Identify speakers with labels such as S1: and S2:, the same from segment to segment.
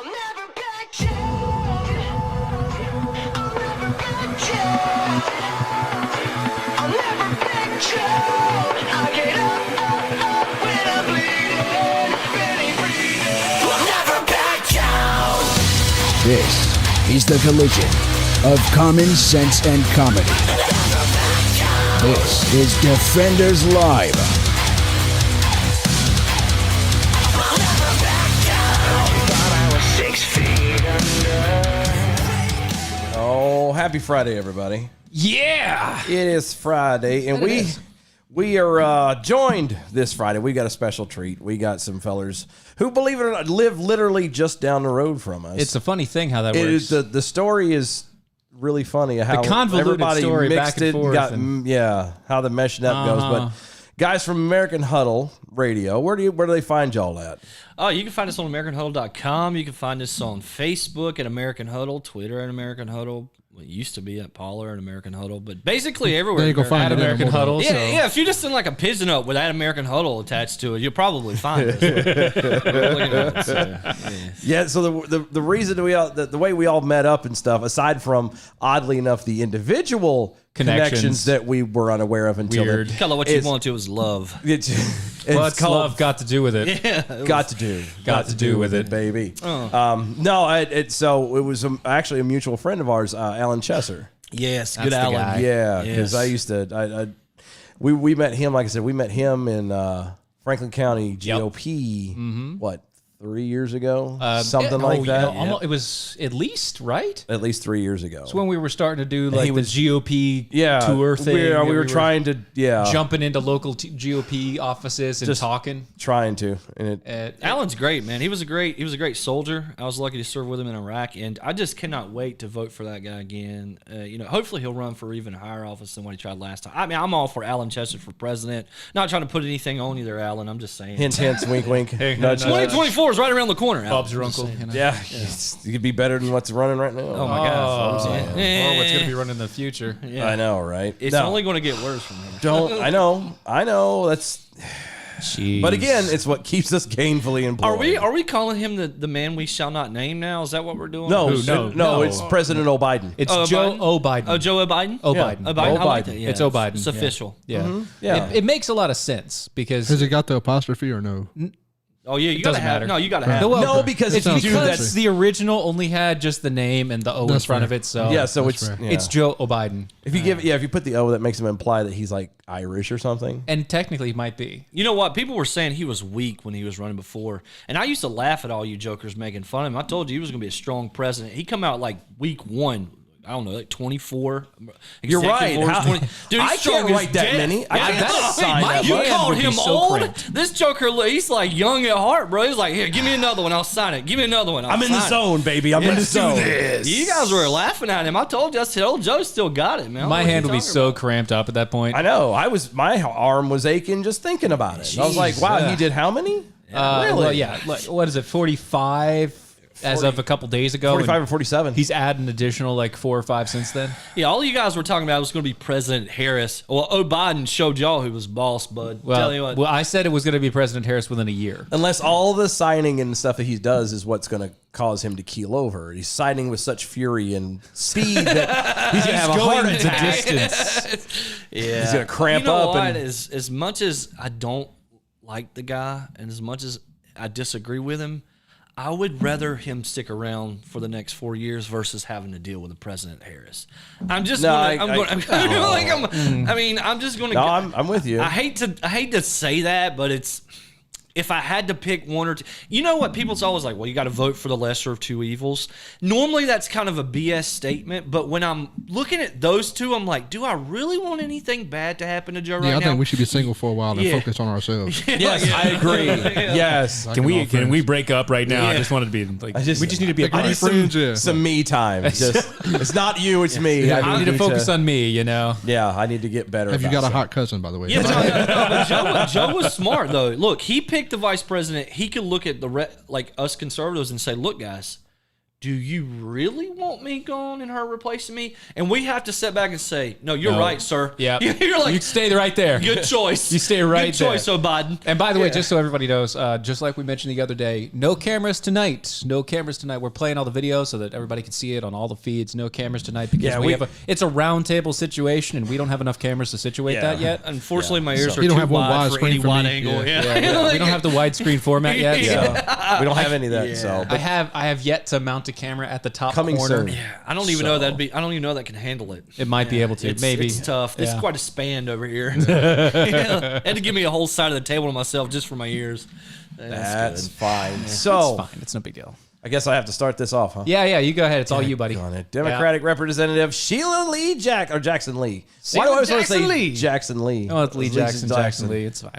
S1: I'll never back down. I'll never back down. I'll never back down. I get up when I'm bleeding. Ready, breathing. I'll never back down.
S2: This is the collision of common sense and comedy. This is Defenders Live.
S3: Oh, happy Friday, everybody.
S4: Yeah.
S3: It is Friday, and we are joined this Friday. We got a special treat. We got some fellers who, believe it or not, live literally just down the road from us.
S4: It's a funny thing how that
S3: It
S4: works.
S3: is, the story is really funny. How
S4: convoluted
S3: everybody
S4: story
S3: mixed
S4: back and
S3: it
S4: forth
S3: got,
S4: and-
S3: yeah, how the meshing up goes. But guys from American Huddle Radio, where do they find y'all at?
S5: Oh, you can find us on AmericanHuddle.com. You can find us on Facebook at American Huddle, Twitter at American Huddle. Well, it used to be at Parler at American Huddle, but basically everywhere.
S6: There you go find
S4: At
S6: it
S4: American Huddle.
S5: Yeah,
S4: so.
S5: yeah. If you just send like a pigeon up with that American Huddle attached to it, you'll probably find us. Look at that. So, yeah.
S3: Yeah, so the reason we all, the way we all met up and stuff, aside from oddly enough the individual connections that we were unaware of until
S4: Weird.
S3: then,
S5: Color, what you want to is love.
S4: What's love got to do with it?
S5: Yeah,
S3: got to do
S4: with it.
S3: baby. No, so it was actually a mutual friend of ours, Alan Chesser.
S5: yes,
S4: That's
S5: good
S4: the
S5: Alan.
S4: guy.
S3: Yeah, because
S5: Yes.
S3: I used to. We met him. Like I said, we met him in Franklin County GOP. What, 3 years ago? Something like that.
S4: Almost, it was at least, right?
S3: At least 3 years ago.
S4: It's when we were starting to do like
S3: he was-
S4: the GOP
S3: yeah,
S4: tour thing.
S3: We
S4: that
S3: were trying to
S4: jumping into local GOP offices and
S3: Just
S4: talking.
S3: trying to, and
S5: Alan's great, man. He was a great soldier. I was lucky to serve with him in Iraq, and I just cannot wait to vote for that guy again. Hopefully he'll run for even higher office than what he tried last time. I mean, I'm all for Alan Chester for president. Not trying to put anything on you there, Alan. I'm just saying.
S3: hint, hints, wink, wink.
S4: Hey,
S3: nudge,
S4: nudge.
S3: nudge.
S5: 2024 is right around the corner. Alan.
S4: Bob's your
S5: Just
S4: uncle.
S5: saying.
S4: You know?
S3: Yeah, you could be better than what's running right now.
S5: Oh my gosh.
S4: Oh,
S5: Yeah.
S4: or what's going to be running in the future?
S5: Yeah.
S3: I know, right?
S5: It's
S3: No,
S5: only going to get worse from here.
S3: don't. I know. That's.
S4: Jeez.
S3: But again, it's what keeps us gainfully employed.
S5: Are we calling him the man we shall not name now? Is that what we're doing?
S3: No,
S4: Who? No.
S3: it's President O'Biden.
S4: It's
S5: Oh,
S4: Joe
S5: Biden?
S4: O. Biden.
S5: Oh, Joe Biden?
S4: O.
S3: Yeah.
S4: Biden.
S5: Biden? I like
S3: Biden.
S5: that. Yeah,
S4: It's O. Biden.
S5: It's
S4: Yeah.
S5: official.
S4: Yeah.
S3: Yeah.
S4: It makes a lot of sense because
S6: Has he got the apostrophe or no?
S5: Oh, yeah, you got to
S4: doesn't
S5: have
S4: matter.
S5: No, you got to have
S4: Well,
S3: No, because
S4: it's
S3: if you do
S4: because
S3: that-
S4: the original only had just the name and the O in
S6: That's
S4: front
S6: fair.
S4: of it. So
S3: Yeah, so
S6: That's
S3: it's
S6: fair.
S3: yeah.
S4: it's Joe O. Biden.
S3: if you put the O, that makes him imply that he's like Irish or something.
S4: And technically he might be.
S5: You know what? People were saying he was weak when he was running before. And I used to laugh at all you jokers making fun of him. I told you he was going to be a strong president. He come out like week one. I don't know, like 24.
S3: You're right.
S5: executive orders,
S3: How-
S5: 20 Dude, he's
S3: I
S5: strong
S3: can't
S5: as
S3: write that
S5: death.
S3: many. I
S5: Yeah,
S3: can't
S5: that's-
S3: sign
S5: my-
S3: that
S5: You
S3: much.
S5: called
S4: would be
S5: him
S4: so
S5: old?
S4: cramped.
S5: This joker, he's like young at heart, bro. He's like, here, give me another one. I'll sign it. Give me another one.
S3: I'm in the zone, baby. I'm in the zone.
S5: You guys were laughing at him. I told you. I said, old Joe still got it, man.
S4: My hand would be so
S5: so.
S4: cramped up at that point.
S3: I know. My arm was aching just thinking about it. I was like, wow, he did how many? Really?
S4: Well, yeah. Like, what is it? 45 as of a couple days ago.
S3: 45
S4: and
S3: or 47.
S4: He's added an additional like 4 or 5 since then.
S5: Yeah, all you guys were talking about was going to be President Harris. Well, Biden showed y'all who was boss, bud. Tell you what.
S4: Well, I said it was going to be President Harris within a year.
S3: Unless all the signing and stuff that he does is what's going to cause him to keel over. He's signing with such fury and speed that he's going to have a heart
S4: going the
S3: attack.
S4: distance.
S5: yeah.
S3: He's going to cramp
S5: you know
S3: up.
S5: What?
S3: And
S5: As much as I don't like the guy and as much as I disagree with him, I would rather him stick around for the next 4 years versus having to deal with the President Harris. I'm just
S3: No,
S5: I'm just going to.
S3: no, I'm with you.
S5: I hate to say that, but it's if I had to pick one or two. You know what? People's always like, well, you got to vote for the lesser of two evils. Normally, that's kind of a BS statement, but when I'm looking at those two, I'm like, do I really want anything bad to happen to Joe right now?
S6: Yeah, I think we should be single for a while and
S5: Yeah.
S6: focus on ourselves.
S3: Yes, I agree. Yes.
S6: Can
S4: we break up right now?
S5: Yeah.
S4: I just wanted to be like.
S3: we just
S4: need to be.
S6: I need
S3: some me time. Just, it's not you, it's me.
S6: Yeah.
S4: I need to focus on me. You know.
S3: Yeah, I need to get better.
S6: Have you
S3: about
S6: got a
S3: something.
S6: hot cousin, by the way?
S5: Yeah, but Joe was smart though. Look, he picked the vice president. He could look at like us conservatives and say, "Look, guys, do you really want me gone and her replacing me? And we have to step back and say, no, you're right, sir.
S4: Yeah.
S5: You're like,
S4: you stay right there.
S5: good choice.
S4: You stay right
S5: Good choice,
S4: there.
S5: so Biden.
S4: And by the way, just so everybody knows, just like we mentioned the other day, no cameras tonight. No cameras tonight. We're playing all the videos so that everybody can see it on all the feeds. No cameras tonight because it's a round table situation and we don't have enough cameras to situate that yet.
S5: Unfortunately, my ears are
S6: You don't
S5: too
S6: have one
S5: wide
S6: wide
S5: for any
S6: screen for
S5: wide
S6: me.
S5: angle.
S6: Yeah.
S4: We don't have the widescreen format yet. So.
S3: We don't have any of that. So
S4: I have yet to mount a camera at the top
S3: Coming
S4: corner.
S3: soon.
S5: I don't even know I don't even know that can handle it.
S4: It might be able to. Maybe
S5: It's tough. This is
S4: Yeah.
S5: quite a span over here. Had to give me a whole side of the table to myself just for my ears.
S3: that's
S5: good.
S3: fine. So
S4: It's fine. It's no big deal.
S3: I guess I have to start this off, huh?
S4: Yeah. You go ahead. It's all you, buddy.
S3: On it. Democratic Representative Sheila Lee Jackson Lee. Why do I always want to say
S5: Lee.
S3: Jackson Lee?
S4: Oh, it's Lee Jackson Lee. It's fine.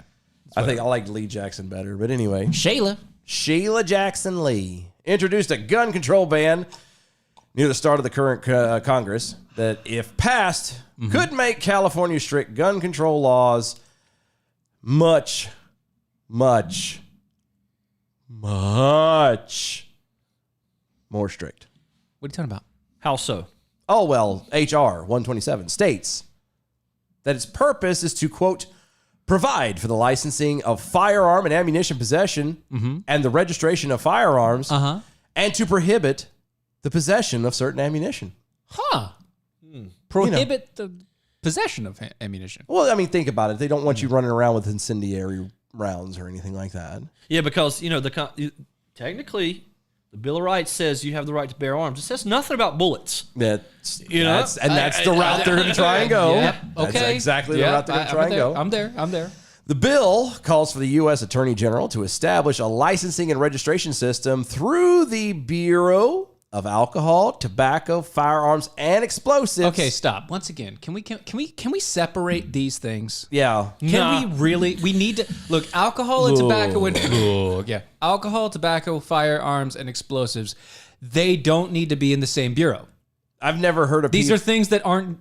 S3: I think I like Lee Jackson better, but anyway.
S4: Shayla.
S3: Sheila Jackson Lee introduced a gun control ban near the start of the current Congress that, if passed, could make California's strict gun control laws much more strict.
S4: What are you talking about?
S5: How so?
S3: Oh, well, H.R. 127 states that its purpose is to, quote, provide for the licensing of firearm and ammunition possession and the registration of firearms and to prohibit the possession of certain ammunition.
S4: Huh. Prohibit the possession of ammunition.
S3: Well, I mean, think about it. They don't want you running around with incendiary rounds or anything like that.
S5: Yeah, because technically the Bill of Rights says you have the right to bear arms. It says nothing about bullets.
S3: That's
S5: know?
S3: that's the route they're going to try and go.
S4: Yep.
S3: That's
S4: Okay.
S3: exactly the route they're going to try and go.
S4: I'm there.
S3: The bill calls for the U.S. Attorney General to establish a licensing and registration system through the Bureau of Alcohol, Tobacco, Firearms, and Explosives.
S4: Okay, stop. Once again, can we separate these things?
S3: Yeah.
S4: Can we really? We need to look. Alcohol and tobacco and alcohol, tobacco, firearms, and explosives. They don't need to be in the same bureau.
S3: I've never heard of
S4: These are things that aren't.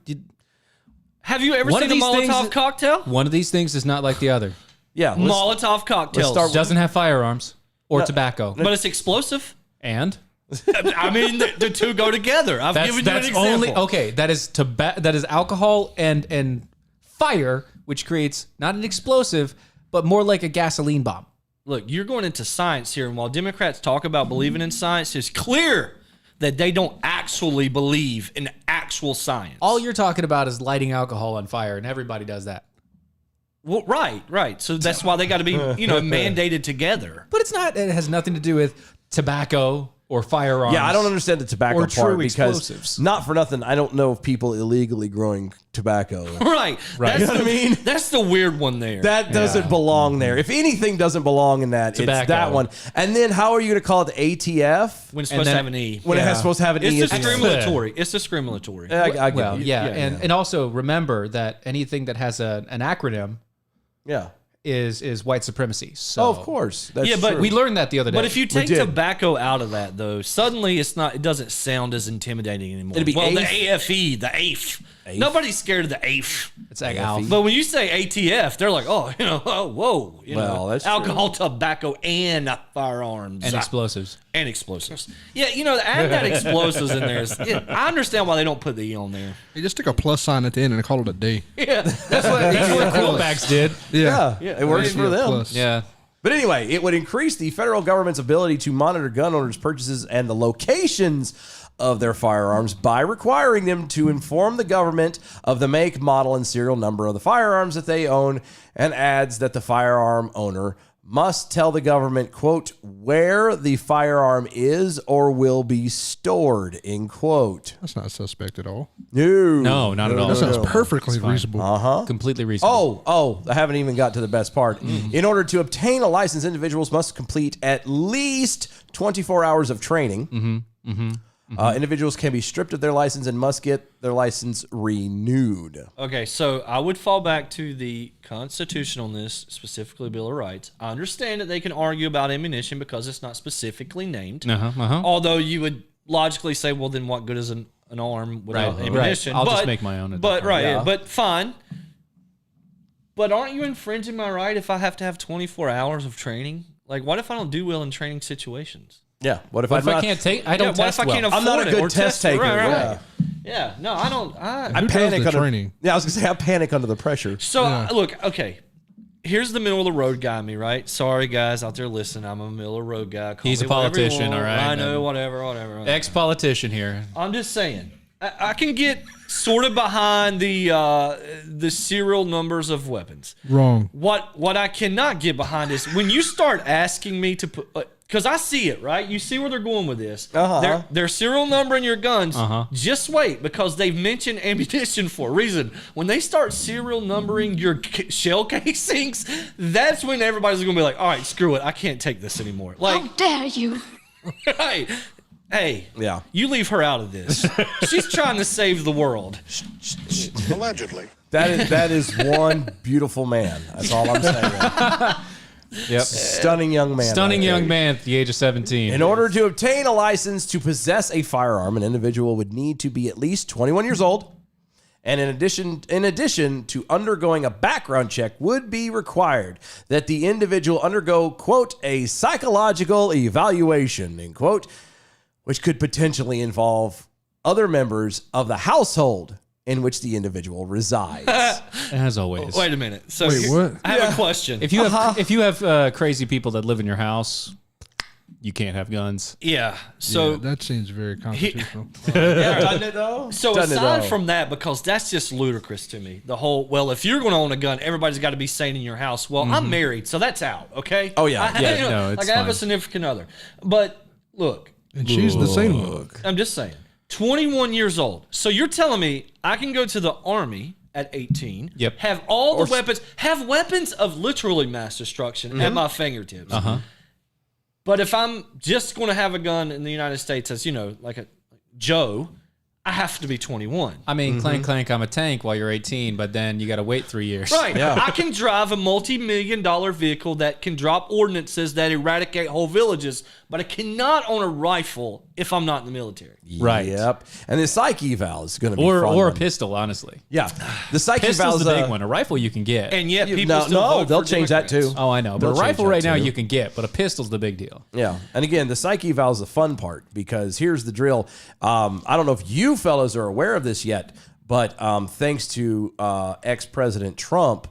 S5: Have you ever
S4: One
S5: seen
S4: of
S5: a
S4: these things-
S5: Molotov cocktail?
S4: One of these things is not like the other.
S3: Yeah.
S5: Molotov cocktails.
S3: start-
S4: Doesn't have firearms or tobacco.
S5: But it's explosive.
S4: And
S5: I mean, the two go together. I've given you an example.
S4: only okay. That is alcohol and fire, which creates not an explosive, but more like a gasoline bomb.
S5: Look, you're going into science here, and while Democrats talk about believing in science, it's clear that they don't actually believe in actual science.
S4: All you're talking about is lighting alcohol on fire, and everybody does that.
S5: Well, right. So that's why they got to be, mandated together.
S4: But it's not. It has nothing to do with tobacco or firearms.
S3: Yeah, I don't understand the tobacco
S4: Or
S3: part
S4: true
S3: because
S4: explosives.
S3: not for nothing, I don't know of people illegally growing tobacco.
S5: Right. That's
S3: You know what I mean?
S5: That's the weird one there.
S3: That doesn't belong there. If anything doesn't belong in that,
S4: Tobacco.
S3: it's that one. And then how are you going to call it the ATF
S5: when it's supposed to have an E.
S3: when it has supposed to have an E?
S5: It's
S3: at the end?
S5: discriminatory. It's discriminatory.
S3: I get
S4: Well,
S3: you.
S4: yeah, and also remember that anything that has an acronym
S3: Yeah.
S4: is white supremacy. So
S3: Oh, of course. That's
S5: Yeah, but
S3: true.
S4: we learned that the other day.
S5: But if you take
S3: did.
S5: tobacco out of that, though, suddenly it doesn't sound as intimidating anymore.
S3: It'd be
S5: well, the
S3: AIF.
S5: AFE, the AIF. Nobody's scared of the AIF.
S4: it's like Alf.
S5: But when you say ATF, they're like, whoa,
S3: Well, that's
S5: alcohol, tobacco, and firearms.
S4: and explosives.
S5: And explosives. Yeah, add that explosives in there. I understand why they don't put the E on there.
S6: You just stick a plus sign at the end and call it a D.
S5: Yeah,
S4: That's what quilt bags did.
S3: Yeah, it works for them.
S6: Plus.
S4: Yeah.
S3: But anyway, it would increase the federal government's ability to monitor gun owners' purchases and the locations of their firearms by requiring them to inform the government of the make, model, and serial number of the firearms that they own, and adds that the firearm owner must tell the government, quote, where the firearm is or will be stored, end quote.
S6: That's not suspect at all.
S4: No, not at all.
S6: That sounds perfectly reasonable.
S4: Completely reasonable.
S3: Oh, I haven't even got to the best part. In order to obtain a license, individuals must complete at least 24 hours of training. Individuals can be stripped of their license and must get their license renewed.
S5: Okay, so I would fall back to the constitutionalness, specifically Bill of Rights. I understand that they can argue about ammunition because it's not specifically named. Although you would logically say, well, then what good is an arm without ammunition?
S4: I'll just make my own at that
S5: But
S4: point.
S3: Yeah.
S5: but fine. But aren't you infringing my right if I have to have 24 hours of training? Like, what if I don't do well in training situations?
S3: Yeah. What if
S4: What if I
S3: not?
S4: can't take? I don't
S5: what
S4: test
S5: if I
S4: well.
S5: can't afford
S3: I'm not a
S5: it
S3: good
S5: or
S3: test
S5: it?
S3: taker,
S5: Right,
S3: yeah.
S5: right. Yeah, no, I don't.
S3: I
S6: Who does
S3: panic
S6: the
S3: under
S6: training?
S3: Yeah, I was gonna say I panic under the pressure.
S5: So look, okay. Here's the middle of the road guy, in me, right? Sorry, guys out there listening. I'm a middle of the road guy. Call
S4: He's
S5: me
S4: a
S5: whatever you
S4: politician,
S5: want.
S4: all right,
S5: I know,
S4: man.
S5: whatever.
S4: Ex-politician here.
S5: I'm just saying. I can get sort of behind the serial numbers of weapons.
S6: Wrong.
S5: What I cannot get behind is when you start asking me to put, because I see it, right? You see where they're going with this. They're serial numbering your guns. Just wait, because they've mentioned ammunition for a reason. When they start serial numbering your shell casings, that's when everybody's going to be like, all right, screw it. I can't take this anymore. Like,
S1: How dare you?
S5: hey,
S3: Yeah.
S5: you leave her out of this. She's trying to save the world.
S7: Allegedly.
S3: That is one beautiful man. That's all I'm saying.
S4: Yep.
S3: Stunning young man.
S4: Stunning
S3: right there.
S4: young man at the age of 17.
S3: In order to obtain a license to possess a firearm, an individual would need to be at least 21 years old. And in addition to undergoing a background check, would be required that the individual undergo, quote, a psychological evaluation, end quote, which could potentially involve other members of the household in which the individual resides.
S4: As always.
S5: Wait a minute. So
S6: Wait, what?
S5: I have a question.
S4: If you have crazy people that live in your house, you can't have guns.
S5: Yeah. So
S6: Yeah, that seems very constitutional.
S3: Doesn't it though?
S5: So
S3: Doesn't it,
S5: aside
S3: though?
S5: from that, because that's just ludicrous to me. The whole, well, if you're going to own a gun, everybody's got to be sane in your house. Well, I'm married, so that's out. Okay.
S3: Oh, yeah.
S4: Yeah, no, it's
S5: like I have a
S4: fine.
S5: significant other, but look,
S6: And she's the same one.
S5: I'm just saying, 21 years old. So you're telling me I can go to the Army at 18,
S4: Yep.
S5: have all the weapons, have weapons of literally mass destruction at my fingertips. But if I'm just going to have a gun in the United States as, like a Joe, I have to be 21.
S4: I mean, clank, clank, I'm a tank while you're 18, but then you got to wait 3 years.
S5: Right. I can drive a multi-million-dollar vehicle that can drop ordinances that eradicate whole villages, but I cannot own a rifle if I'm not in the military.
S4: Right.
S3: Yep. And the psych eval is going to be
S4: Or
S3: fun
S4: a
S3: one.
S4: pistol, honestly.
S3: Yeah. The psych
S4: Pistol's
S3: eval is
S4: the big one. A rifle you can get.
S5: And yet people
S3: no,
S5: still vote
S3: they'll
S5: for
S3: change that
S5: Democrats.
S3: too.
S4: Oh, I know. But
S3: They'll
S4: a
S3: change
S4: rifle
S3: that
S4: right now
S3: too.
S4: you can get, but a pistol's the big deal.
S3: Yeah. And again, the psych eval is the fun part because here's the drill. I don't know if you fellas are aware of this yet, but thanks to ex-President Trump,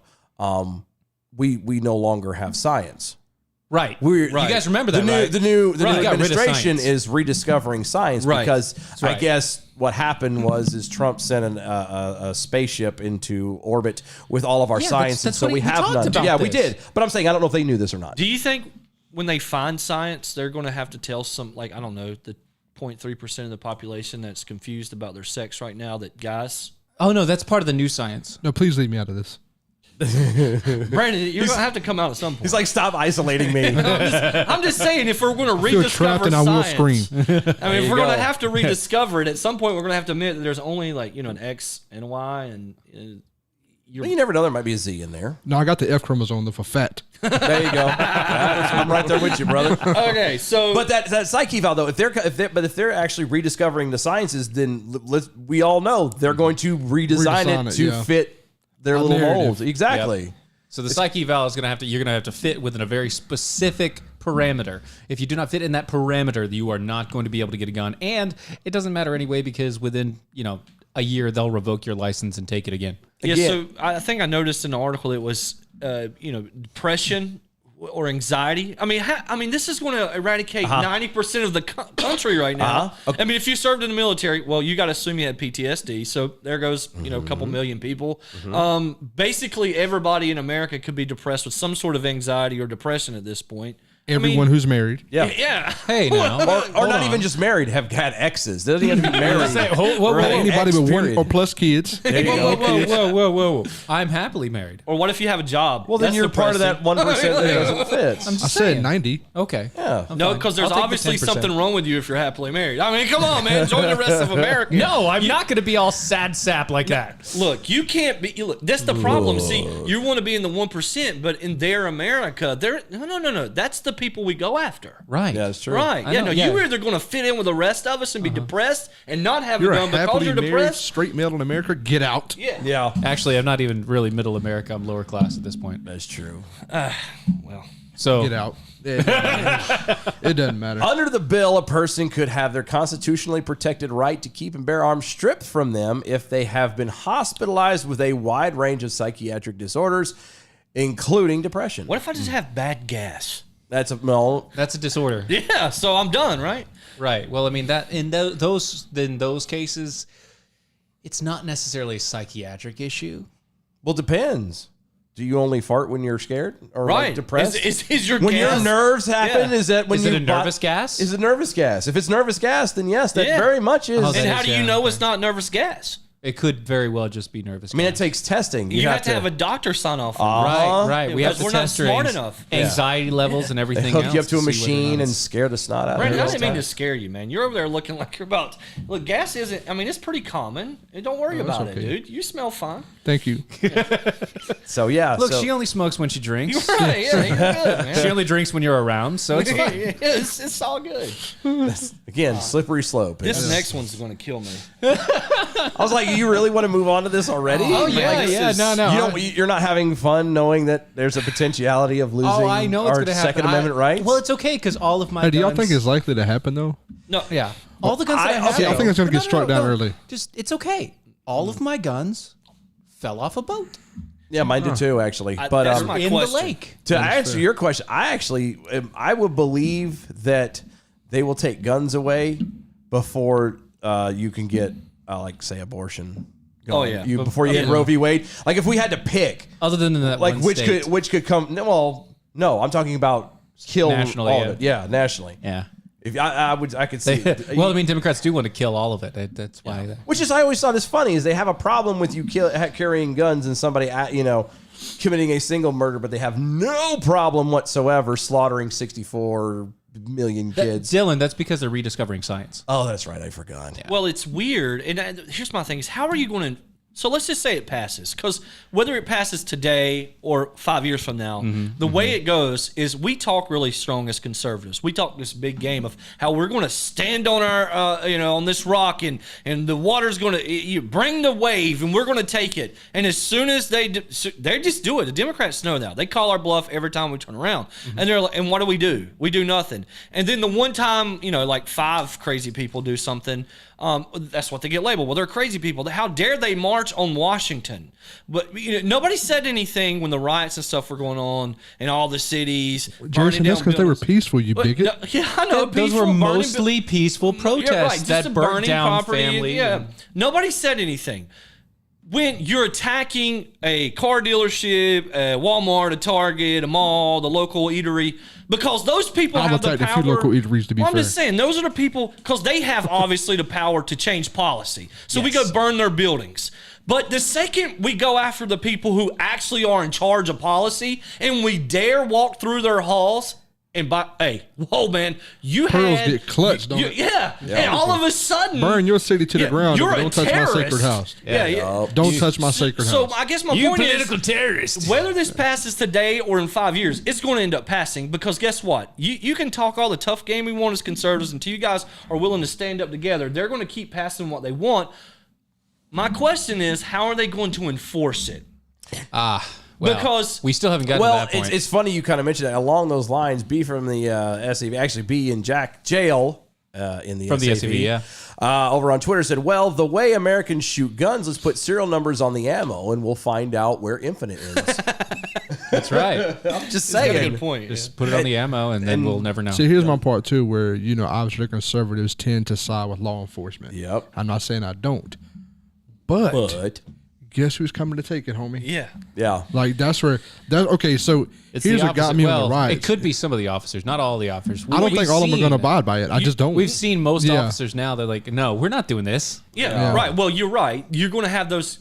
S3: we no longer have science.
S4: Right.
S3: We're,
S4: You guys remember that,
S3: the new,
S4: right?
S3: The new
S4: Right. Got rid of
S3: administration
S4: science.
S3: is rediscovering science
S5: Right.
S3: because
S4: right.
S3: I guess what happened was Trump sent a spaceship into orbit with all of our
S4: Yeah,
S3: science,
S4: that's
S3: and so
S4: what
S3: we
S4: we
S3: have
S4: talked
S3: none.
S4: about
S3: Yeah, we
S4: this.
S3: did. But I'm saying I don't know if they knew this or not.
S5: Do you think when they find science, they're going to have to tell some, like, I don't know, the 0.3% of the population that's confused about their sex right now that guys...
S4: Oh, no, that's part of the new science.
S6: No, please leave me out of this.
S5: Brandon, you're going to have to come out at some point.
S3: He's like, stop isolating me.
S5: I'm just saying, if we're going to
S6: Feel
S5: rediscover
S6: trapped and I will
S5: science,
S6: scream.
S5: I mean, if
S3: you
S5: we're going
S3: go.
S5: to have to rediscover it, at some point we're going to have to admit that there's only, like, an X and a Y, and
S3: You never know, there might be a Z in there.
S6: No, I got the F chromosome for fat.
S3: There you go. I'm right there with you, brother.
S5: Okay, so...
S3: But that psych eval though, if they're actually rediscovering the sciences, then we all know they're going to redesign
S6: Redesign
S3: it
S6: it,
S3: to
S6: yeah.
S3: fit their little
S6: narrative.
S3: mold. Exactly.
S4: So the psych eval is going to you're going to have to fit within a very specific parameter. If you do not fit in that parameter, you are not going to be able to get a gun. And it doesn't matter anyway because within, a year they'll revoke your license and take it again.
S5: Yeah,
S3: Again.
S5: so I think I noticed in the article it was, depression or anxiety. I mean, this is going to eradicate 90% of the country right now. I mean, if you served in the military, well, you got to assume you had PTSD. So there goes, a couple million people. Basically, everybody in America could be depressed with some sort of anxiety or depression at this point.
S6: Everyone who's married.
S3: Yeah.
S5: Yeah.
S4: Hey, now.
S3: Or not even just married, have had exes. Doesn't even have to be married.
S6: Right. Anybody
S3: Ex
S6: with one
S3: period.
S6: or plus kids.
S3: There you go.
S4: Whoa. I'm happily married.
S5: Or what if you have a job?
S3: Well, then
S5: That's
S3: you're part of
S5: depressing.
S3: that 1% that doesn't fit.
S6: I said 90.
S4: Okay.
S3: Yeah.
S5: No, because there's
S4: I'll take the
S5: obviously
S4: 10%.
S5: something wrong with you if you're happily married. I mean, come on, man. Join the rest of America.
S4: No, I'm not going to be all sad sap like that.
S5: Look, you can't be. Look, that's the problem. See, you want to be in the 1%, but in their America, no. That's the people we go after.
S4: Right.
S3: Yeah, that's true.
S5: Right.
S4: I
S5: Yeah,
S4: know,
S5: no,
S4: yeah.
S5: you're either going to fit in with the rest of us and be depressed and not have
S6: You're
S5: a
S6: a
S5: gun because
S6: happily
S5: you're
S6: married
S5: depressed.
S6: straight male in America. Get out.
S5: Yeah.
S3: Yeah.
S4: Actually, I'm not even really middle America. I'm lower class at this point.
S3: That's true.
S5: Well,
S4: So
S6: Get out. It doesn't matter.
S3: Under the bill, a person could have their constitutionally protected right to keep and bear arms stripped from them if they have been hospitalized with a wide range of psychiatric disorders, including depression.
S5: What if I just have bad gas?
S3: That's no.
S4: that's a disorder.
S5: Yeah, so I'm done, right?
S4: Right. Well, I mean that in those cases, it's not necessarily a psychiatric issue.
S3: Well, depends. Do you only fart when you're scared or like
S5: Right.
S3: depressed?
S5: Is your
S3: when
S5: gas?
S3: your nerves happen,
S5: Yeah.
S3: is that when
S4: Is
S3: you
S4: it a nervous gas?
S3: Is it nervous gas? If it's nervous gas, then yes, that
S5: Yeah.
S3: very much is.
S4: Oh,
S5: And
S4: that
S5: how
S4: is,
S5: do you
S4: yeah,
S5: know
S4: okay.
S5: it's not nervous gas?
S4: It could very well just be nervous.
S3: I mean, it
S4: gas.
S3: takes testing.
S5: You have to have a doctor sign off. on it.
S4: Right, right.
S5: Yeah,
S4: We have
S5: because
S4: to
S5: we're not
S4: test
S5: smart
S4: your
S5: enough.
S4: anxiety levels and
S3: They
S4: everything
S3: hook
S4: else.
S3: you up to a
S4: see whether or
S3: machine
S4: not
S3: and
S4: it's-
S3: scare the snot out of
S5: Brandon,
S3: you.
S5: I didn't mean to scare you, man. You're over there looking like you're about. Look, gas isn't. I mean, it's pretty common. Don't worry about it,
S6: okay.
S5: dude. You smell fine.
S6: Thank you.
S3: So yeah,
S4: Look,
S3: so,
S4: she only smokes when she drinks.
S5: You're right. Yeah, you're good, man.
S4: She only drinks when you're around, so it's fine.
S5: it's all good.
S3: again, slippery slope.
S5: This next one's going to kill me.
S3: I was like, you really want to move on to this already?
S4: Oh, yeah,
S3: Like, this
S4: yeah.
S3: is-
S4: No.
S3: You don't. You're not having fun knowing that there's a potentiality of losing
S4: Oh, I know it's
S3: our
S4: going to happen.
S3: Second Amendment rights.
S4: Well, it's okay because all of my
S6: Hey, do y'all
S4: guns-
S6: think it's likely to happen though?
S5: No,
S4: Yeah. All the guns that I have.
S3: okay.
S6: I think it's gonna get struck down early.
S4: Just, it's okay. All of my guns fell off a boat
S3: yeah, mine did too, actually.
S5: I-
S3: But
S5: that's my
S4: in
S5: question.
S4: the lake.
S3: to answer your question, I would believe that they will take guns away before you can get, like, say, abortion.
S5: Oh, yeah.
S3: Before you hit Roe v. Wade. Like, if we had to pick,
S4: Other than that
S3: like,
S4: one
S3: which
S4: state.
S3: could come? No, I'm talking about kill
S4: Nationally,
S3: all
S4: yeah.
S3: of it. Yeah, nationally.
S4: Yeah.
S3: If I could see.
S4: Well, I mean, Democrats do want to kill all of it. That's why.
S3: Which is, I always thought this funny, is they have a problem with you carrying guns and somebody, committing a single murder, but they have no problem whatsoever slaughtering 64 million kids.
S4: Dylan, that's because they're rediscovering science.
S3: Oh, that's right. I forgot.
S5: Well, it's weird. And here's my thing: is how are you going to? So let's just say it passes, because whether it passes today or 5 years from now, the way it goes is we talk really strong as conservatives. We talk this big game of how we're going to stand on our, on this rock, and the water's going to you bring the wave, and we're going to take it. And as soon as they just do it, the Democrats know that. They call our bluff every time we turn around, and they're like, and what do? We do nothing. And then the one time, like 5 crazy people do something. That's what they get labeled. Well, they're crazy people. How dare they march on Washington? But nobody said anything when the riots and stuff were going on in all the cities.
S6: Jason, that's because they were peaceful, you
S5: But,
S6: bigot.
S5: no, yeah, I know.
S4: Those were
S5: peaceful, burning
S4: mostly peaceful protests
S5: yeah, right, just
S4: that
S5: a
S4: burnt
S5: burning
S4: down
S5: property.
S4: families.
S5: Yeah,
S4: and-
S5: nobody said anything. When you're attacking a car dealership, a Walmart, a Target, a mall, the local eatery, because those people
S6: I've
S5: have the
S6: attacked a
S5: power.
S6: few local eateries, to be
S5: I'm
S6: fair.
S5: just saying, those are the people, because they have obviously the power to change policy. So we
S4: Yes.
S5: go burn their buildings. But the second we go after the people who actually are in charge of policy, and we dare walk through their halls, and whoa, man, you
S6: Pearls
S5: had
S6: get clutched, don't it?
S5: Yeah, and all of a sudden,
S6: Burn your city to the ground,
S5: You're
S6: but
S5: a
S6: don't touch my
S5: terrorist.
S6: sacred house.
S5: Yeah.
S6: Don't touch my sacred
S5: So
S6: house.
S5: I guess my point is,
S4: terrorist.
S5: whether this passes today or in 5 years, it's going to end up passing, because guess what? You can talk all the tough game we want as conservatives until you guys are willing to stand up together. They're going to keep passing what they want. My question is, how are they going to enforce it?
S4: Well,
S5: Because-
S4: we still haven't gotten to
S3: Well,
S4: that point.
S3: it's funny you kind of mentioned that. Along those lines, B from the SCV, actually B in jail in the
S4: From the
S3: SCV,
S4: SCV,
S3: over on Twitter said, well, the way Americans shoot guns, let's put serial numbers on the ammo and we'll find out where infinite is.
S4: That's right.
S3: I'm just
S5: Got a
S3: saying.
S5: good point.
S4: Just put it on the ammo, and then we'll never know.
S6: See, here's my part too, where obviously conservatives tend to side with law enforcement.
S3: Yep.
S6: I'm not saying I don't, but
S3: But,
S6: guess who's coming to take it, homie?
S5: Yeah.
S3: yeah.
S6: Like that's where that. Okay, so
S4: It's
S6: here's
S4: the
S6: what got
S4: opposite.
S6: me
S4: Well,
S6: on the riots.
S4: It could be some of the officers, not all the officers.
S6: I don't
S4: We've
S6: think all of them are
S4: seen-
S6: going to abide by it. I just don't.
S4: We've seen most
S6: Yeah.
S4: officers now. They're like, no, we're not doing this.
S5: Yeah, right. Well, you're right. You're going to have those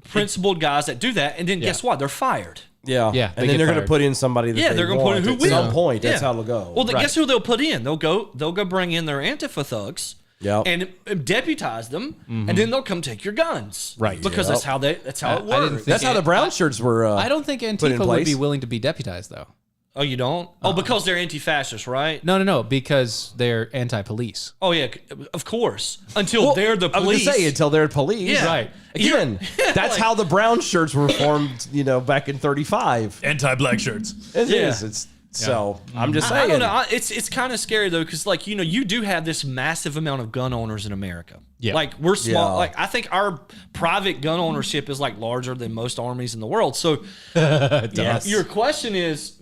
S5: principled guys that do that, and then guess what? They're fired.
S3: Yeah.
S4: Yeah, they
S3: And then
S4: get
S3: they're going to
S4: fired.
S3: put in somebody that
S5: Yeah, they're
S3: going
S5: gonna
S3: to
S5: put in who
S3: at some
S5: will.
S3: point. That's
S5: Yeah.
S3: how it'll go.
S5: Well, guess who they'll put in? They'll go bring in their Antifa thugs.
S3: Yep.
S5: And deputize them, and then they'll come take your guns.
S4: Right.
S5: Because that's how that's how it
S4: I didn't
S5: works.
S4: think-
S3: That's how the brown shirts were.
S4: I don't think
S3: put in
S4: Antifa would
S3: place.
S4: be willing to be deputized, though.
S5: Oh, you don't? Oh, because they're anti-fascist, right?
S4: No, because they're anti-police.
S5: Oh, yeah, of course. Until they're the
S3: I was
S5: police.
S3: gonna say until they're police.
S5: Yeah.
S4: Right.
S3: Again, that's
S5: like-
S3: how the brown shirts were formed. Back in '35.
S4: Anti-black shirts.
S3: It
S5: Yeah.
S3: is. It's So I'm just saying.
S5: I don't know. It's kind of scary though, because like you do have this massive amount of gun owners in America.
S4: Yeah.
S5: Like we're small.
S3: Yeah.
S5: Like I think our private gun ownership is like larger than most armies in the world. So
S3: Yes.
S5: your question is,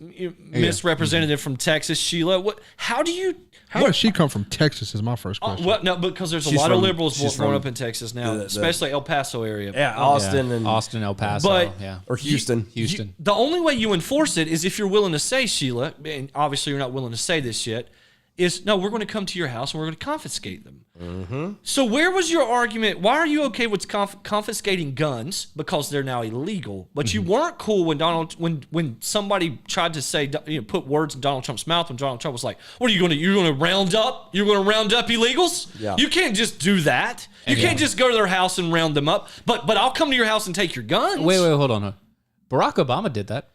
S5: Miss Representative from Texas, Sheila. How do you?
S6: How did she come from Texas? Is my first question.
S5: Well, no, because there's a
S3: She's
S5: lot of
S3: from-
S5: liberals
S3: she's
S5: growing
S3: from
S5: up in Texas now,
S3: the-
S5: especially El Paso area.
S3: Yeah, Austin
S4: Yeah.
S3: and
S4: Austin, El Paso,
S5: But-
S4: yeah,
S3: or Houston.
S4: Houston.
S5: The only way you enforce it is if you're willing to say, Sheila, and obviously you're not willing to say this yet, is no, we're going to come to your house and we're going to confiscate them. So where was your argument? Why are you okay with confiscating guns because they're now illegal, but you weren't cool when when somebody tried to say, put words in Donald Trump's mouth when Donald Trump was like, "What are you going to? You're going to round up? You're going to round up illegals?
S3: Yeah.
S5: You can't just do that. You can't just go to their house and round them up. But I'll come to your house and take your guns.
S4: Wait, hold on. Barack Obama did that.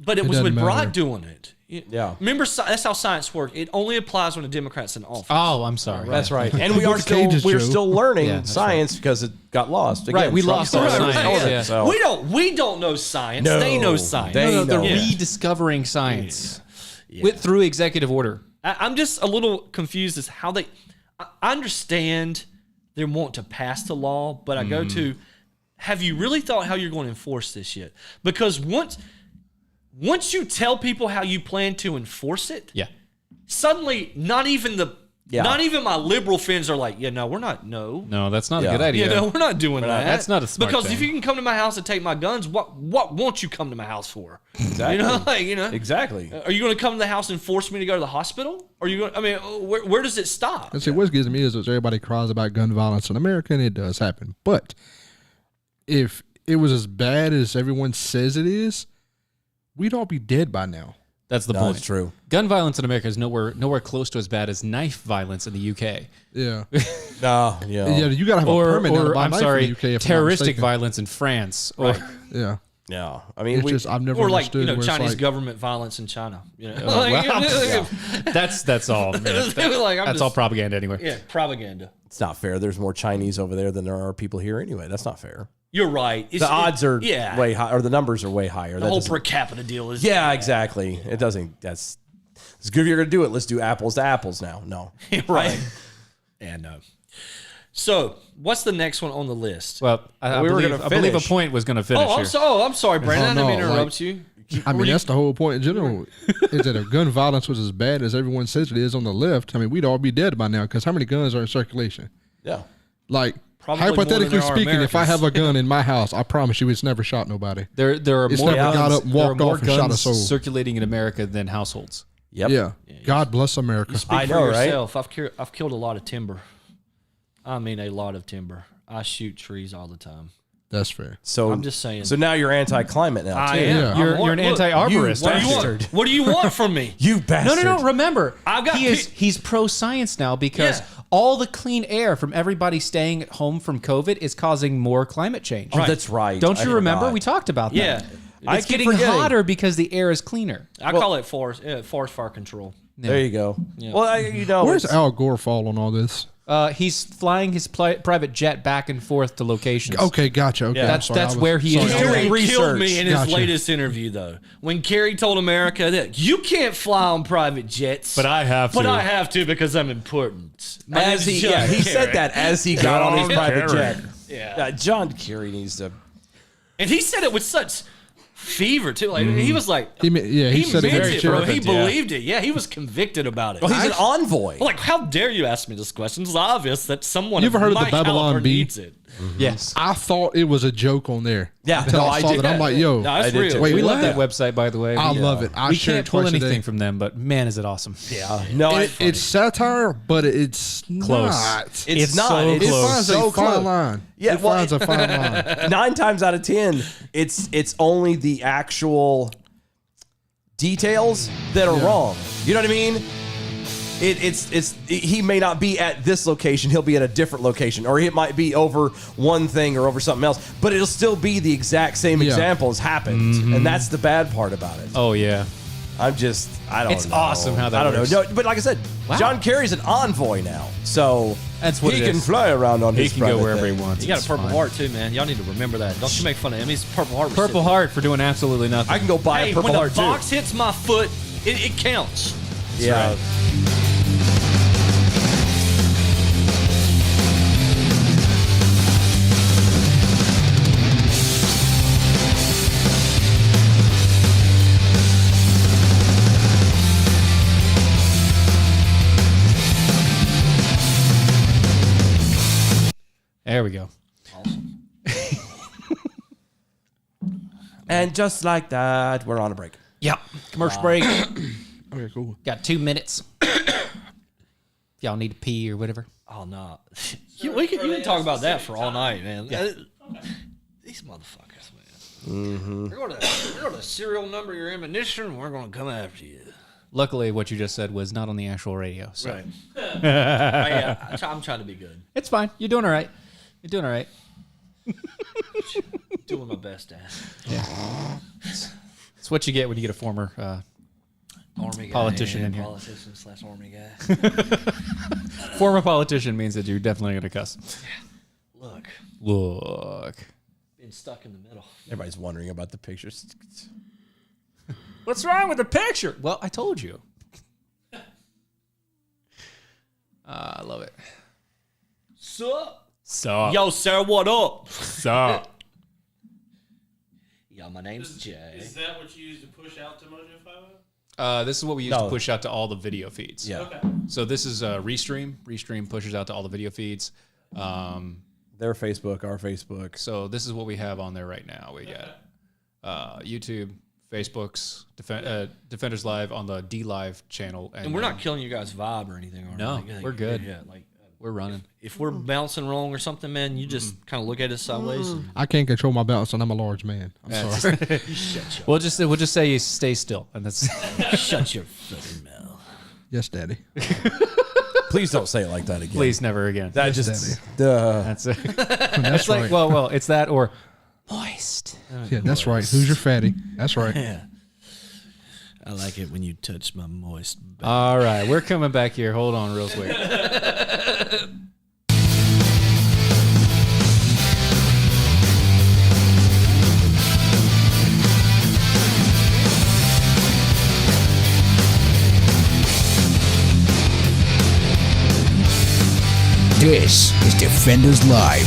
S5: But it was
S6: doesn't
S5: with
S6: matter.
S5: Broad doing it.
S3: Yeah.
S5: Remember, that's how science works. It only applies when a Democrat's in office.
S4: Oh, I'm sorry.
S3: That's right. And we are
S6: the
S3: still
S6: cages,
S3: we're
S6: Joe.
S3: still learning
S4: Yeah, that's
S3: science because it got lost. Again,
S4: Right, we
S3: Trump
S4: lost our
S3: started
S4: science,
S3: it,
S4: yeah.
S3: so-
S5: We don't know science.
S3: No,
S5: They know science.
S3: they
S4: No, they're
S3: know.
S4: rediscovering science through executive order.
S5: I'm just a little confused as how they. I understand they want to pass the law, but I go to, have you really thought how you're going to enforce this yet? Because once you tell people how you plan to enforce it,
S4: Yeah.
S5: suddenly not even my liberal friends are like, yeah, no, we're not. No,
S4: No, that's not
S3: Yeah.
S4: a good idea.
S5: you know, we're not doing that.
S4: That's not a smart
S5: because
S4: thing.
S5: if you can come to my house and take my guns, what won't you come to my house for?
S3: Exactly.
S5: You know,
S3: Exactly.
S5: Are you going to come to the house and force me to go to the hospital? Are you going? I mean, where does it stop?
S6: And see, what gets me is that everybody cries about gun violence in America, and it does happen. But if it was as bad as everyone says it is, we'd all be dead by now.
S4: That's the
S3: No,
S4: point.
S3: it's true.
S4: Gun violence in America is nowhere close to as bad as knife violence in the UK.
S6: Yeah.
S3: No, yeah.
S6: Yeah, you got to have a permit now to
S4: Or
S6: buy a
S4: I'm
S6: knife
S4: sorry,
S6: in the UK. If I'm not
S4: terroristic
S6: mistaken.
S4: violence in France. Or
S6: Yeah.
S3: Yeah. I mean,
S6: It's
S3: we,
S6: just, I've never
S5: Or like
S6: understood where it's
S5: Chinese
S6: like,
S5: government violence in China.
S4: that's all. Man. That's all propaganda anyway.
S5: Yeah, propaganda.
S3: it's not fair. There's more Chinese over there than there are people here anyway. That's not fair.
S5: You're right.
S3: The odds are
S5: yeah.
S3: way high, or the numbers are way higher.
S5: The whole per capita deal is
S3: yeah, exactly. It doesn't. That's it's good if you're gonna do it. Let's do apples to apples now. No,
S5: right. And so what's the next one on the list?
S4: Well, I
S3: We were
S4: believe,
S3: gonna
S4: I believe a
S3: finish.
S4: point was going to finish here.
S5: I'm sorry, Brandon. I didn't mean to
S6: no,
S5: interrupt
S6: like-
S5: you.
S6: I mean, that's the whole point in general. Is that if gun violence was as bad as everyone says it is on the left, I mean, we'd all be dead by now because how many guns are in circulation?
S3: yeah.
S6: Like,
S5: Probably more than
S6: hypothetically
S5: there are
S6: speaking, if I
S5: Americans.
S6: have a gun in my house, I promise you it's never shot nobody.
S4: There are
S6: It's
S4: more
S6: never got
S4: guns,
S6: up,
S4: there are
S6: walked
S4: more
S6: off, and shot a
S4: guns
S6: soul.
S4: circulating in America than households.
S3: Yep.
S6: Yeah. God bless America.
S5: Speak
S3: I
S5: for
S3: know, right?
S5: yourself. I've killed a lot of timber. I mean, a lot of timber. I shoot trees all the time.
S6: That's fair.
S3: So
S5: I'm just saying.
S3: So now you're anti-climate now
S5: I
S3: too.
S5: am.
S6: Yeah.
S5: I'm
S4: You're an
S5: look,
S4: anti-arborist.
S5: What do you
S3: bastard.
S5: want? What do you want from me?
S3: You
S4: No,
S3: bastard.
S4: no. Remember,
S5: I've got
S4: he's pro science now because
S5: Yeah.
S4: all the clean air from everybody staying at home from COVID is causing more climate change.
S3: Oh, that's right.
S4: Don't
S3: I
S4: you remember?
S3: forgot.
S4: We talked about that.
S5: Yeah.
S3: I
S4: It's
S3: keep
S4: getting
S3: forgetting.
S4: hotter because the air is cleaner.
S5: I call it forest fire control.
S3: There you go. Well, you know,
S6: Where's
S3: it's-
S6: Al Gore fall on all this?
S4: He's flying his private jet back and forth to locations.
S6: Okay, gotcha. Okay,
S3: Yeah.
S6: I'm sorry.
S4: That's
S6: I was-
S4: where he
S6: sorry,
S4: is
S6: I was-
S4: doing
S5: Kerry killed
S3: research.
S5: me in his
S6: Gotcha.
S5: latest interview, though. When Kerry told America that you can't fly on private jets,
S4: I have
S5: but I have to because I'm important. My
S3: as
S5: name's
S3: he
S5: John
S3: he
S5: Kerry.
S3: said that as he got on his
S5: John
S3: private
S5: Kerry.
S3: jet.
S5: Yeah.
S3: John Kerry needs to.
S5: And he said it with such fever too. Like he was like,
S6: He said it
S5: meant
S6: very
S5: it, bro.
S6: cheerful.
S5: He believed it. Yeah, he was convicted about it.
S3: Well, he's an envoy.
S5: Like, how dare you ask me this question? It's obvious that someone
S6: You ever
S5: of
S6: heard of the
S5: my
S6: Babylon
S5: caliber
S6: Bee?
S5: needs it.
S4: Yes.
S6: I thought it was a joke on there.
S3: Yeah,
S6: Until
S3: no,
S6: I
S3: I
S6: saw
S3: did.
S6: that. I'm like, yo,
S5: No, it's
S3: I did
S5: real.
S3: too.
S6: wait,
S4: We love
S6: what?
S4: that website, by the way.
S6: I
S4: We,
S6: love it. I
S4: we
S6: share
S4: can't
S6: it
S4: pull
S6: twice a day.
S4: anything from them, but man, is it awesome.
S3: Yeah. No,
S6: It's satire, but it's
S4: Close.
S6: not.
S3: it's not.
S4: so
S3: It's
S6: It
S4: close.
S6: finds
S3: so
S6: a fine
S3: close.
S6: line.
S3: Yeah,
S6: it
S3: well,
S6: finds a fine line.
S3: 9 times out of 10, it's only the actual details that are wrong. You know what I mean? He may not be at this location. He'll be at a different location, or it might be over one thing or over something else. But it'll still be the exact same
S6: Yeah.
S3: example as happened, and that's the bad part about it.
S4: Oh, yeah.
S3: I don't
S4: It's
S3: know.
S4: awesome how that
S3: I don't
S4: works.
S3: know. No, but like I said,
S4: Wow.
S3: John Kerry's an envoy now, so
S4: That's what
S3: he
S4: it
S3: can
S4: is.
S3: fly around on
S4: He
S3: his
S4: can go
S3: private
S4: wherever
S3: thing.
S4: he wants.
S5: He got a
S4: It's
S5: Purple
S4: fine.
S5: Heart too, man. Y'all need to remember that. Don't you make fun of him. He's a Purple Heart.
S4: Purple
S5: recipient.
S4: Heart for doing absolutely nothing.
S3: I can go buy
S5: Hey,
S3: a Purple
S5: when
S3: Heart
S5: the box hits my foot, It counts.
S3: Yeah.
S4: There we go.
S3: And just like that, we're on a break.
S4: Yep. Commercial break.
S6: Okay, cool.
S4: Got 2 minutes. If y'all need to pee or whatever.
S5: Oh no, you can talk about that for all night, man. These motherfuckers, man. They're going to serial number your ammunition, and we're going to come after you.
S4: Luckily, what you just said was not on the actual radio. So.
S5: Right. Yeah, I'm trying to be good.
S4: It's fine. You're doing all right. You're doing all right.
S5: Doing my best, Dad.
S4: It's what you get when you get a former
S5: Army guy,
S4: politician in here.
S5: Politician / army guy.
S4: Former politician means that you're definitely going to cuss.
S5: Look, being stuck in the middle.
S3: Everybody's wondering about the pictures.
S4: What's wrong with the picture? Well, I told you. I love it.
S5: Sup?
S4: Sup?
S5: Yo, sir, what up?
S4: Sup?
S5: Yo, my name's Jay.
S8: Is that what you use to push out to Mojo 50?
S4: This is what we use to push out to all the video feeds.
S3: Yeah.
S8: Okay.
S4: So this is Restream. Restream pushes out to all the video feeds.
S3: Their Facebook, our Facebook.
S4: So this is what we have on there right now. We got YouTube, Facebook's Defenders Live on the D Live channel,
S5: And we're not killing you guys' vibe or anything, are we?
S4: No,
S5: Like,
S4: we're good.
S5: Yeah, like
S4: we're running.
S5: if we're bouncing wrong or something, man, you just kind of look at us sideways.
S6: I can't control my balance, and I'm a large man. I'm sorry.
S4: We'll just say you stay still, and that's
S5: Shut your fucking mouth.
S6: Yes, Daddy.
S3: Please don't say it like that again.
S4: please never again.
S3: That just. Duh.
S4: That's it.
S6: That's
S4: It's like
S6: right.
S4: well, it's that or moist.
S6: Yeah, that's right. Who's your fatty? That's right.
S5: Yeah. I like it when you touch my moist back.
S4: All right, we're coming back here. Hold on, real quick.
S2: This is Defenders Live.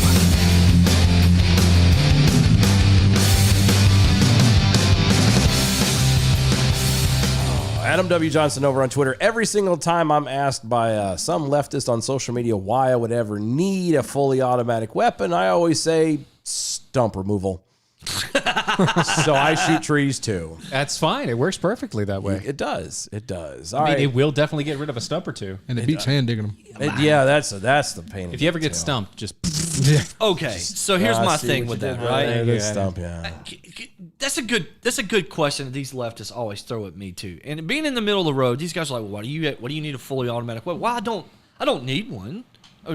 S3: Adam W. Johnson over on Twitter. Every single time I'm asked by some leftist on social media why I would ever need a fully automatic weapon, I always say stump removal. So I shoot trees too.
S4: That's fine. It works perfectly that way.
S3: It does. It does.
S4: I
S3: All
S4: mean,
S3: right.
S4: it will definitely get rid of a stump or two.
S6: And it beats hand digging them.
S3: Yeah, that's the pain.
S4: If you ever get stumped, just
S5: Okay, so here's my thing with that, right?
S3: Yeah, that's stump, yeah.
S5: That's a good question that these leftists always throw at me too. And being in the middle of the road, these guys are like, well, what do you need a fully automatic weapon? Well, I don't need one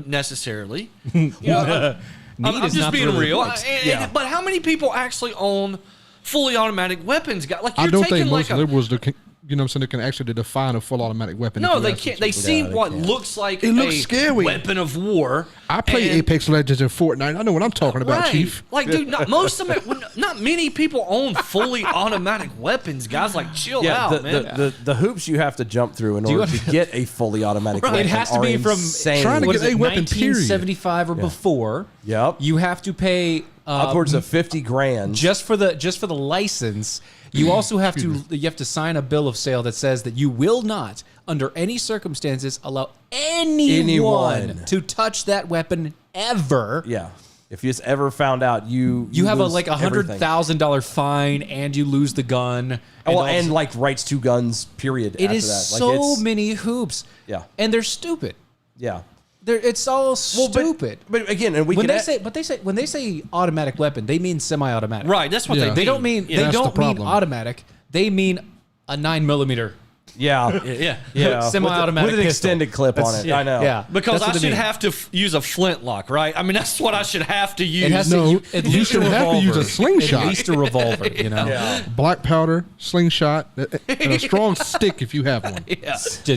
S5: necessarily. You know, I'm
S4: is
S5: just
S4: not
S5: being
S4: really
S5: real.
S4: important.
S5: But how many people actually own fully automatic weapons? Like you're
S6: I don't
S5: taking
S6: think
S5: like
S6: most liberals, you know what I'm saying, they can actually define a full automatic weapon.
S5: No,
S6: if
S5: they
S6: you ask them
S5: can't. They
S6: to.
S5: see
S3: they
S5: what
S3: can't.
S5: looks like
S6: It looks
S5: a
S6: scary.
S5: weapon of war.
S6: I play
S5: and-
S6: Apex Legends and Fortnite. I know what I'm talking about,
S5: Right.
S6: Chief.
S5: Like, dude, not many people own fully automatic weapons. Guys, like, chill
S3: Yeah,
S5: out, man.
S3: the hoops you have to jump through in
S4: you
S3: order to get a fully automatic
S5: Right.
S3: weapon
S4: It has to
S3: are
S4: be from
S3: insane.
S6: Trying to
S4: what
S6: get
S4: is it,
S6: a weapon, period.
S4: 1975 or before.
S3: Yep.
S4: You have to pay
S3: upwards of 50 grand.
S4: just for the license. You also have to sign a bill of sale that says that you will not, under any circumstances, allow anyone to touch that weapon ever.
S3: Yeah. If you just ever found out you
S4: You have
S3: lose
S4: like
S3: everything.
S4: $100,000 fine and you lose the gun.
S3: And like rights to guns, period.
S4: it
S3: after
S4: is
S3: that.
S4: so
S3: it's,
S4: many hoops.
S3: Yeah.
S4: And they're stupid.
S3: Yeah.
S4: It's all
S3: Well,
S4: stupid.
S3: But again, and we
S4: when
S3: can
S4: when they say automatic weapon, they mean semi-automatic.
S5: Right, that's what
S6: Yeah.
S5: they mean.
S4: They don't mean
S5: Yeah.
S4: they
S6: That's the
S4: don't mean
S6: problem.
S4: automatic. They mean a 9mm
S3: yeah.
S5: Yeah.
S4: semi-automatic
S3: with an
S4: pistol.
S3: extended clip on it. I know.
S4: Yeah,
S5: Because
S4: that's
S5: I
S4: what
S5: should
S4: mean.
S5: have to use a flintlock, right? I mean, that's what I should have to use.
S4: It has
S6: No,
S4: to you, at
S6: you
S4: least
S6: should
S4: a
S6: have to use a
S4: revolver.
S6: slingshot.
S4: At least a revolver, you know.
S3: Yeah.
S6: Black powder, slingshot, and a strong stick if you have one. Best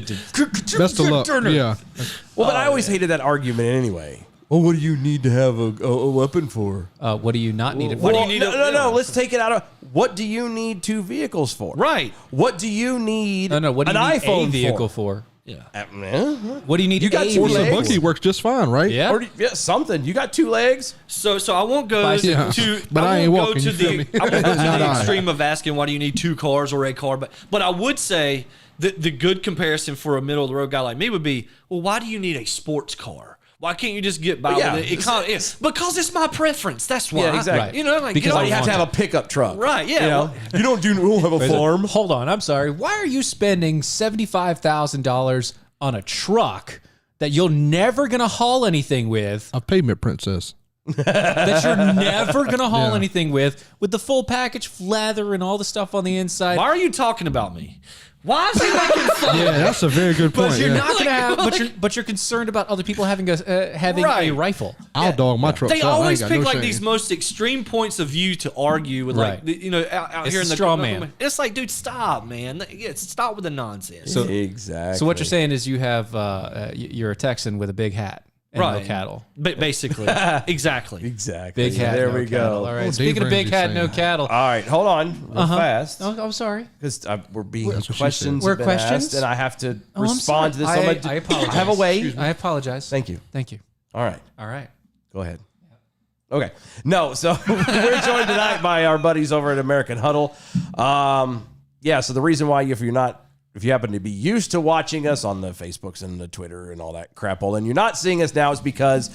S6: of luck. Yeah.
S3: Well, but I always hated that argument anyway. Well, what do you need to have a weapon for?
S4: What do you not need it for?
S5: What do
S3: Well,
S5: you need
S3: no. Let's take it out of. What do you need 2 vehicles for?
S5: Right.
S3: What do you need?
S4: No, what do
S3: an
S4: you need
S3: iPhone
S4: a vehicle for?
S5: Yeah.
S4: What do you need?
S3: You got
S4: a
S3: 2
S6: Horse and
S3: legs.
S6: buggy works just fine, right?
S4: Yeah.
S3: Or something. You got 2 legs.
S5: So I won't go
S4: Bicycle.
S5: to.
S6: But I ain't
S5: won't
S6: walking,
S5: go
S6: you
S5: to
S6: feel
S5: the.
S6: me?
S5: I won't go to
S6: Not
S5: the
S6: I.
S5: extreme of asking why do you need 2 cars or a car, but I would say the good comparison for a middle of the road guy like me would be, well, why do you need a sports car? Why can't you just get by
S3: Yeah.
S5: with it? Because it's my preference. That's why.
S3: Yeah, exactly.
S4: Right.
S5: You know, like
S4: Because
S5: get
S3: Why
S5: on
S3: do you have to
S5: one.
S3: have a pickup truck?
S5: Right, yeah.
S3: You know? You don't have a farm.
S4: Hold on, I'm sorry. Why are you spending $75,000 on a truck that you're never gonna haul anything with?
S6: A pavement princess.
S4: That you're never gonna haul
S6: Yeah.
S4: anything with the full package leather and all the stuff on the inside.
S5: Why are you talking about me? Why is he making fun?
S6: Yeah, that's a very good point.
S4: But you're
S6: yeah.
S4: not gonna have. But you're concerned about other people having a
S5: Right.
S4: rifle.
S6: I'll dog my truck.
S5: They
S6: so I ain't
S5: always
S6: got
S5: pick
S6: no
S5: like
S6: shame.
S5: these most extreme points of view to argue with,
S4: Right.
S5: like out
S4: It's
S5: here in
S4: a
S5: the
S4: straw man.
S5: It's like, dude, stop, man. Yeah, stop with the nonsense.
S4: So
S3: Exactly.
S4: So what you're saying is you have you're a Texan with a big hat and no cattle.
S5: Basically, exactly.
S3: Exactly.
S4: Big hat.
S3: There
S4: no
S3: we
S4: cattle.
S3: go.
S4: All right.
S6: Dave
S4: Speaking of big
S6: Ramsey's
S4: hat, no
S6: saying.
S4: cattle.
S3: All right, hold on, real fast,
S4: Oh, I'm sorry.
S3: because we're being
S6: That's what she
S3: questions.
S6: said.
S3: have
S4: We're
S3: been
S4: questions?
S3: asked, and I have to
S4: Oh, I'm
S3: respond to this.
S4: sorry.
S3: So I'm gonna
S4: I apologize.
S3: I have a way.
S4: I apologize.
S3: Thank you.
S4: Thank you.
S3: All right,
S4: All right.
S3: go ahead. Okay, no. So we're joined tonight by our buddies over at American Huddle. Yeah. So the reason why, if you happen to be used to watching us on the Facebooks and the Twitter and all that crap, and you're not seeing us now, is because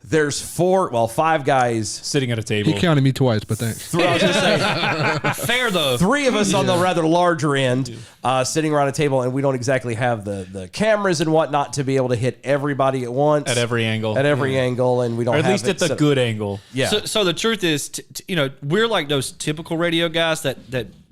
S3: there's 5 guys.
S4: Sitting at a table.
S6: He counted me twice, but thanks.
S3: I was gonna say,
S5: Fair though.
S3: 3 of us on the rather larger end, sitting around a table, and we don't exactly have the cameras and whatnot to be able to hit everybody at once
S4: At every angle.
S3: At every angle, and we don't.
S4: Or at
S3: have
S4: least
S3: it
S4: at the
S3: set-
S4: good angle.
S3: Yeah.
S5: So the truth is, we're like those typical radio guys that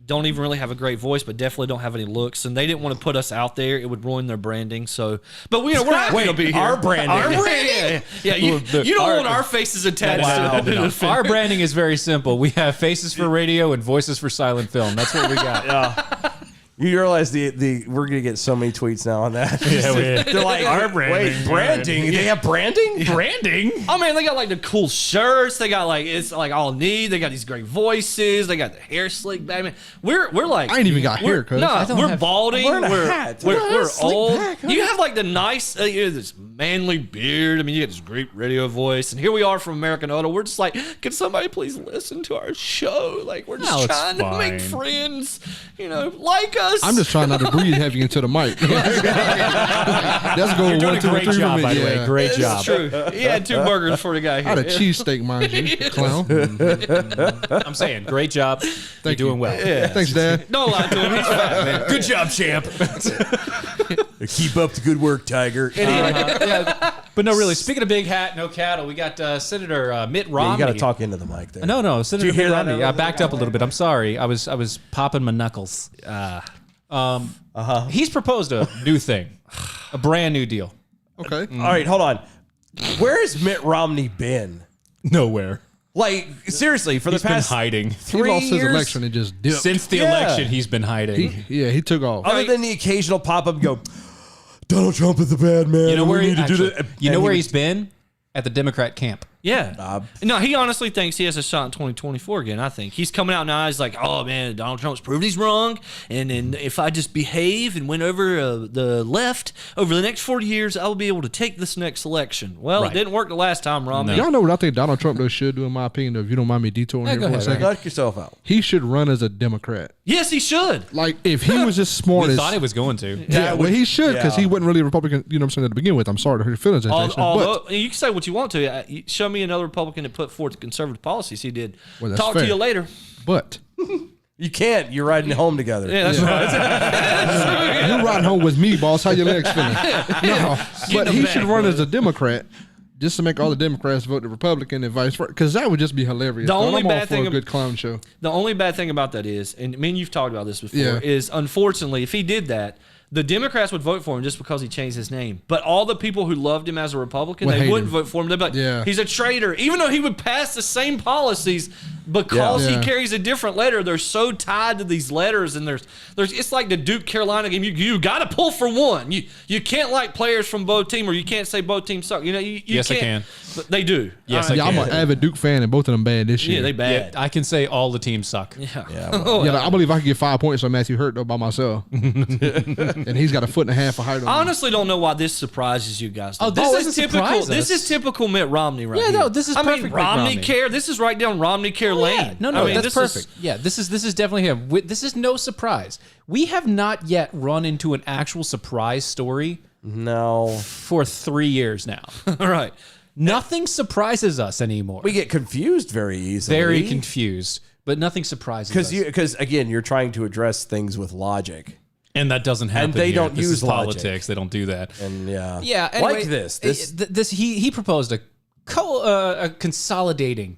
S5: don't even really have a great voice, but definitely don't have any looks, and they didn't want to put us out there; it would ruin their branding. So, but we're happy to be here.
S3: our branding.
S5: Our branding. Yeah. You don't want our faces attached to it.
S4: Our branding is very simple. We have faces for radio and voices for silent film. That's what we got.
S3: You realize we're gonna get so many tweets now on that. They're like,
S4: Our branding.
S3: Wait, branding? They have branding?
S4: Branding?
S5: Oh man, they got like the cool shirts. They got like it's like all neat. They got these great voices. They got the hair slick back. Man, we're like
S6: I ain't even got hair, cuz.
S5: No, we're balding.
S3: I'm wearing a
S5: We're
S3: hat.
S5: we're
S3: Slick
S5: old.
S3: back, huh?
S5: You have like the nice, this manly beard. I mean, you get this great radio voice. And here we are from American Huddle. We're just like, can somebody please listen to our show? Like we're
S4: No,
S5: just
S4: it's
S5: trying to make
S4: fine.
S5: friends. Like us.
S6: I'm just trying not to breathe heavy into the mic. That's going
S4: You're doing
S6: 1,
S4: a
S6: 2,
S4: great
S6: 3
S4: job,
S6: for me.
S4: by the way.
S6: Yeah.
S4: Great
S5: It's
S4: job.
S5: true. He had 2 burgers for the guy
S6: I had a
S5: here.
S6: cheesesteak, mind you, clown.
S4: I'm saying, great job. You're doing well.
S6: Thanks, Dad.
S5: Don't lie to him. He's fat, man.
S4: Good job, champ.
S3: Keep up the good work, Tiger.
S4: But no, really. Speaking of big hat, no cattle, we got Senator Mitt Romney.
S3: Yeah, you got to talk into the mic there.
S4: No, Senator
S3: Did you hear
S4: Mitt
S3: that?
S4: Romney. I backed up a little bit. I'm sorry. I was popping my knuckles. He's proposed a new thing, a brand new deal.
S6: Okay.
S3: All right, hold on. Where has Mitt Romney been?
S4: Nowhere.
S3: Like, seriously, for
S4: He's
S3: the
S4: been
S3: past
S4: hiding.
S6: He
S3: 3
S6: lost his
S3: years?
S6: election and just dipped.
S4: Since the
S3: Yeah.
S4: election, he's been hiding.
S6: He took off.
S3: Other than the occasional pop up and go, Donald Trump is the bad man.
S4: You know
S3: and
S4: where
S3: we
S4: he,
S3: need to do
S4: actually,
S3: that.
S4: you know
S3: And
S4: where
S3: he-
S4: he's been? At the Democrat camp.
S5: Yeah. No, he honestly thinks he has a shot in 2024 again, I think. He's coming out now. He's like, oh, man, Donald Trump's proved he's wrong. And then if I just behave and went over the left over the next 40 years, I'll be able to take this next election. Well,
S4: Right.
S5: it didn't work the last time, Romney.
S6: Y'all know what I think Donald Trump should do, in my opinion, if you don't mind me detouring here
S4: go
S6: for a
S4: ahead,
S6: second.
S3: Knock yourself out.
S6: He should run as a Democrat.
S5: Yes, he should.
S6: Like, if he was just smart
S4: We
S6: as...
S4: thought he was going to.
S6: Yeah, well, he should, because
S3: yeah.
S6: he wasn't really a Republican, you know what I'm saying, at the begin with. I'm sorry to hurt your feelings.
S5: Although,
S6: but
S5: you can say what you want to. Show me another Republican that put forth conservative policies he did.
S6: Well, that's
S5: Talk to
S6: fair.
S5: you later.
S3: You can't. You're riding home together.
S5: Yeah, that's right.
S6: you riding home with me, boss. How your legs feeling? No, but
S5: him
S6: he
S5: back,
S6: should run
S5: bud.
S6: as a Democrat just to make all the Democrats vote the Republican and vice versa. Because that would just be hilarious.
S5: The
S6: Though.
S5: only
S6: I'm all
S5: bad
S6: for
S5: thing
S6: a
S5: ab-
S6: good clown show.
S5: The only bad thing about that is, and me and you've talked about this before,
S6: Yeah.
S5: is unfortunately, if he did that, the Democrats would vote for him just because he changed his name. But all the people who loved him as a Republican,
S6: Would
S5: they
S6: hate
S5: wouldn't
S6: him.
S5: vote for him. They'd be like,
S6: Yeah.
S5: he's a traitor. Even though he would pass the same policies, because
S6: Yeah.
S5: he carries a different letter. They're so tied to these letters, and there's it's like the Duke Carolina game. You got to pull for one. You can't like players from both teams, or you can't say both teams suck. You
S4: Yes, I
S5: can't.
S4: can.
S5: They do.
S4: Yes, I
S6: Yeah, I'm
S4: can.
S6: an avid Duke fan, and both of them bad this year.
S5: Yeah, they bad.
S4: I can say all the teams suck.
S5: Yeah.
S6: Yeah, I believe I could get 5 points on Matthew Hurt though by myself, and he's got a foot and a half of height on
S5: I
S6: me.
S5: honestly don't know why this surprises you guys.
S4: Oh, this
S5: is
S4: doesn't
S5: typical.
S4: surprise
S5: This
S4: us.
S5: is typical Mitt Romney right
S4: Yeah,
S5: here.
S4: no, this is
S5: I mean,
S4: perfect Mitt
S5: Romney
S4: Romney.
S5: care. This is right down Romney care lane.
S4: No,
S5: I mean,
S4: that's
S5: this
S4: perfect.
S5: is-
S4: Yeah, this is definitely him. This is no surprise. We have not yet run into an actual surprise story
S3: No.
S4: for 3 years now.
S5: all right.
S4: Nothing surprises us anymore.
S3: We get confused very easily.
S4: Very confused, but nothing surprises us.
S3: Because again, you're trying to address things with logic.
S4: And that doesn't happen.
S3: they
S4: here.
S3: don't
S4: This
S3: use
S4: is
S3: logic.
S4: politics. They don't do that.
S3: And yeah.
S4: Yeah, anyway,
S3: like this.
S4: He proposed a consolidating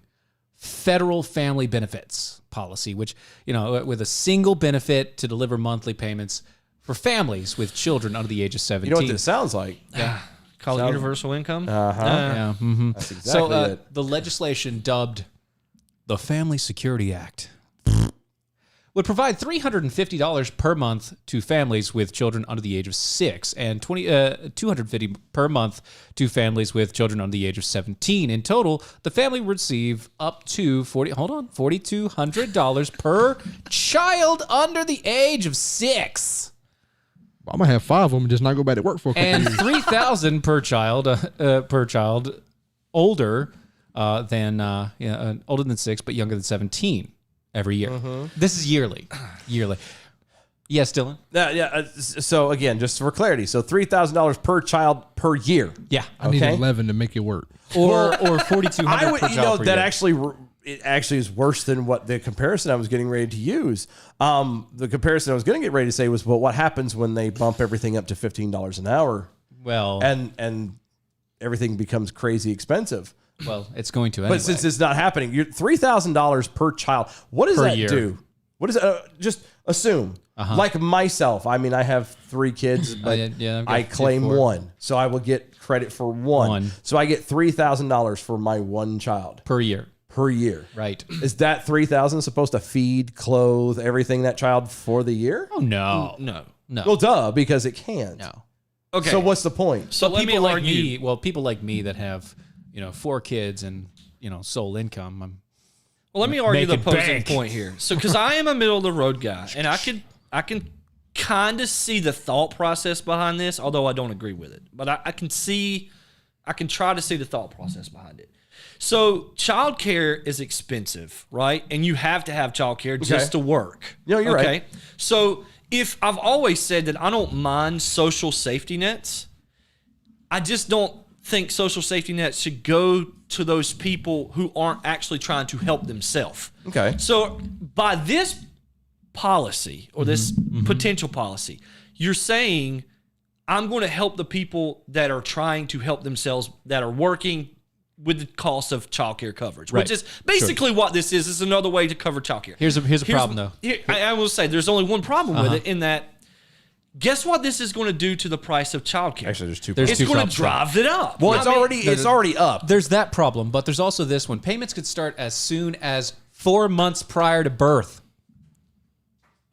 S4: federal family benefits policy, which, with a single benefit to deliver monthly payments for families with children under the age of 17.
S3: You know what this sounds like?
S5: Call it universal income.
S4: Yeah. Mm-hmm.
S3: That's exactly it.
S4: The legislation dubbed the Family Security Act would provide $350 per month to families with children under the age of 6 and $250 per month to families with children under the age of 17. In total, the family would receive up to $4,200 per child under the age of 6.
S6: I'm gonna have 5 of them and just not go back to work for a couple
S4: And
S6: years.
S4: $3,000 per child older than 6 but younger than 17 every year. This is yearly. Yes, Dylan.
S3: So again, just for clarity, so $3,000 per child per year.
S4: Yeah.
S6: I need
S3: okay.
S6: 11 to make it work.
S4: Or $4,200
S3: I would,
S4: per child per year.
S3: it actually is worse than what the comparison I was getting ready to use. The comparison I was going to get ready to say was, well, what happens when they bump everything up to $15 an hour
S4: Well,
S3: and everything becomes crazy expensive?
S4: it's going to anyway.
S3: But since it's not happening, you're $3,000 per child. What does
S4: Per
S3: that
S4: year.
S3: do? What does just assume? Like myself, I mean, I have 3 kids, but
S4: yeah, I've got
S3: I claim
S4: 4.
S3: 1, so I will get credit for one. So I get $3,000 for my one child
S4: per year.
S3: per year.
S4: Right.
S3: Is that $3,000 supposed to feed, clothe, everything that child for the year?
S4: Oh, no.
S5: No.
S3: Well, duh, because it can't.
S4: No.
S5: Okay.
S3: So what's the point?
S5: So let me
S4: people like
S5: argue.
S4: me, people like me that have, 4 kids and, sole income,
S5: Well, let me argue the
S4: Make it
S5: opposing
S4: bank.
S5: point here. So, because I am a middle of the road guy, and I can kind of see the thought process behind this, although I don't agree with it. But I can try to see the thought process behind it. So, childcare is expensive, right? And you have to have childcare just to work.
S3: No, you're right.
S5: So, if I've always said that I don't mind social safety nets, I just don't think social safety nets should go to those people who aren't actually trying to help themselves.
S3: Okay.
S5: So by this policy or this potential policy, you're saying I'm going to help the people that are trying to help themselves, that are working with the cost of childcare coverage,
S4: Right.
S5: which is basically what this is. It's another way to cover childcare.
S4: Here's a problem, though.
S5: I will say there's only one problem with it in that. Guess what this is going to do to the price of childcare?
S3: Actually, there's 2
S4: There's
S3: problems.
S5: It's
S4: two
S5: going to
S4: problems.
S5: drive it up.
S3: Well,
S5: I mean,
S3: it's already up.
S4: There's that problem, but there's also this one. Payments could start as soon as 4 months prior to birth.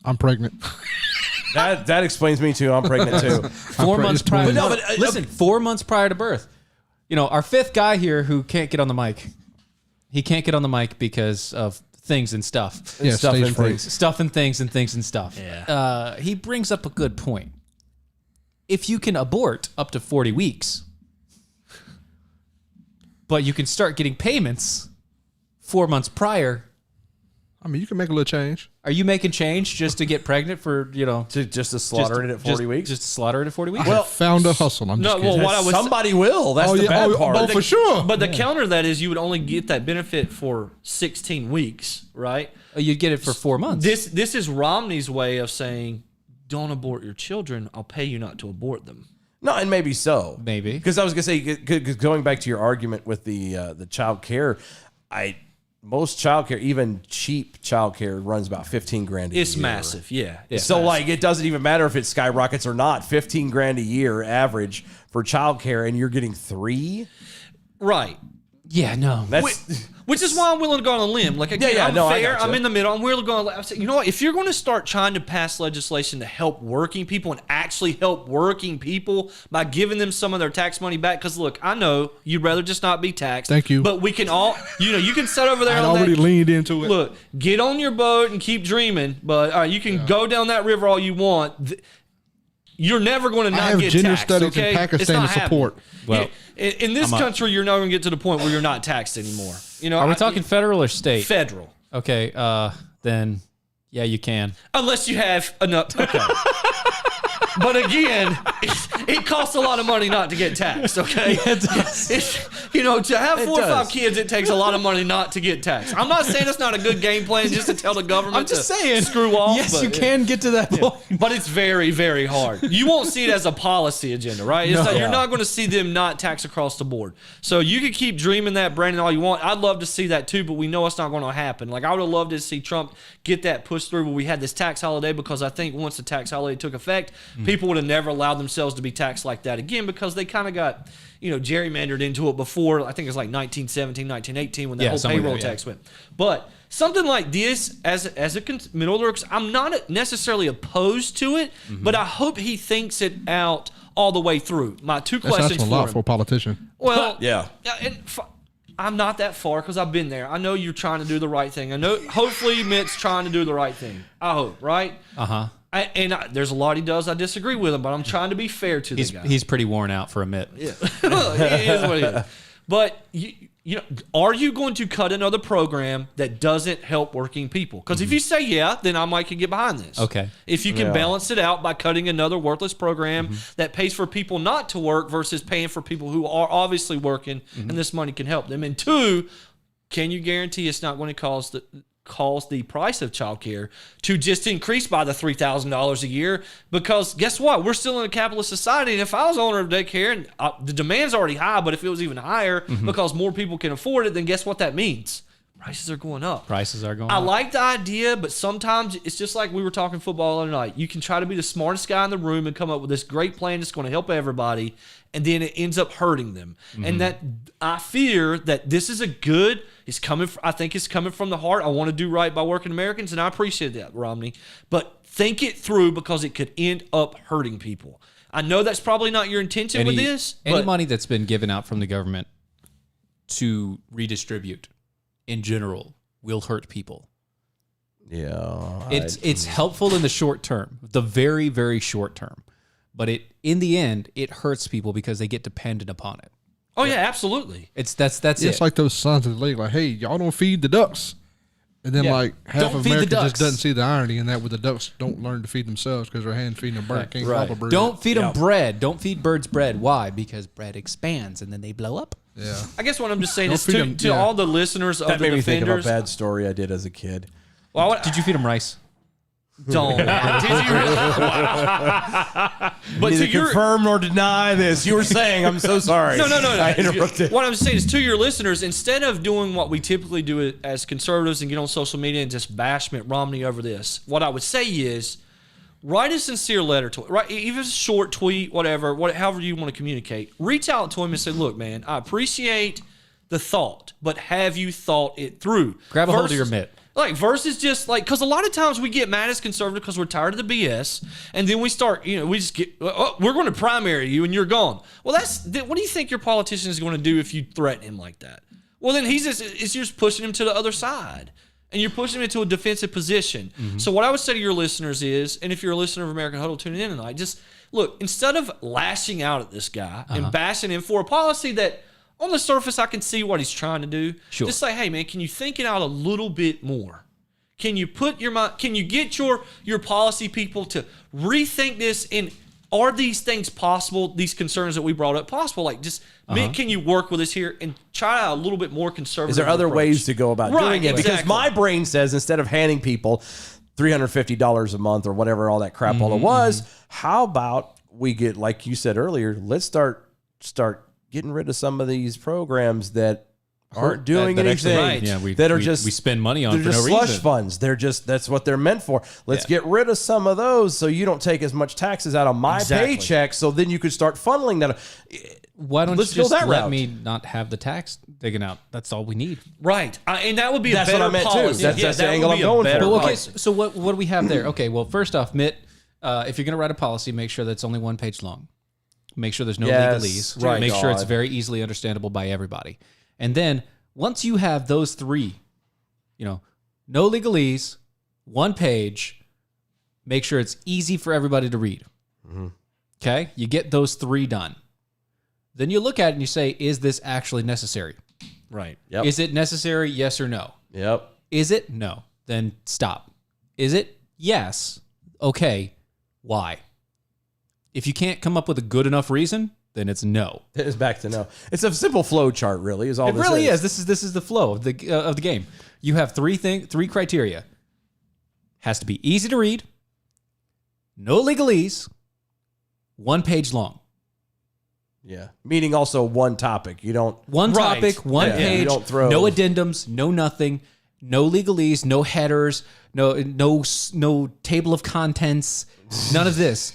S6: I'm pregnant.
S3: That explains me too. I'm pregnant too.
S4: 4 months
S6: it's
S4: prior.
S6: twins.
S4: No, but listen, 4 months prior to birth. Our 5th guy here who can't get on the mic. He can't get on the mic because of things and stuff.
S6: Yeah,
S3: Stuff
S6: stage
S3: and
S6: fright.
S3: things.
S4: Stuff and things and things and stuff.
S5: Yeah.
S4: He brings up a good point. If you can abort up to 40 weeks, but you can start getting payments 4 months prior,
S6: I mean, you can make a little change.
S4: are you making change just to get pregnant for,
S3: Just to slaughter it at 40 weeks?
S4: Just to slaughter it at 40 weeks?
S6: Well, found a hustle. I'm just
S5: No,
S6: kidding.
S5: well, what I was
S3: Somebody will. That's the bad part.
S6: for sure.
S5: But the counter to that is you would only get that benefit for 16 weeks, right?
S4: You'd get it for 4 months.
S5: This is Romney's way of saying, don't abort your children. I'll pay you not to abort them.
S3: No, and maybe so.
S4: Maybe.
S3: Because I was going to say, because going back to your argument with the child care, most child care, even cheap child care, runs about $15,000 a year.
S5: It's massive, yeah.
S3: So like, it doesn't even matter if it skyrockets or not. $15,000 a year average for child care, and you're getting 3.
S5: Right.
S4: Yeah, no.
S5: Which is why I'm willing to go on a limb. Like, again, I'm
S3: I
S5: fair.
S3: gotcha.
S5: I'm in the middle. I'm willing to go on. I'm saying, you know what? If you're going to start trying to pass legislation to help working people and actually help working people by giving them some of their tax money back, because look, I know you'd rather just not be taxed.
S6: Thank you.
S5: But we can all, you can sit over there.
S6: I
S5: on
S6: already
S5: that.
S6: leaned into it.
S5: Look, get on your boat and keep dreaming. But you can go down that river all you want. You're never going to
S6: I
S5: not
S6: have
S5: get
S6: gender
S5: taxed.
S6: studies
S5: Okay?
S6: in
S5: It's
S6: Pakistan
S5: not
S6: to support.
S5: happening.
S4: Well,
S5: in this country, you're not going to get to the point where you're not taxed anymore. You know,
S4: Are we talking federal or state?
S5: federal?
S4: Okay, then yeah, you can.
S5: Unless you have enough. Okay. But again, it costs a lot of money not to get taxed, okay?
S4: It does.
S5: To have 4 or 5
S3: does.
S5: kids, it takes a lot of money not to get taxed. I'm not saying it's not a good game plan just to tell the government
S4: I'm just
S5: to
S4: saying.
S5: screw off.
S4: Yes,
S5: but,
S4: you can get to that point.
S5: But it's very, very hard. You won't see it as a policy agenda, right? It's like you're not going to see them not tax across the board. So you can keep dreaming that, Brandon, all you want. I'd love to see that too, but we know it's not going to happen. Like, I would have loved to see Trump get that pushed through where we had this tax holiday, because I think once the tax holiday took effect, people would have never allowed themselves to be taxed like that again, because they kind of got, gerrymandered into it before. I think it was like 1917, 1918 when that whole
S4: somewhere
S5: payroll
S4: there, yeah.
S5: tax went. But something like this, as a middle works, I'm not necessarily opposed to it, but I hope he thinks it out all the way through. My two
S6: That's
S5: questions
S6: asking a
S5: for
S6: lot
S5: him.
S6: for a politician.
S5: Well,
S3: Yeah.
S5: I'm not that far because I've been there. I know you're trying to do the right thing. I know, hopefully, Mitt's trying to do the right thing. I hope, right?
S4: Uh-huh.
S5: There's a lot he does I disagree with him, but I'm trying to be fair to the guy.
S4: He's pretty worn out for a Mitt.
S5: Yeah. It is what it is. But are you going to cut another program that doesn't help working people? Because if you say yeah, then I might can get behind this.
S4: Okay.
S5: If you can balance it out by cutting another worthless program that pays for people not to work versus paying for people who are obviously working, and this money can help them. And 2, can you guarantee it's not going to cause the price of childcare to just increase by the $3,000 a year? Because guess what? We're still in a capitalist society, and if I was owner of daycare and the demand's already high, but if it was even higher because more people can afford it, then guess what that means? Prices are going up.
S4: Prices are going
S5: I
S4: up.
S5: like the idea, but sometimes it's just like we were talking football the other night. You can try to be the smartest guy in the room and come up with this great plan that's going to help everybody, and then it ends up hurting them. And that I fear that this is I think it's coming from the heart. I want to do right by working Americans, and I appreciate that, Romney. But think it through, because it could end up hurting people. I know that's probably not your intention with this.
S4: Any
S5: But
S4: money that's been given out from the government to redistribute in general will hurt people.
S3: Yeah.
S4: It's helpful in the short term, the very, very short term. But in the end, it hurts people because they get dependent upon it.
S5: oh yeah, absolutely.
S4: That's
S6: It's
S4: it.
S6: like those sons of the lake, like, hey, y'all don't feed the ducks. And then,
S4: Yeah.
S6: like, half
S4: Don't
S6: of
S4: feed the
S6: America just
S4: ducks.
S6: doesn't see the irony in that, where the ducks don't learn to feed themselves because they're hand feeding a bird. Can't
S3: Right.
S6: help a bird.
S4: Don't feed them bread. Don't feed birds bread. Why? Because bread expands and then they blow up.
S6: Yeah.
S5: I guess what I'm just saying
S6: Don't
S5: is
S6: feed
S5: to,
S6: 'em-
S5: to
S6: yeah.
S5: all the listeners of
S3: That
S5: the
S3: made me think of a
S5: defenders.
S3: bad story I did as a kid.
S5: Well,
S4: Did you feed them rice?
S5: don't. Did you really? But
S3: Neither
S5: to your
S3: confirm nor deny this. You were saying, I'm so sorry.
S5: no.
S3: I interrupted.
S5: What I'm saying is, to your listeners, instead of doing what we typically do as conservatives and get on social media and just bash Mitt Romney over this, what I would say is, write a sincere letter to it. Right, even a short tweet, whatever, however you want to communicate. Reach out to him and say, "Look, man, I appreciate the thought, but have you thought it through?"
S4: Grab a hold of your mitt.
S5: Versus just like, because a lot of times we get mad as conservatives because we're tired of the BS, and then we start, we just get, we're going to primary you and you're gone. Well, what do you think your politician is going to do if you threaten him like that? Well, then you're just pushing him to the other side, and you're pushing him into a defensive position. So what I would say to your listeners is, and if you're a listener of American Huddle tuning in tonight, just look, instead of lashing out at this guy and bashing him for a policy that, on the surface, I can see what he's trying to do.
S4: Sure.
S5: Just say, hey, man, can you think it out a little bit more? Can you put your mind? Can you get your policy people to rethink this? And are these things possible? These concerns that we brought up possible? Like, just man, can you work with us here and try out a little bit more conservative?
S3: Is there other
S5: approach?
S3: ways to go about doing it? Because
S5: exactly.
S3: my brain says, instead of handing people $350 a month or whatever all that crap all it was, how about we get, like you said earlier, let's start getting rid of some of these programs that aren't doing
S4: that extra
S3: anything.
S4: money. Yeah, we
S3: that are just
S4: we spend money on
S3: they're
S4: for no
S3: just slush
S4: reason.
S3: funds. They're just that's what they're meant for. Let's get rid of some of those so you don't take as much taxes out of my
S5: Exactly.
S3: paycheck. So then you could start funneling that.
S4: Why don't
S3: Let's
S4: you
S3: go
S4: just
S3: that
S4: let
S3: route.
S4: me not have the tax taken out? That's all we need.
S5: Right. And that would be
S3: That's
S5: a
S3: what
S5: better
S3: I meant, too.
S5: policy.
S3: That's the
S5: that
S3: angle
S5: would
S3: I'm
S5: be a
S3: going
S5: better
S3: for.
S4: Well, okay,
S5: policy.
S4: so what do we have there? Okay, well, first off, Mitt, if you're going to write a policy, make sure that's only one page long. Make sure there's no
S3: Yes,
S4: legalese.
S3: right.
S4: Make sure it's
S3: God.
S4: very easily understandable by everybody. And then once you have those three, no legalese, one page, make sure it's easy for everybody to read. Okay? You get those three done. Then you look at it and you say, is this actually necessary?
S5: Right.
S3: Yep.
S4: Is it necessary? Yes or no?
S3: Yep.
S4: Is it? No. Then stop. Is it? Yes. Okay. Why? If you can't come up with a good enough reason, then it's no.
S3: It's back to no. It's a simple flow chart, really. Is all
S4: It
S3: this
S4: really
S3: is.
S4: is. This is the flow of the game. You have three criteria. Has to be easy to read, no legalese, one page long.
S3: Yeah. Meaning also one topic. You don't.
S4: One
S5: Right.
S4: topic, one
S3: Yeah, you
S4: page,
S3: don't throw-
S4: no addendums, no nothing, no legalese, no headers, no table of contents, none of this.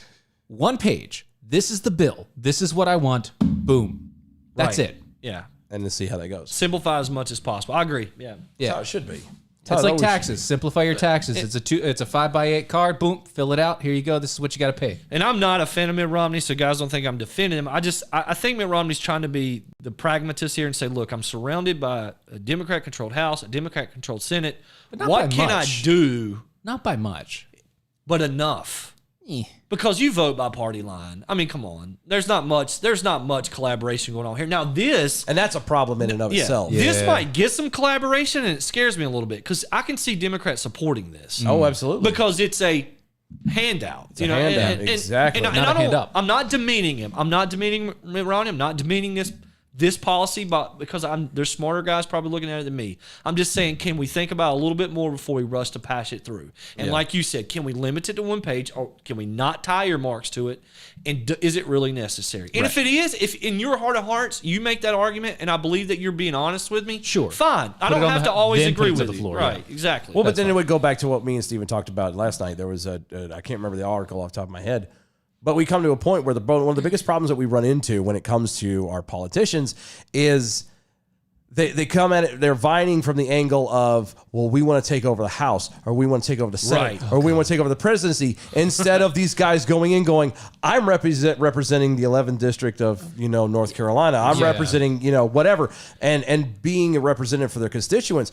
S4: One page. This is the bill. This is what I want. Boom. That's
S5: Right.
S4: it.
S5: Yeah.
S3: And to see how that goes.
S5: Simplify as much as possible. I agree. Yeah.
S3: That's how
S4: Yeah.
S3: it should be.
S4: It's like taxes. Simplify your taxes. It's a 5x8 card. Boom. Fill it out. Here you go. This is what you got to pay.
S5: And I'm not a fan of Mitt Romney, so guys don't think I'm defending him. I think Mitt Romney's trying to be the pragmatist here and say, look, I'm surrounded by a Democrat-controlled House, a Democrat-controlled Senate.
S4: not
S5: What
S4: by
S5: can
S4: much.
S5: I do
S4: Not by much.
S5: but enough? Because you vote by party line. I mean, come on. There's not much collaboration going on here. Now this
S3: And that's a problem in and of itself.
S5: this might get some collaboration, and it scares me a little bit because I can see Democrats supporting this.
S3: Oh, absolutely.
S5: Because it's a handout.
S3: a handout, exactly.
S5: And
S4: Not
S5: I
S4: a hand
S5: don't,
S4: up.
S5: I'm not demeaning him. I'm not demeaning Mitt Romney. I'm not demeaning this policy, but because there's smarter guys probably looking at it than me. I'm just saying, can we think about it a little bit more before we rush to pass it through? And like you said, can we limit it to one page, or can we not tie earmarks to it? And is it really necessary? And if it is, if in your heart of hearts you make that argument, and I believe that you're being honest with me,
S4: Sure.
S5: fine. I
S4: Put it
S5: don't
S4: on
S5: have
S4: the-
S5: to always
S4: then put
S5: agree
S4: it to
S5: with
S4: the
S5: you.
S4: floor,
S5: Right?
S4: yeah.
S5: Exactly.
S3: Well, but then it would go back to what me and Steven talked about last night. There was I can't remember the article off the top of my head, but we come to a point where one of the biggest problems that we run into when it comes to our politicians is they come at it, they're vining from the angle of, well, we want to take over the House, or we want to take over the Senate,
S5: Right.
S3: or we want to take over the presidency, instead of these guys going in going, I'm representing the 11th district of, North Carolina. I'm
S4: Yeah.
S3: representing, whatever, and being a representative for their constituents.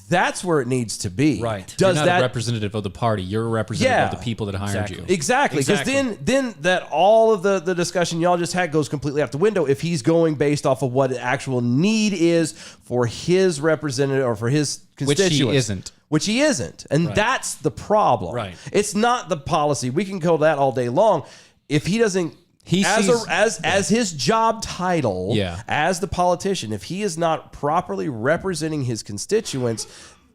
S3: That's where it needs to be.
S5: Right.
S3: Does
S4: You're not
S3: that
S4: a representative of the party. You're a representative of the people that hired you.
S3: Exactly, because then that all of the discussion y'all just had goes completely out the window if he's going based off of what the actual need is for his representative or for his constituents.
S4: isn't.
S3: Which he isn't. And that's the problem.
S5: Right.
S3: It's not the policy. We can go that all day long. If he doesn't as his job title,
S4: Yeah.
S3: as the politician, if he is not properly representing his constituents,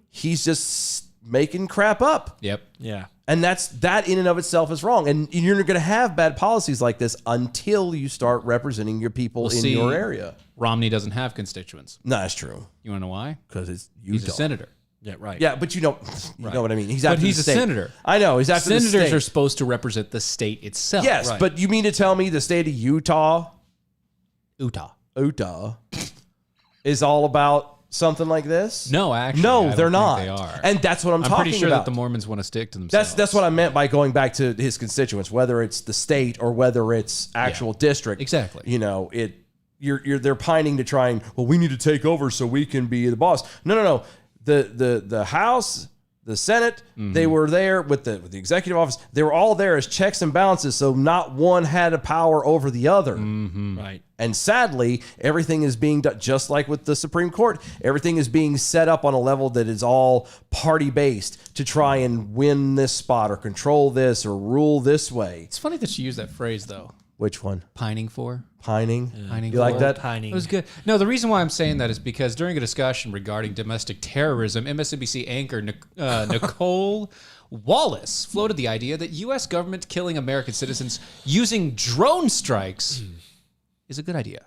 S3: he's just making crap up.
S4: Yep.
S5: Yeah.
S3: And that in and of itself is wrong. And you're going to have bad policies like this until you start representing your people in your area.
S4: Romney doesn't have constituents.
S3: No, that's true.
S4: You want to know why?
S3: Because it's
S4: He's a
S3: Utah.
S4: senator.
S5: Yeah. Right.
S3: Yeah, but you know what I mean. He's
S4: But
S3: after
S4: he's
S3: the
S4: a
S3: state.
S4: senator.
S3: I know. He's after
S4: Senators
S3: the state.
S4: are supposed to represent the state itself.
S3: Yes,
S5: Right.
S3: but you mean to tell me the state of Utah
S4: Utah.
S3: is all about something like this?
S4: No, actually,
S3: No,
S4: I don't
S3: they're
S4: think
S3: not.
S4: They are.
S3: And that's what I'm talking
S4: pretty sure
S3: about.
S4: that the Mormons want to stick to themselves.
S3: That's what I meant by going back to his constituents, whether it's the state or whether it's actual district.
S4: Exactly.
S3: They're pining to try and, well, we need to take over so we can be the boss. No. The House, the Senate, they were there with the executive office. They were all there as checks and balances, so not one had a power over the other.
S5: Right.
S3: And sadly, everything is being done just like with the Supreme Court. Everything is being set up on a level that is all party based to try and win this spot or control this or rule this way.
S4: It's funny that you use that phrase, though.
S3: Which one?
S4: Pining for.
S3: Pining.
S4: Pining
S3: You like
S4: for.
S3: that?
S5: Pining.
S4: It was good. No, the reason why I'm saying that is because during a discussion regarding domestic terrorism, MSNBC anchor Nicole Wallace floated the idea that U.S. government killing American citizens using drone strikes is a good idea.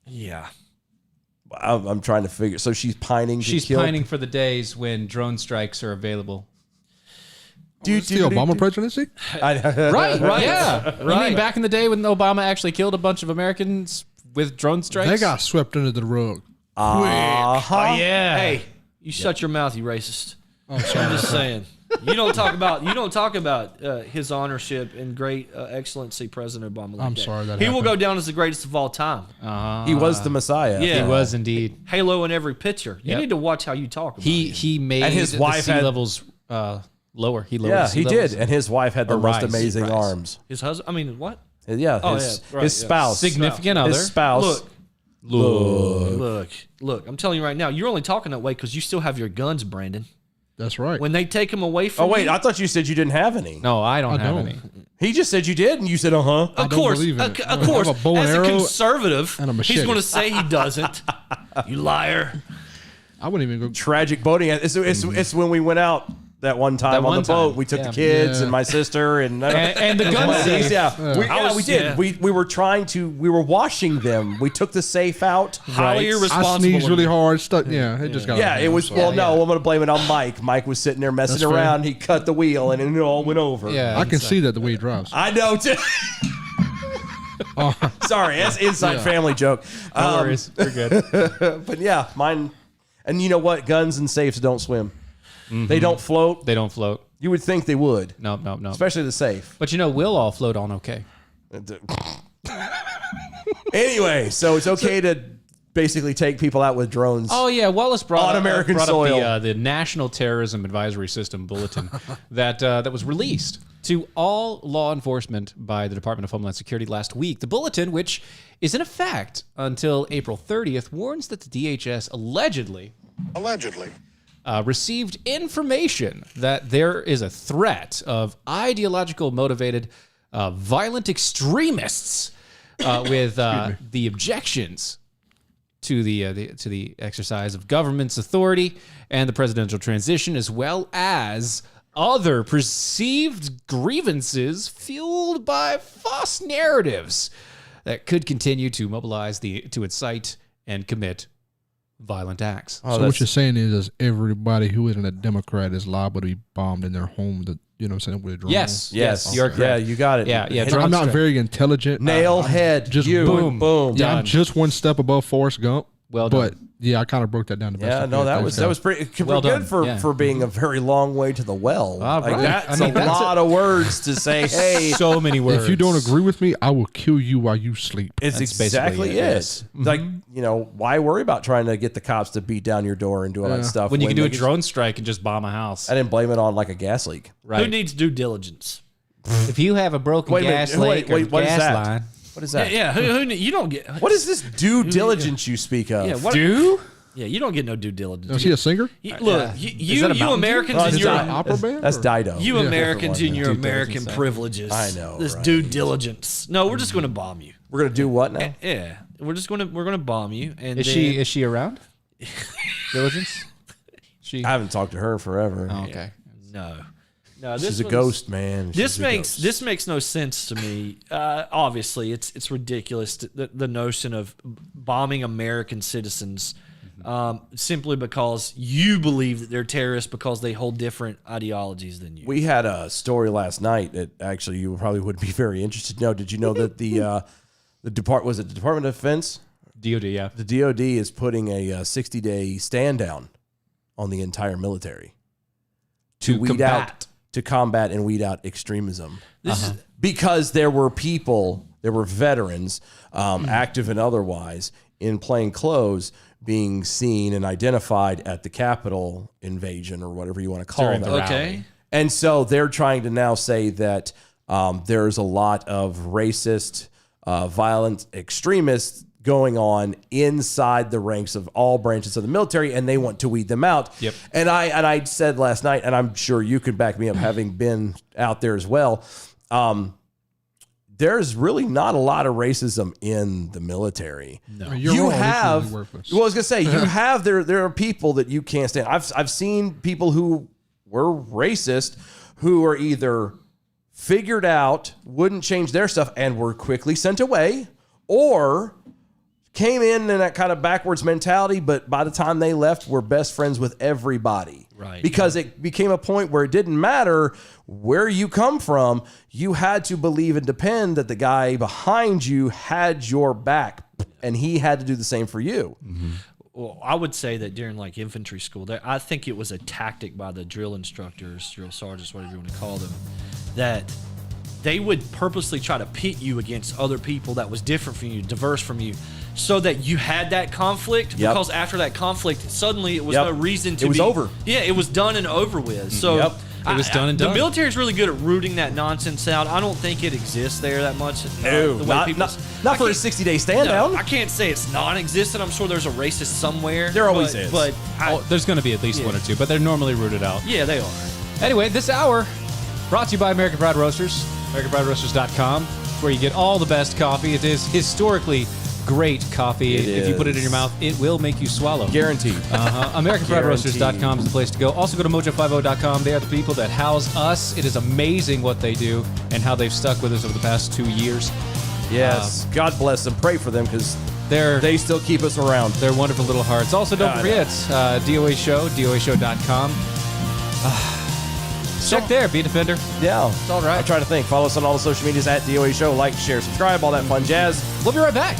S5: Yeah.
S3: I'm trying to figure. So she's pining.
S4: She's
S3: to kill
S4: pining for the days when drone strikes are available.
S6: It's the Obama presidency?
S4: Right, yeah. You mean back in the day when Obama actually killed a bunch of Americans with drone strikes?
S6: They got swept under the rug.
S5: Oh, yeah. Hey, you shut your mouth, you racist.
S6: I'm sorry.
S5: I'm just saying. You don't talk about his ownership and great excellency, President Obama. Like
S6: I'm
S5: that.
S6: sorry that
S5: he will
S6: happened.
S5: go down as the greatest of all time.
S3: He was the Messiah.
S5: Yeah.
S4: He was indeed.
S5: Halo in every picture. You
S4: Yep.
S5: need to watch how you talk about
S4: He made
S3: And his wife
S4: the sea
S3: had-
S4: levels lower. He lowered
S3: Yeah,
S4: the sea
S3: he
S4: levels.
S3: did. And his wife had the
S4: Or
S3: most
S4: rise,
S3: amazing
S4: rise.
S3: arms.
S5: his husband. I mean, what?
S3: Yeah,
S5: Oh,
S3: his,
S5: yeah, right,
S3: his
S5: yeah.
S3: spouse.
S4: Significant other.
S3: His spouse.
S5: Look. I'm telling you right now, you're only talking that way because you still have your guns, Brandon.
S6: That's right.
S5: When they take them away from
S3: Oh, wait,
S5: you,
S3: I thought you said you didn't have any.
S4: No, I don't
S6: I
S4: have
S6: don't.
S4: any.
S3: He just said you did, and you said, uh-huh.
S5: of
S6: don't
S5: course,
S6: believe in
S5: of
S6: it. I
S5: course,
S6: have a bow and
S5: as a
S6: arrow
S5: conservative,
S6: and a
S5: he's
S6: machete.
S5: going to say he doesn't. You liar.
S6: I wouldn't even go.
S3: Tragic boating. It's when we went out that one time
S4: That
S3: on
S4: one
S3: the boat.
S4: time,
S3: We took
S4: yeah.
S3: the kids
S6: Yeah.
S3: and my sister and
S4: And the gun
S3: buddies.
S4: safe.
S3: Yeah, we did.
S5: yeah.
S3: We were washing them. We took the safe out.
S5: Highly
S6: I
S5: irresponsible.
S6: sneezed really hard. Stuck. Yeah, it just got.
S3: Yeah,
S6: out of
S3: it
S6: hand,
S3: was.
S6: so.
S3: Well, no, I'm going to blame it on Mike. Mike was sitting there messing
S6: That's fair.
S3: around. He cut the wheel and it all went over.
S4: Yeah,
S6: I can see that the way he drives.
S3: I know too. Sorry, that's an inside family joke.
S4: No worries. We're good.
S3: But yeah, mine. And you know what? Guns and safes don't swim. They don't float.
S4: They don't float.
S3: You would think they would,
S4: No.
S3: especially the safe.
S4: But we'll all float on okay.
S3: Anyway, so it's okay to basically take people out with drones.
S4: Oh yeah, Wallace brought
S3: On
S4: up,
S3: American
S4: brought
S3: soil.
S4: up the National Terrorism Advisory System bulletin that was released to all law enforcement by the Department of Homeland Security last week. The bulletin, which is in effect until April 30th, warns that the DHS allegedly received information that there is a threat of ideological motivated violent extremists with the objections to the exercise of government's authority and the presidential transition, as well as other perceived grievances fueled by false narratives that could continue to mobilize to incite and commit violent acts.
S6: So what you're saying is everybody who isn't a Democrat is liable to be bombed in their home. You know what I'm saying? With a drone.
S4: Yes,
S3: yes,
S4: you're correct.
S3: Yeah, you got it.
S4: Yeah.
S3: Hit
S4: drone
S6: I'm not
S4: strike.
S6: very intelligent.
S3: Nail head.
S6: just
S3: you.
S4: boom.
S3: Boom.
S6: Yeah,
S4: Done.
S6: I'm just one step above Forrest Gump.
S4: Well done.
S6: But yeah, I kind of broke that down the best.
S3: Yeah,
S6: I
S3: no,
S6: could.
S3: that
S6: Thanks,
S3: was
S6: guys.
S3: pretty
S4: Well
S3: good
S4: done.
S3: for being a very long way to the well.
S4: All
S3: Like,
S4: right.
S3: that's
S4: I mean,
S3: a
S4: that's
S3: lot of words to say. Hey,
S4: So many words.
S6: If you don't agree with me, I will kill you while you sleep.
S3: it's
S4: That's
S3: exactly
S4: basically
S3: it.
S4: it, yes.
S3: Like, why worry about trying to get the cops to beat down your door and do all that stuff
S4: when you can do a
S3: they
S4: drone strike and just bomb a house.
S3: I didn't blame it on like a gas leak.
S4: Right.
S5: Who needs due diligence?
S4: If you have a broken
S3: Wait a minute.
S4: gas leak or
S3: What is
S4: gas
S3: that?
S4: line,
S3: What is that?
S5: Yeah, who you don't get.
S3: What is this due diligence you speak of?
S5: Yeah, what,
S4: do
S5: yeah, you don't get no due diligence.
S6: Is he a singer?
S5: Look,
S4: Is
S5: you
S4: that a Mountain Dew?
S5: Americans
S3: Oh,
S5: and
S3: it's
S5: your
S3: not-
S6: Opera band?
S3: That's
S6: or-
S3: Dido.
S5: you
S6: Yeah,
S5: Americans and your
S4: Due
S5: American
S4: diligence,
S5: privileges.
S3: I know,
S5: This
S3: right?
S5: due diligence. No, we're just going to bomb you.
S3: We're gonna do what now?
S5: Yeah, we're gonna bomb you. And
S4: is she around? Diligence? She.
S3: I haven't talked to her forever.
S4: Oh, okay.
S5: No. This
S3: She's a
S5: one's-
S3: ghost, man.
S5: This
S3: She's a
S5: makes
S3: ghost.
S5: this makes no sense to me. Obviously, it's ridiculous the notion of bombing American citizens simply because you believe that they're terrorists because they hold different ideologies than you.
S3: We had a story last night that actually you probably would be very interested to know. Did you know that the Department of Defense,
S4: DOD, yeah.
S3: the DoD is putting a 60-day stand down on the entire military
S4: To
S3: combat and weed out extremism.
S5: This is
S3: Because there were veterans, active and otherwise, in plain clothes being seen and identified at the Capitol invasion or whatever you want to call
S4: During
S3: it.
S4: the
S5: okay.
S3: And so they're trying to now say that there's a lot of racist, violent extremists going on inside the ranks of all branches of the military, and they want to weed them out.
S4: Yep.
S3: And I said last night, and I'm sure you could back me up, having been out there as well. There's really not a lot of racism in the military.
S6: No. You're
S3: You
S6: all
S3: have,
S6: equally worthless.
S3: well, I was gonna say, you have there are people that you can't stand. I've seen people who were racist who are either figured out, wouldn't change their stuff, and were quickly sent away, or came in that kind of backwards mentality, but by the time they left, were best friends with everybody.
S5: Right.
S3: Because it became a point where it didn't matter where you come from. You had to believe and depend that the guy behind you had your back, and he had to do the same for you.
S5: Mm-hmm. Well, I would say that during like infantry school, I think it was a tactic by the drill instructors, drill sergeants, whatever you want to call them, that they would purposely try to pit you against other people that was different from you, diverse from you, so that you had that conflict.
S3: Yep.
S5: Because after that conflict, suddenly it was
S3: Yep.
S5: no reason to
S3: It was
S5: be
S3: over.
S5: Yeah, it was done and over with. So
S3: Yep.
S4: It was done and done.
S5: The military is really good at rooting that nonsense out. I don't think it exists there that much.
S3: No,
S5: the way
S3: not,
S5: people,
S3: not, not for a 60-day stand down.
S5: no, I can't say it's non-existent. I'm sure there's a racist somewhere.
S3: There always
S5: but,
S3: is.
S5: But
S4: Oh, there's going to be at least one or two, but they're normally rooted out.
S5: yeah, they are.
S4: Anyway, this hour brought to you by American Pride Roasters. AmericanPrideRoasters.com. It's where you get all the best coffee. It is historically great coffee.
S3: It
S4: if you put it in
S3: is.
S4: your mouth, it will make you swallow.
S3: Guaranteed.
S4: AmericanPrideRoasters.com is the place to go. Also go to Mojo50.com. They are the people that house us. It is amazing what they do and how they've stuck with us over the past 2 years.
S3: Yes. God bless them. Pray for them because
S4: They're
S3: they still keep us around.
S4: They're wonderful little hearts. Also, don't forget, DOA Show, DOAShow.com. Check there, be a defender.
S3: Yeah.
S4: It's all right.
S3: I'm trying to think. Follow us on all the social medias at DOA Show. Like, share, subscribe, all that fun jazz.
S4: We'll be right back.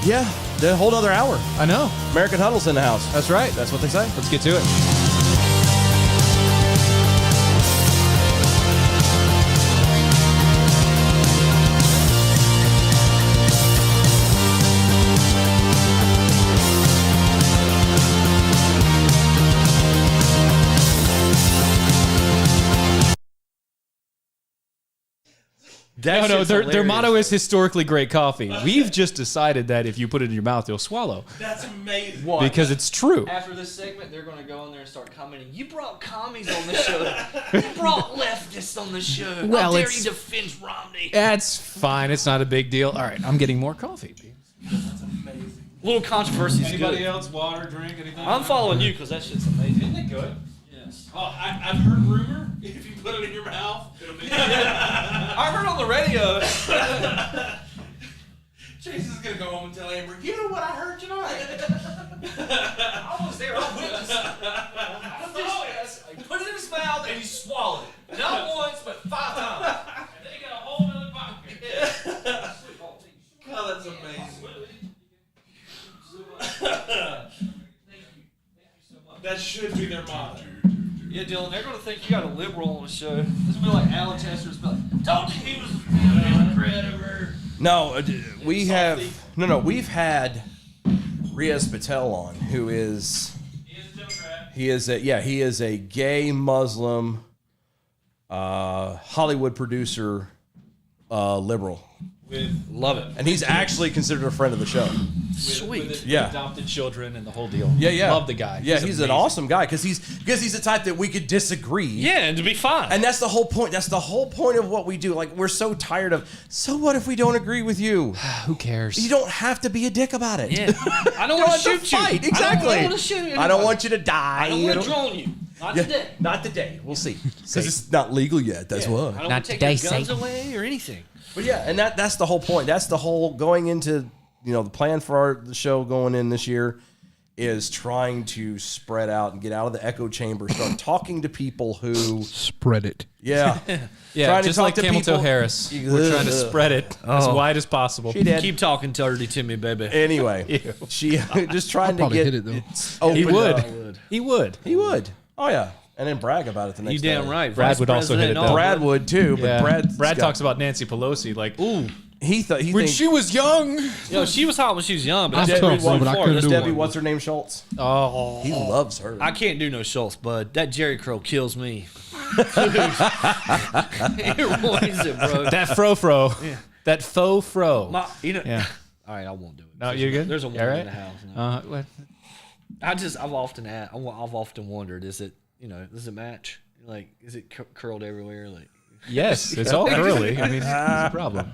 S3: Yeah. The whole other hour.
S4: I know.
S3: American Huddle's in the house.
S4: That's right.
S3: That's what they say.
S4: Let's get to it. No, their motto is historically great coffee. We've just decided that if you put it in your mouth, you'll swallow.
S8: That's amazing.
S4: Because it's true.
S5: After this segment, they're going to go in there and start commenting. You brought commies on the show. You brought leftists on the show.
S4: Well,
S5: How dare
S4: it's-
S5: you defend Romney?
S4: That's fine. It's not a big deal. All right, I'm getting more coffee.
S5: Little controversy is
S8: Anybody
S5: good.
S8: else? Water, drink, anything?
S5: I'm following you because that shit's amazing.
S8: Isn't it good?
S5: Yes.
S8: Oh, I've heard rumor. If you put it in your mouth, it'll be.
S5: I heard on the radio.
S8: Jason's gonna go home and tell Amber. You know what I heard tonight?
S5: I was there. I witnessed it. He put it in his mouth and he swallowed it. Not once, but 5 times.
S8: And then he got a whole nother pocket. God, that's amazing. That should be their motto.
S5: Yeah, Dylan, they're going to think you got a liberal on the show. This will be like Alan Chester's. Like, told you he was a Democrat over.
S3: No, we've had Riaz Patel on, who is
S8: He is a Democrat.
S3: he is a gay Muslim Hollywood producer liberal.
S5: Love it.
S3: And he's actually considered a friend of the show.
S5: Sweet.
S3: Yeah.
S4: Adopted children and the whole deal.
S3: Yeah.
S4: Love the guy.
S3: Yeah, he's an
S4: amazing.
S3: awesome guy because he's the type that we could disagree.
S5: Yeah, and to be fine.
S3: And that's the whole point. That's the whole point of what we do. Like, we're so tired of, so what if we don't agree with you?
S4: Who cares?
S3: You don't have to be a dick about it.
S5: Yeah. I don't
S3: You
S5: want to
S3: have
S5: shoot you.
S3: fight. Exactly.
S5: I don't want to shoot you.
S3: I don't want you to die.
S5: I don't want to drone you. Not
S3: Yeah,
S5: today.
S3: Not today. We'll see. Because it's not legal yet. That's
S5: I
S3: why.
S5: don't
S4: Not
S5: want to take
S4: today,
S5: your guns
S4: Satan.
S5: away or anything.
S3: But yeah, and that's the whole point. That's the whole going into, the plan for the show going in this year is trying to spread out and get out of the echo chamber, start talking to people who,
S6: Spread it.
S3: yeah.
S4: Yeah,
S3: Trying to
S4: just
S3: talk
S4: like
S3: to
S4: Camel Toe
S3: people-
S4: Harris. We're trying to spread it as wide as possible.
S3: She did.
S5: Keep talking dirty to me, baby.
S3: Anyway, she just trying to
S6: Probably
S3: get
S6: hit it, though.
S3: it opened
S4: He would.
S3: up.
S4: He would.
S3: He would. Oh yeah, and then brag about it the next
S5: You
S3: day.
S5: damn right.
S4: Brad
S5: Vice
S4: would also hit it,
S5: President and
S4: though.
S5: all.
S3: Brad would too, but
S4: Yeah.
S3: Brad
S4: talks about Nancy Pelosi like, ooh,
S3: he
S4: when
S3: thinks
S4: she was young.
S5: Yo, she was hot when she was young, but
S6: I'm
S5: that's
S6: tough,
S5: Debbie
S6: bro, but I couldn't
S5: That's
S6: do
S5: Debbie.
S6: it.
S3: What's her name? Schultz.
S4: Oh,
S3: He loves her.
S5: I can't do no Schultz, bud. That Jerry Curl kills me. It ruins it, bro.
S4: that fro. That faux fro. Yeah.
S5: All right, I won't do it.
S4: No, you're good?
S5: There's a
S4: You
S5: woman
S4: all right?
S5: in the house. No.
S4: What?
S5: I've often wondered, does it match? Like, is it curled everywhere? Like,
S4: Yes, it's all curly. I mean, it's a problem.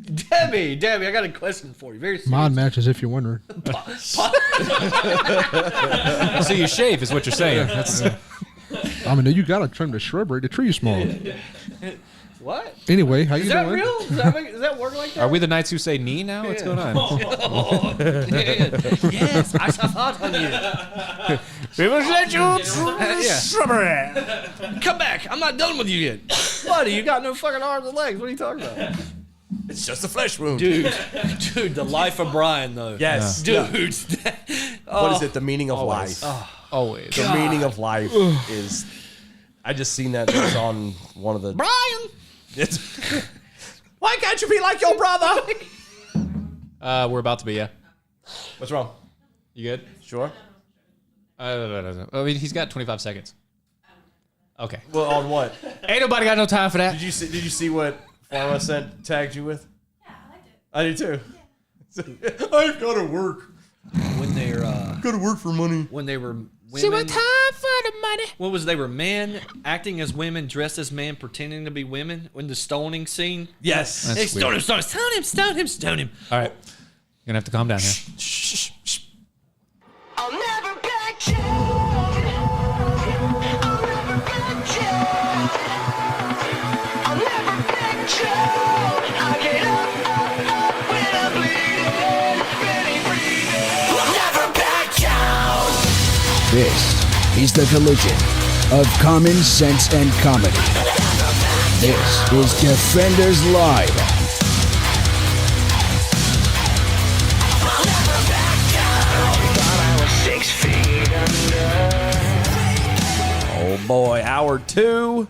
S5: Debbie, I got a question for you. Very serious.
S6: Mine matches if you're wondering.
S4: So you shave is what you're saying. That's
S6: I mean, you got to trim the shrubbery. The tree's small.
S5: What?
S6: Anyway, how you
S5: Is that
S6: doing?
S5: real? Does that work like that?
S4: Are we the knights who say knee now? What's going on?
S5: Yes, I have heart on you.
S4: We will let you
S5: Come back. I'm not done with you yet. Buddy, you got no fucking arms and legs. What are you talking about?
S3: It's just a flesh wound.
S5: Dude, the life of Brian, though.
S3: Yes.
S5: Dude.
S3: What is it? The meaning of life.
S4: Always.
S3: The meaning of life is. I just seen that it's on one of the.
S5: Brian!
S3: It's, why can't you be like your brother?
S4: We're about to be, yeah.
S3: What's wrong?
S4: You good?
S3: Sure.
S4: I mean, he's got 25 seconds. Okay.
S3: Well, on what?
S4: Ain't nobody got no time for that.
S3: Did you see what Pharma tagged you with?
S9: Yeah, I liked it.
S3: I do too. I've got to work.
S5: When they're,
S3: Got to work for money.
S5: when they were women.
S4: See what time for the money?
S5: What was they were men acting as women, dressed as men, pretending to be women in the stoning scene?
S3: Yes.
S5: Hey, stone him, stone him, stone him, stone him.
S4: All right. You're going to have to calm down here.
S1: I'll never back down. I'll never back down. I'll never back down. I get up when I'm bleeding, ready breathing. I'll never back down.
S2: This is the collision of common sense and comedy. This is Defenders Live.
S1: I'll never back down. Thought I was 6 feet under.
S3: Oh boy, hour 2.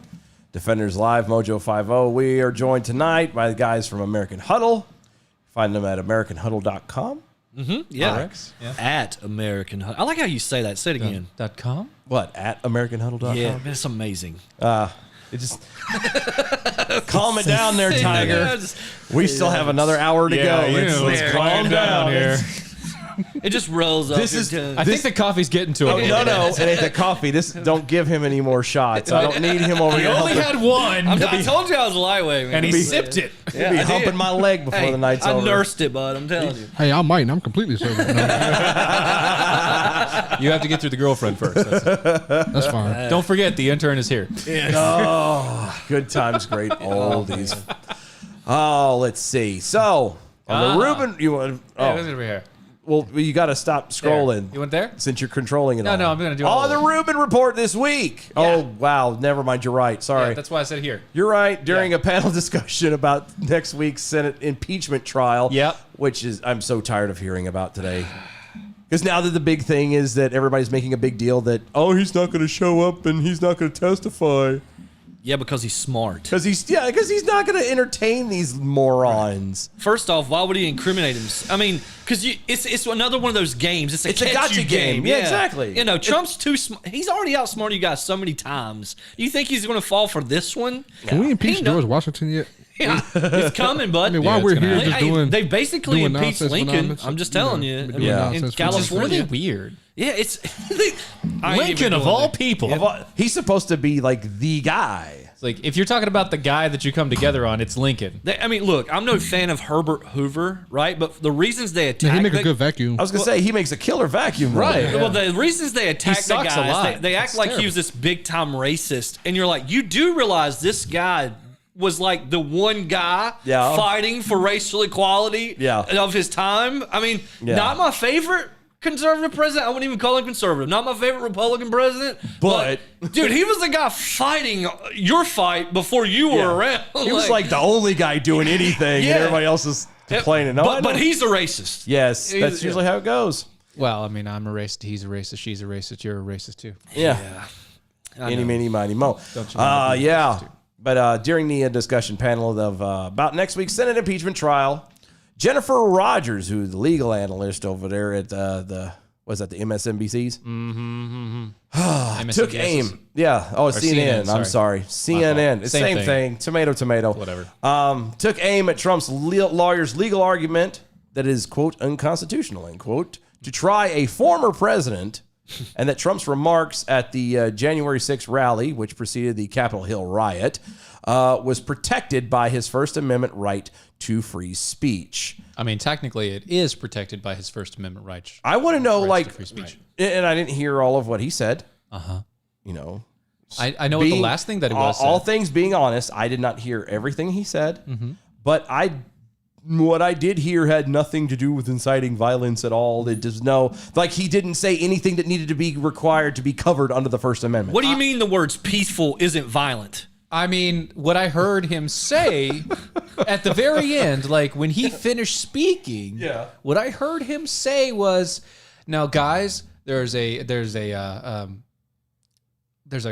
S3: Defenders Live, Mojo 50. We are joined tonight by the guys from American Huddle. Find them at AmericanHuddle.com.
S5: Yeah.
S4: Yeah.
S5: At American Huddle. I like how you say that. Say it again.
S4: .com?
S3: What? At AmericanHuddle.com?
S5: Yeah, that's amazing.
S3: It just calm it down there, Tiger.
S5: Yeah, just-
S3: We still have another hour to go. Let's calm down
S4: here.
S5: It just rolls up.
S3: This
S5: your
S3: is-
S5: tongue.
S4: I think the coffee's getting to him.
S3: No, it ain't the coffee. Don't give him any more shots. I don't need him over
S4: He
S3: here.
S4: only had one,
S5: I told you I was a lightway, man.
S4: and he sipped it.
S3: He'll be
S5: I
S3: humping
S5: did.
S3: my leg before
S5: Hey,
S3: the night's
S5: I
S3: over.
S5: nursed it, bud. I'm telling you.
S6: Hey, I might. I'm completely sober. No,
S4: You have to get through the girlfriend first.
S6: that's fine.
S4: Don't forget, the intern is here.
S3: Good times, great oldies. Oh, let's see. So, on the Reuben, you want?
S4: Yeah, listen over here.
S3: Well, you got to stop
S4: There.
S3: scrolling.
S4: You went there?
S3: Since you're controlling it
S4: No,
S3: all.
S4: no, I'm gonna do it all
S3: On the
S4: over.
S3: Reuben report this week. Oh, wow. Never mind. You're right. Sorry.
S4: Yeah, that's why I said here.
S3: You're right. During
S4: Yeah.
S3: a panel discussion about next week's Senate impeachment trial.
S4: Yep.
S3: Which is, I'm so tired of hearing about today. Because now that the big thing is that everybody's making a big deal that, oh, he's not going to show up and he's not going to testify.
S5: Yeah, because he's smart.
S3: Because he's not going to entertain these morons.
S5: First off, why would he incriminate him? I mean, because it's another one of those games. It's a
S3: It's a
S5: catch
S3: gotcha
S5: you
S3: game. Yeah, exactly.
S5: You know, Trump's too smart. He's already outsmarted you guys so many times. You think he's going to fall for this one?
S6: Can we impeach
S5: He know-
S6: George Washington yet?
S5: Yeah, it's coming, bud.
S6: I mean, while
S4: it's
S6: we're
S4: gonna
S6: here
S4: happen.
S6: just
S5: Hey,
S6: doing,
S5: they basically
S6: doing
S5: impeached
S6: nonsense for
S5: Lincoln.
S6: nonsense,
S5: I'm just
S6: you
S5: telling
S6: know,
S5: you.
S6: doing
S5: I mean,
S3: Yeah.
S5: in
S6: nonsense for
S4: It's really
S5: California.
S4: weird.
S5: Yeah, it's I ain't
S4: Lincoln
S5: even
S4: of
S5: going
S4: all
S5: there.
S4: people.
S3: He's supposed to be like the guy.
S4: It's like, if you're talking about the guy that you come together on, it's Lincoln.
S5: I mean, look, I'm no fan of Herbert Hoover, right? But the reasons they attack
S6: Yeah, he make a good vacuum.
S3: I was going to say, he makes a killer vacuum.
S4: Right.
S5: Well, the reasons they attack the
S4: sucks a
S5: guys,
S4: lot.
S5: they act
S4: It's
S5: like
S4: terrible.
S5: he was this big time racist, and you're like, you do realize this guy was like the one guy
S3: Yeah.
S5: fighting for racial equality
S3: Yeah.
S5: of his time. I mean,
S3: Yeah.
S5: not my favorite conservative president. I wouldn't even call him conservative. Not my favorite Republican president.
S3: But-
S5: dude, he was the guy fighting your fight before you
S3: Yeah.
S5: were around.
S3: He was like the only guy doing anything,
S5: Yeah.
S3: and everybody else is complaining. No, I
S5: but
S3: know.
S5: he's a racist.
S3: Yes, that's usually how it goes.
S4: Well, I mean, I'm a racist, he's a racist, she's a racist, you're a racist too.
S3: Yeah.
S5: I
S3: Any,
S5: know.
S3: mini, miny, mo.
S4: Don't you know the
S3: Yeah.
S4: racist too?
S3: But during the discussion panel of about next week's Senate impeachment trial, Jennifer Rogers, who's the legal analyst over there at the MSNBC's, took aim. Yeah. Oh, CNN.
S4: CNN,
S3: I'm sorry. CNN. It's
S4: Same
S3: same thing. Tomato, tomato.
S4: Whatever.
S3: Took aim at Trump's lawyer's legal argument that is, quote, unconstitutional, end quote, to try a former president, and that Trump's remarks at the January 6th rally, which preceded the Capitol Hill riot, was protected by his First Amendment right to free speech.
S4: I mean, technically, it is protected by his First Amendment rights.
S3: I want to know,
S4: Rights
S3: like,
S4: to free speech.
S3: and I didn't hear all of what he said.
S4: Uh-huh.
S3: You know,
S4: I know what the last thing that he was
S3: all
S4: said.
S3: things being honest, I did not hear everything he said, but what I did hear had nothing to do with inciting violence at all. It does he didn't say anything that needed to be required to be covered under the First Amendment.
S5: What do you mean the words peaceful isn't violent?
S4: I mean, what I heard him say at the very end, like when he finished speaking, what I heard him say was, "Now, guys, there's a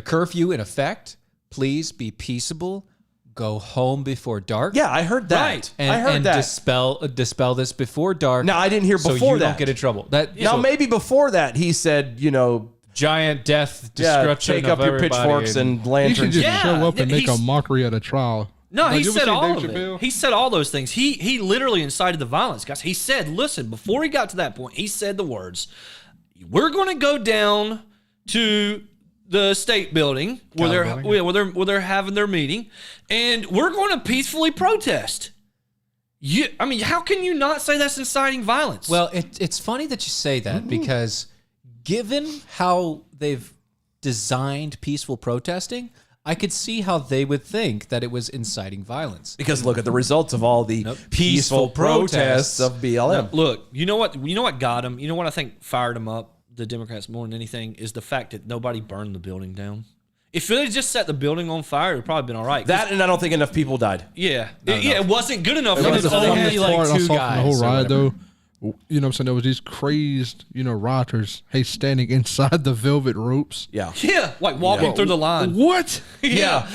S4: curfew in effect. Please be peaceable. Go home before dark."
S3: Yeah, I heard that.
S5: Right.
S3: I heard that.
S4: Dispel this before dark.
S3: Now, I didn't hear
S4: so
S3: before
S4: you
S3: that.
S4: don't get in trouble.
S3: Now, maybe before that, he said,
S4: giant death destruction.
S3: take up
S4: of
S3: your
S4: everybody
S3: pitchforks and
S6: He should
S3: lanterns.
S6: just
S5: Yeah,
S6: show up and make a
S5: he's-
S6: mockery at a trial.
S5: No,
S6: Like,
S5: he
S6: you ever
S5: said
S6: seen
S5: all
S6: Dave
S5: of it.
S6: Chappelle?
S5: He said all those things. He literally incited the violence, guys. He said, listen, before he got to that point, he said the words, "We're going to go down to the state building where they're having their meeting, and we're going to peacefully protest." How can you not say that's inciting violence?
S4: Well, it's funny that you say that because given how they've designed peaceful protesting, I could see how they would think that it was inciting violence.
S3: Because look at the results of all the peaceful protests of BLM.
S5: Look, you know what got him? You know what I think fired him up, the Democrats, more than anything, is the fact that nobody burned the building down. If they just set the building on fire, it would probably been all right.
S3: That, and I don't think enough people died.
S5: Yeah. It wasn't good enough.
S4: It was
S5: So they
S4: only
S5: had,
S4: like
S6: part I
S4: two
S6: saw from
S4: guys
S6: the whole
S4: or
S6: ride,
S4: whatever.
S6: though. You know what I'm saying? There was these crazed, rioters, standing inside the velvet ropes.
S3: Yeah.
S5: Yeah, like walking through the line.
S6: What?
S5: Yeah.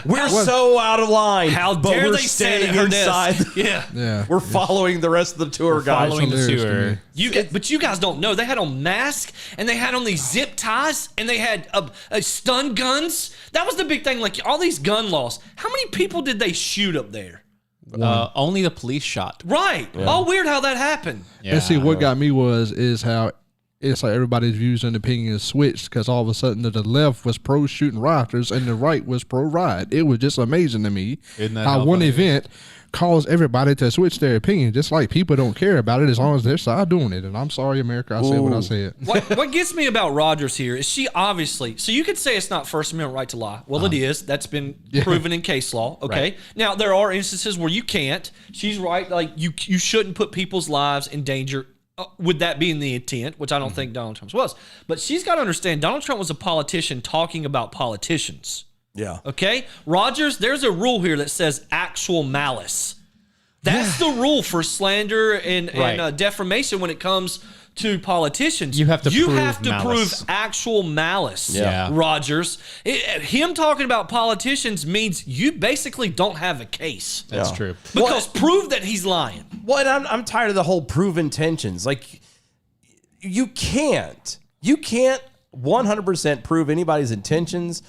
S3: We're so out of line.
S5: How
S3: but
S5: dare
S3: we're
S5: they stand
S3: staying
S5: at her
S3: inside.
S5: desk. Yeah.
S6: Yeah.
S3: We're following the rest of the tour guys.
S4: Following the
S6: hilarious to
S4: tour.
S6: me.
S5: But you guys don't know. They had on masks, and they had on these zip ties, and they had stun guns. That was the big thing. Like, all these gun laws. How many people did they shoot up there?
S4: Only the police shot.
S5: Right. All weird how that happened.
S6: And see, what got me is how it's like everybody's views and opinions switched because all of a sudden the left was pro shooting rioters and the right was pro riot. It was just amazing to me
S4: Isn't that
S6: how
S4: how
S6: one
S4: funny?
S6: event caused everybody to switch their opinion. Just like people don't care about it as long as their side doing it. And I'm sorry, America, I said what I said.
S5: What gets me about Rogers here is she obviously, so you could say it's not First Amendment right to lie. Well, it is. That's been proven in case law. Okay.
S4: Right.
S5: Now, there are instances where you can't. She's right. Like, you shouldn't put people's lives in danger. With that being the intent, which I don't think Donald Trump's was. But she's got to understand Donald Trump was a politician talking about politicians.
S3: Yeah.
S5: Okay? Rogers, there's a rule here that says actual malice. That's the rule for slander and
S4: Right.
S5: defamation when it comes to politicians.
S4: You have to prove
S5: prove
S4: malice.
S5: actual malice.
S4: Yeah.
S5: Rogers. Him talking about politicians means you basically don't have a case.
S4: That's true.
S5: Because prove that he's lying.
S3: What I'm tired of the whole prove intentions. Like, you can't 100% prove anybody's intentions,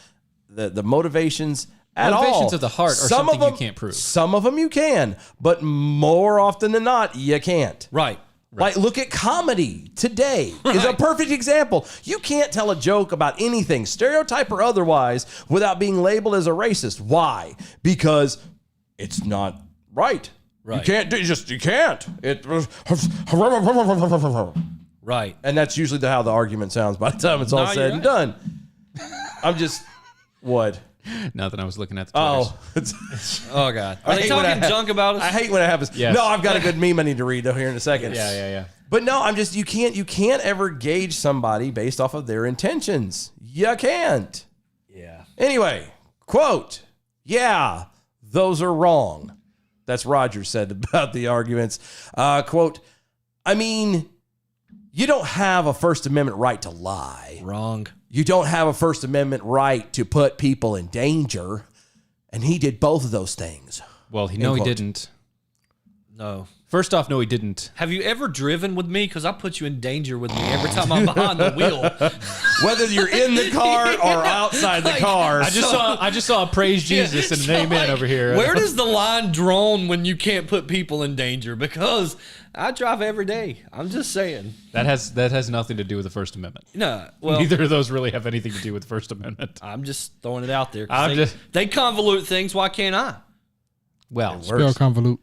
S3: the motivations at all.
S4: Motivations of the heart are something you can't prove.
S3: Some of them you can, but more often than not, you can't.
S5: Right.
S3: Like, look at comedy today is a perfect example. You can't tell a joke about anything, stereotype or otherwise, without being labeled as a racist. Why? Because it's not right.
S5: Right.
S3: You can't do you can't.
S5: Right.
S3: And that's usually how the argument sounds by the time it's all
S5: No,
S3: said
S5: you're
S3: and done. I'm just what?
S4: Nothing. I was looking at the Twitters.
S3: Oh, it's,
S5: Oh, God. Are
S3: I
S5: they
S3: hate when
S5: talking
S3: I-
S5: junk about us?
S3: I hate when it happens.
S4: Yes.
S3: No, I've got a good meme I need to read though here in a second.
S4: Yeah.
S3: But no, I'm just you can't ever gauge somebody based off of their intentions. You can't.
S5: Yeah.
S3: Anyway, quote, "Yeah, those are wrong." That's Rogers said about the arguments. Quote, "I mean, you don't have a First Amendment right to lie.
S5: Wrong.
S3: You don't have a First Amendment right to put people in danger." And he did both of those things.
S4: Well, he
S3: quote.
S4: didn't.
S5: No.
S4: First off, no, he didn't.
S5: Have you ever driven with me? Because I put you in danger with me every time I'm behind the wheel.
S3: Whether you're in the car or outside the car.
S4: I just saw a praise Jesus and an amen over here.
S5: Where does the line drawn when you can't put people in danger? Because I drive every day. I'm just saying.
S4: that has nothing to do with the First Amendment.
S5: No, well,
S4: Neither of those really have anything to do with the First Amendment.
S5: I'm just throwing it out there. 'Cause
S4: I'm
S5: they,
S4: just-
S5: they convolute things. Why can't I?
S4: Well,
S6: Spell convolute.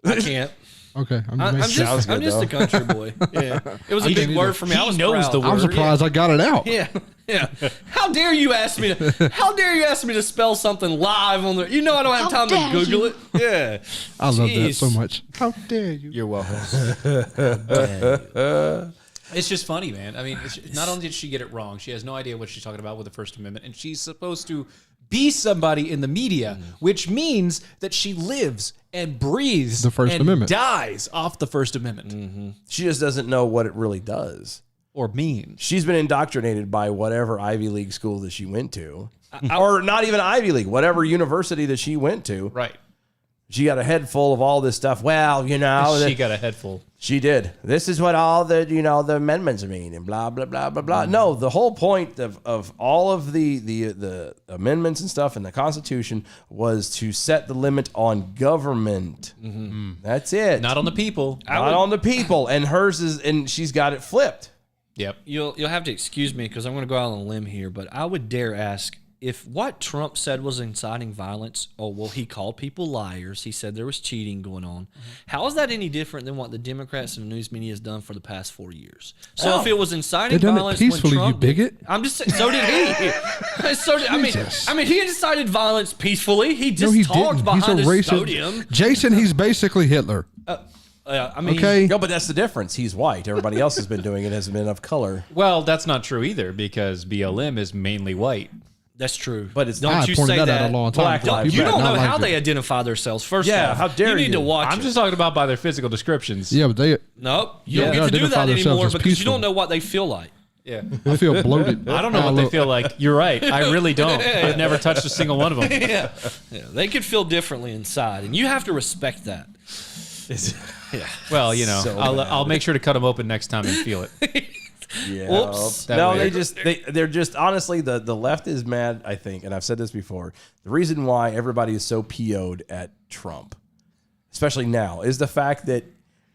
S5: I can't.
S6: Okay, I'm
S5: I'm
S6: just making
S5: just,
S3: good,
S5: I'm just
S3: though.
S5: a country boy. Yeah, it was a big word for me. I was
S4: knows
S5: proud.
S4: the
S6: I'm
S4: word.
S6: surprised I got it out.
S5: Yeah, yeah. How dare you ask me to? How dare you ask me to spell something live on the? You know I don't have
S1: How
S5: time to
S1: dare
S5: Google
S1: you.
S5: it. Yeah,
S6: I love that
S5: Jeez.
S6: so much. How dare you?
S4: You're welcome. It's just funny, man. I mean, not only did she get it wrong, she has no idea what she's talking about with the First Amendment, and she's supposed to be somebody in the media, which means that she lives and breathes
S6: The First
S4: and
S6: Amendment.
S4: dies off the First Amendment,
S3: She just doesn't know what it really does.
S4: or means.
S3: She's been indoctrinated by whatever Ivy League school that she went to, or not even Ivy League, whatever university that she went to.
S4: Right.
S3: She got a head full of all this stuff. Well, you know,
S4: She got a head full.
S3: she did. This is what all the the amendments mean, and blah blah blah blah blah. No, the whole point of all of the amendments and stuff in the Constitution was to set the limit on government. That's it.
S4: Not on the people.
S3: Not on the people. And hers is, and she's got it flipped.
S4: Yep.
S5: You'll have to excuse me because I'm going to go out on a limb here, but I would dare ask if what Trump said was inciting violence. Oh well, he called people liars. He said there was cheating going on. How is that any different than what the Democrats and the news media has done for the past 4 years? So if it was inciting
S6: They done it
S5: violence,
S6: peacefully,
S5: when
S6: you
S5: Trump did-
S6: bigot.
S5: I'm just saying. So did he. I mean, he incited violence peacefully. He
S6: No,
S5: just
S6: he
S5: talked
S6: didn't. He's a
S5: behind a
S6: racist.
S5: podium.
S6: Jason, he's basically Hitler.
S5: I mean,
S6: Okay.
S3: No, but that's the difference. He's white. Everybody else has been doing it has been of color.
S4: Well, that's not true either because BLM is mainly white.
S5: that's true.
S3: But it's
S5: don't
S6: I
S5: you
S6: pointed
S5: say
S6: that out a long time
S3: Black
S6: ago.
S3: lives
S5: You
S3: matter.
S5: don't know
S6: Not
S5: how
S6: like
S5: they
S6: it.
S5: identify themselves. First
S3: Yeah,
S5: off,
S3: how dare
S5: you need
S3: you.
S5: to watch.
S4: I'm
S5: it.
S4: just talking about by their physical descriptions.
S6: Yeah, but they.
S5: Nope, you
S6: Yeah,
S5: don't
S6: they
S5: get to do
S6: identify
S5: that
S6: themselves
S5: anymore
S6: as
S5: because you
S6: peaceful.
S5: don't know what they feel like.
S4: Yeah.
S6: I feel bloated.
S4: I don't know what they feel like. You're right. I really don't. I've never touched a single one of them.
S5: Yeah, they could feel differently inside, and you have to respect that.
S4: Well, you know,
S3: So
S4: I'll make sure to cut them open next time and feel it.
S3: Yeah.
S5: Whoops.
S4: That
S3: No,
S4: way.
S3: they're just honestly the left is mad, I think, and I've said this before. The reason why everybody is so PO'd at Trump, especially now, is the fact that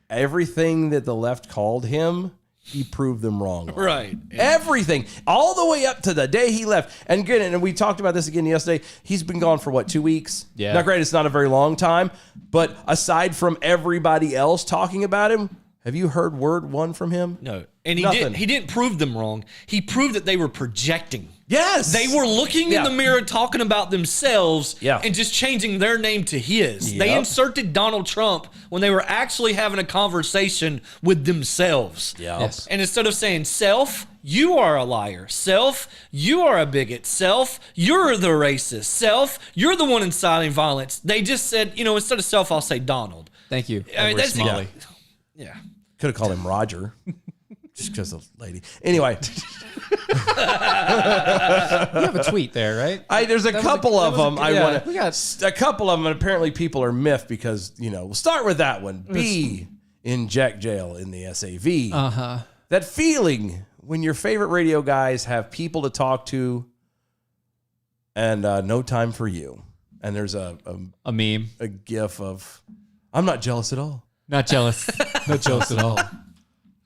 S3: everything that the left called him, he proved them wrong on.
S5: Right.
S3: Everything, all the way up to the day he left. And again, and we talked about this again yesterday. He's been gone for what, 2 weeks?
S4: Yeah.
S3: Not great. It's not a very long time. But aside from everybody else talking about him, have you heard word one from him?
S5: No, and
S3: Nothing.
S5: he didn't prove them wrong. He proved that they were projecting.
S3: Yes.
S5: They were looking
S3: Yeah.
S5: in the mirror, talking about themselves,
S3: Yeah.
S5: and just changing their name to his. They
S3: Yep.
S5: inserted Donald Trump when they were actually having a conversation with themselves.
S3: Yeah.
S4: Yes.
S5: And instead of saying, self, you are a liar. Self, you are a bigot. Self, you're the racist. Self, you're the one inciting violence. They just said, instead of self, I'll say Donald.
S4: Thank you.
S5: I mean,
S4: Edward
S5: that's
S4: Smalley.
S5: Yeah.
S3: Could have called him Roger. Just because of the lady. Anyway,
S4: You have a tweet there, right?
S3: there's a couple of them. I
S4: yeah,
S3: want
S4: we
S3: to.
S4: got-
S3: A couple of them. And apparently, people are miffed because we'll start with that one. B, inject jail in the SAV. That feeling when your favorite radio guys have people to talk to, and no time for you. And there's a
S4: A meme.
S3: gif of, I'm not jealous at all.
S4: Not jealous. Not jealous at all.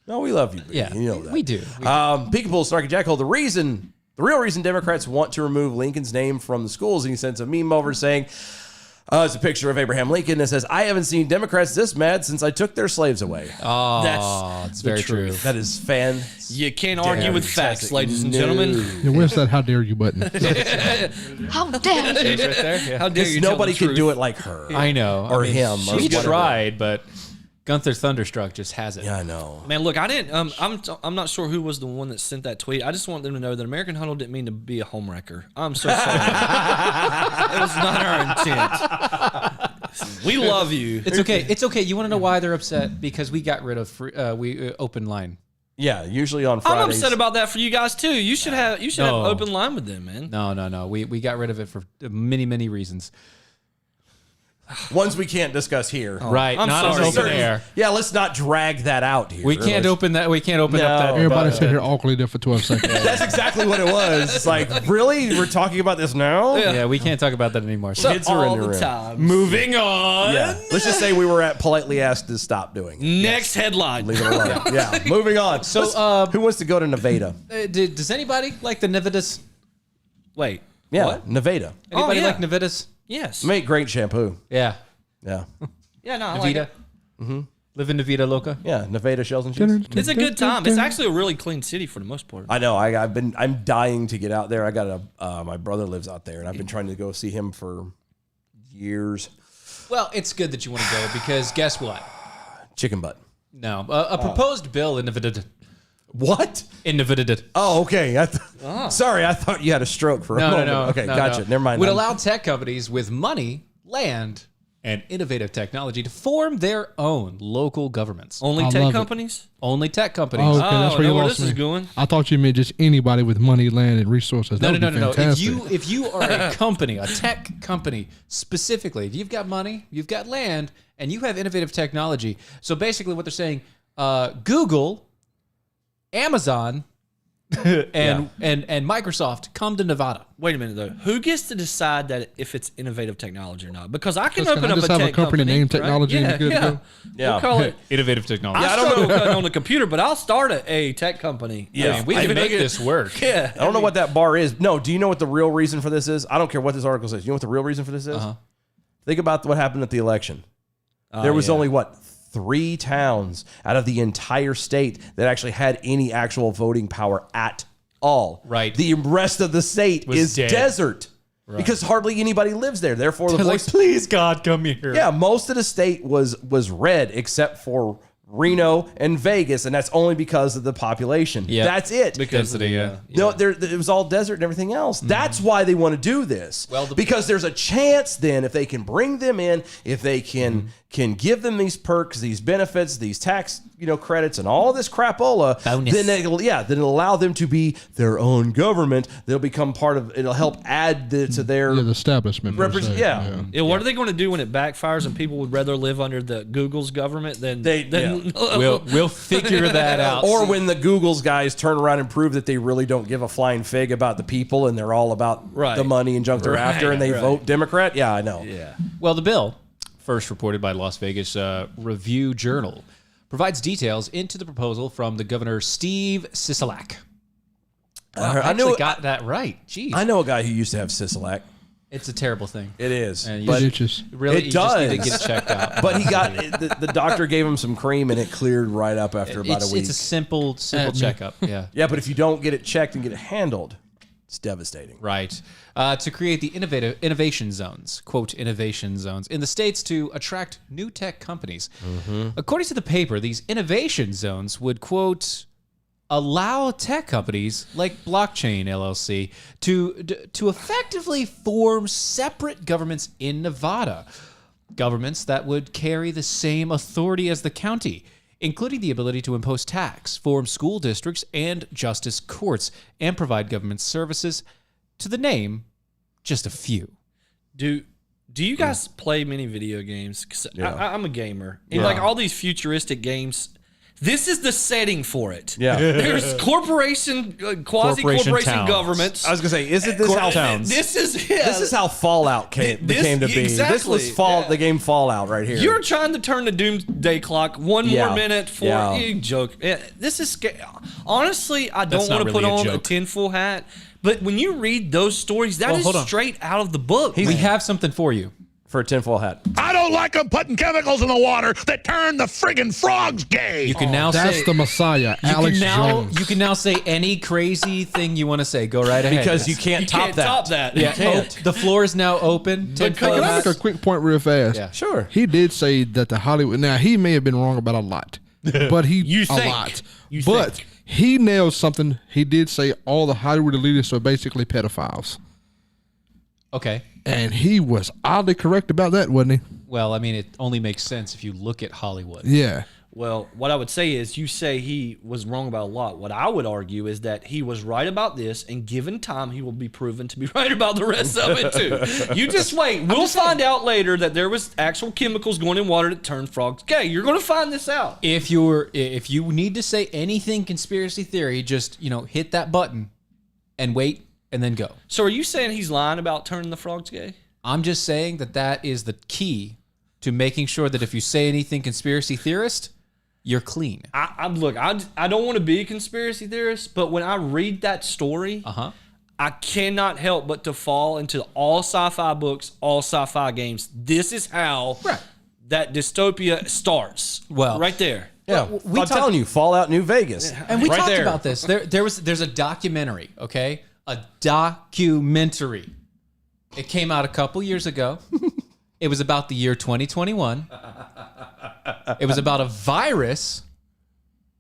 S3: No, we love you. B.
S4: Yeah,
S3: you know that.
S4: we do.
S3: Peekaboo, Snarky Jackhole, the real reason Democrats want to remove Lincoln's name from the schools, and he sends a meme over saying, it's a picture of Abraham Lincoln that says, I haven't seen Democrats this mad since I took their slaves away.
S4: Oh,
S5: That's
S4: it's
S5: the
S4: very true.
S5: truth.
S3: That is fan.
S5: You can't argue with facts,
S3: Fantastic.
S5: ladies and
S3: No.
S5: gentlemen.
S6: Yeah, where's that how dare you button?
S1: How dare you?
S4: Right there. Yeah.
S5: How dare you?
S3: Nobody
S5: tell the
S3: can
S5: truth?
S3: do it like her.
S4: I know.
S3: Or
S4: I mean,
S3: him, or
S4: We
S3: whatever.
S4: tried, but Gunther Thunderstruck just has it.
S3: Yeah, I know.
S5: Man, look, I didn't. I'm not sure who was the one that sent that tweet. I just want them to know that American Huddle didn't mean to be a homewrecker. I'm so sorry. It was not our intent. We love you.
S4: It's okay. It's okay. You want to know why they're upset? Because we got rid of free, open line.
S3: Yeah, usually on Fridays.
S5: I'm upset about that for you guys too. You should have
S4: No.
S5: open line with them, man.
S4: No. We got rid of it for many reasons.
S3: Ones we can't discuss here.
S4: Right.
S5: I'm
S4: not
S5: sorry.
S4: as open air.
S3: Yeah, let's not drag that out here.
S4: We can't open that. We can't open up that.
S6: Everybody
S4: but-
S6: sit here awkwardly there for 12 seconds.
S3: That's exactly what it was. It's like, really? We're talking about this now?
S4: Yeah, we can't talk about that anymore. So,
S3: Kids are in
S5: All
S3: the
S5: the
S3: room.
S5: time.
S4: moving on.
S3: Yeah. Let's just say we were politely asked to stop doing it.
S5: Next headline.
S3: Leave it alone. Yeah. Moving on.
S4: So,
S3: who wants to go to Nevada?
S4: Does anybody like the Nevadas?
S5: Wait.
S3: Yeah,
S5: What?
S3: Nevada.
S4: Anybody
S5: yeah.
S4: like Nevadas?
S5: Yes.
S3: Make great shampoo.
S4: Yeah.
S3: Yeah.
S5: Yeah. No. I like
S4: Navita.
S5: it.
S4: Living the vida loca.
S3: Yeah, Nevada shells and cheese.
S5: It's a good time. It's actually a really clean city for the most part.
S3: I know. I'm dying to get out there. I got my brother lives out there, and I've been trying to go see him for years.
S4: Well, it's good that you want to go because guess what?
S3: Chicken butt.
S4: No, a proposed bill in Nevada.
S3: What?
S4: In Nevada.
S3: Oh, okay. Sorry, I thought you had a stroke for a moment. Okay, gotcha. Never mind.
S4: Would allow tech companies with money, land, and innovative technology to form their own local governments.
S5: Only
S6: I
S5: tech
S6: love it.
S5: companies?
S4: Only tech companies.
S6: Oh, okay, that's where you
S5: know where
S6: lost
S5: this is
S6: me.
S5: going.
S6: I thought you meant just anybody with money, land, and resources.
S4: No.
S6: That would be fantastic.
S4: If you are a company, a tech company specifically, if you've got money, you've got land, and you have innovative technology. So basically, what they're saying, Google, Amazon, and Microsoft come to Nevada.
S5: Wait a minute though. Who gets to decide that if it's innovative technology or not? Because I can
S6: Just-
S5: open
S6: can I
S5: up
S6: just
S5: a
S6: have a
S5: tech
S6: company named Technology
S5: right?
S6: and be good to
S5: Yeah,
S6: go?
S3: Yeah.
S5: We'll call it.
S4: Innovative technology.
S5: I struggle cutting on the computer, but I'll start a tech company.
S3: Yeah.
S4: I mean, we can make this work.
S5: Yeah.
S3: I don't know what that bar is. No, do you know what the real reason for this is? I don't care what this article says. You know what the real reason for this is? Think about what happened at the election. There was only, 3 towns out of the entire state that actually had any actual voting power at all.
S4: Right.
S3: The rest of the state
S4: Was
S3: is
S4: dead.
S3: desert because hardly anybody lives there. Therefore, the
S4: They're like,
S3: voice.
S4: please, God, come here.
S3: Yeah, most of the state was red except for Reno and Vegas, and that's only because of the population.
S4: Yeah.
S3: That's it.
S4: Because of the
S3: No, it was all desert and everything else. That's why they want to do this.
S4: Well,
S3: because there's a chance then if they can bring them in, if they can give them these perks, these benefits, these tax credits, and all this crapola,
S4: Bonus.
S3: then it'll allow them to be their own government. They'll become part of. It'll help add to their
S6: Yeah, the establishment. per
S3: represent.
S6: se,
S3: Yeah.
S5: Yeah, what are they going to do when it backfires and people would rather live under the Google's government than
S4: We'll figure that out.
S3: Or when the Google's guys turn around and prove that they really don't give a flying fig about the people and they're all about the money and junk they're after and they vote Democrat. Yeah, I know.
S5: Yeah.
S4: Well, the bill, first reported by Las Vegas Review Journal, provides details into the proposal from the governor Steve Sisolak. Wow, I actually got that right. Jeez.
S3: I know a guy who used to have Sisolak.
S4: It's a terrible thing.
S3: It is.
S4: And you
S3: But
S4: should-
S6: Itches.
S4: really,
S3: It
S4: you just need to
S3: does.
S4: get checked out.
S3: But he got the doctor gave him some cream and it cleared right up after about a week.
S4: It's a simple checkup. Yeah.
S3: Yeah, but if you don't get it checked and get it handled, it's devastating.
S4: Right. To create the innovation zones, quote, innovation zones, in the states to attract new tech companies. According to the paper, these innovation zones would, quote, allow tech companies like Blockchain LLC to effectively form separate governments in Nevada. Governments that would carry the same authority as the county, including the ability to impose tax, form school districts and justice courts, and provide government services. To the name, just a few.
S5: Do you guys play many video games? 'Cause
S3: Yeah.
S5: I'm a gamer. And
S3: Yeah.
S5: like all these futuristic games, this is the setting for it.
S3: Yeah.
S5: There's quasi-corporation
S4: towns.
S5: governments.
S3: I was gonna say, isn't this how
S5: This is
S3: this is how Fallout became to be?
S5: exactly,
S3: This was
S5: yeah.
S3: the game Fallout right here.
S5: You're trying to turn the doomsday clock one
S3: Yeah.
S5: more minute for
S3: Yeah.
S5: you joke. Yeah, this is honestly, I don't
S4: That's not
S5: want to put
S4: really a
S5: on a
S4: joke.
S5: tinfoil hat, but when you read those stories, that is
S4: hold on.
S5: straight out of the book.
S4: We have something for you.
S3: for a tinfoil hat.
S7: I don't like them putting chemicals in the water that turn the friggin' frogs gay.
S4: You can now
S6: That's
S4: say
S6: the Messiah, Alex Jones.
S4: you can now say any crazy thing you want to say. Go right ahead.
S3: Because you can't top
S5: can't
S3: that.
S5: top that.
S4: Yeah,
S3: can't.
S4: the floor is now open.
S5: Because-
S6: Can I make a quick point real fast?
S4: Yeah.
S3: Sure.
S6: He did say that the Hollywood. Now he may have been wrong about a lot, but
S5: You
S6: a
S5: think.
S6: lot.
S5: You
S6: but
S5: think.
S6: he nailed something. He did say all the Hollywood elitists are basically pedophiles,
S4: Okay.
S6: and he was oddly correct about that, wasn't he?
S4: Well, I mean, it only makes sense if you look at Hollywood.
S6: Yeah.
S5: Well, what I would say is you say he was wrong about a lot. What I would argue is that he was right about this, and given time, he will be proven to be right about the rest of it, too. You just wait. We'll find out later that there was actual chemicals going in water that turned frogs gay. You're going to find this out.
S4: If you need to say anything conspiracy theory, just hit that button and wait and then go.
S5: So are you saying he's lying about turning the frogs gay?
S4: I'm just saying that is the key to making sure that if you say anything conspiracy theorist, you're clean.
S5: I don't want to be a conspiracy theorist, but when I read that story, I cannot help but to fall into all sci-fi books, all sci-fi games. This is how that dystopia starts.
S4: Well,
S5: right there.
S3: Yeah, I'm telling you, Fallout New Vegas.
S4: And we
S5: Right
S4: talked
S5: there.
S4: about this. There's a documentary, okay? A documentary. It came out a couple years ago. It was about the year 2021. It was about a virus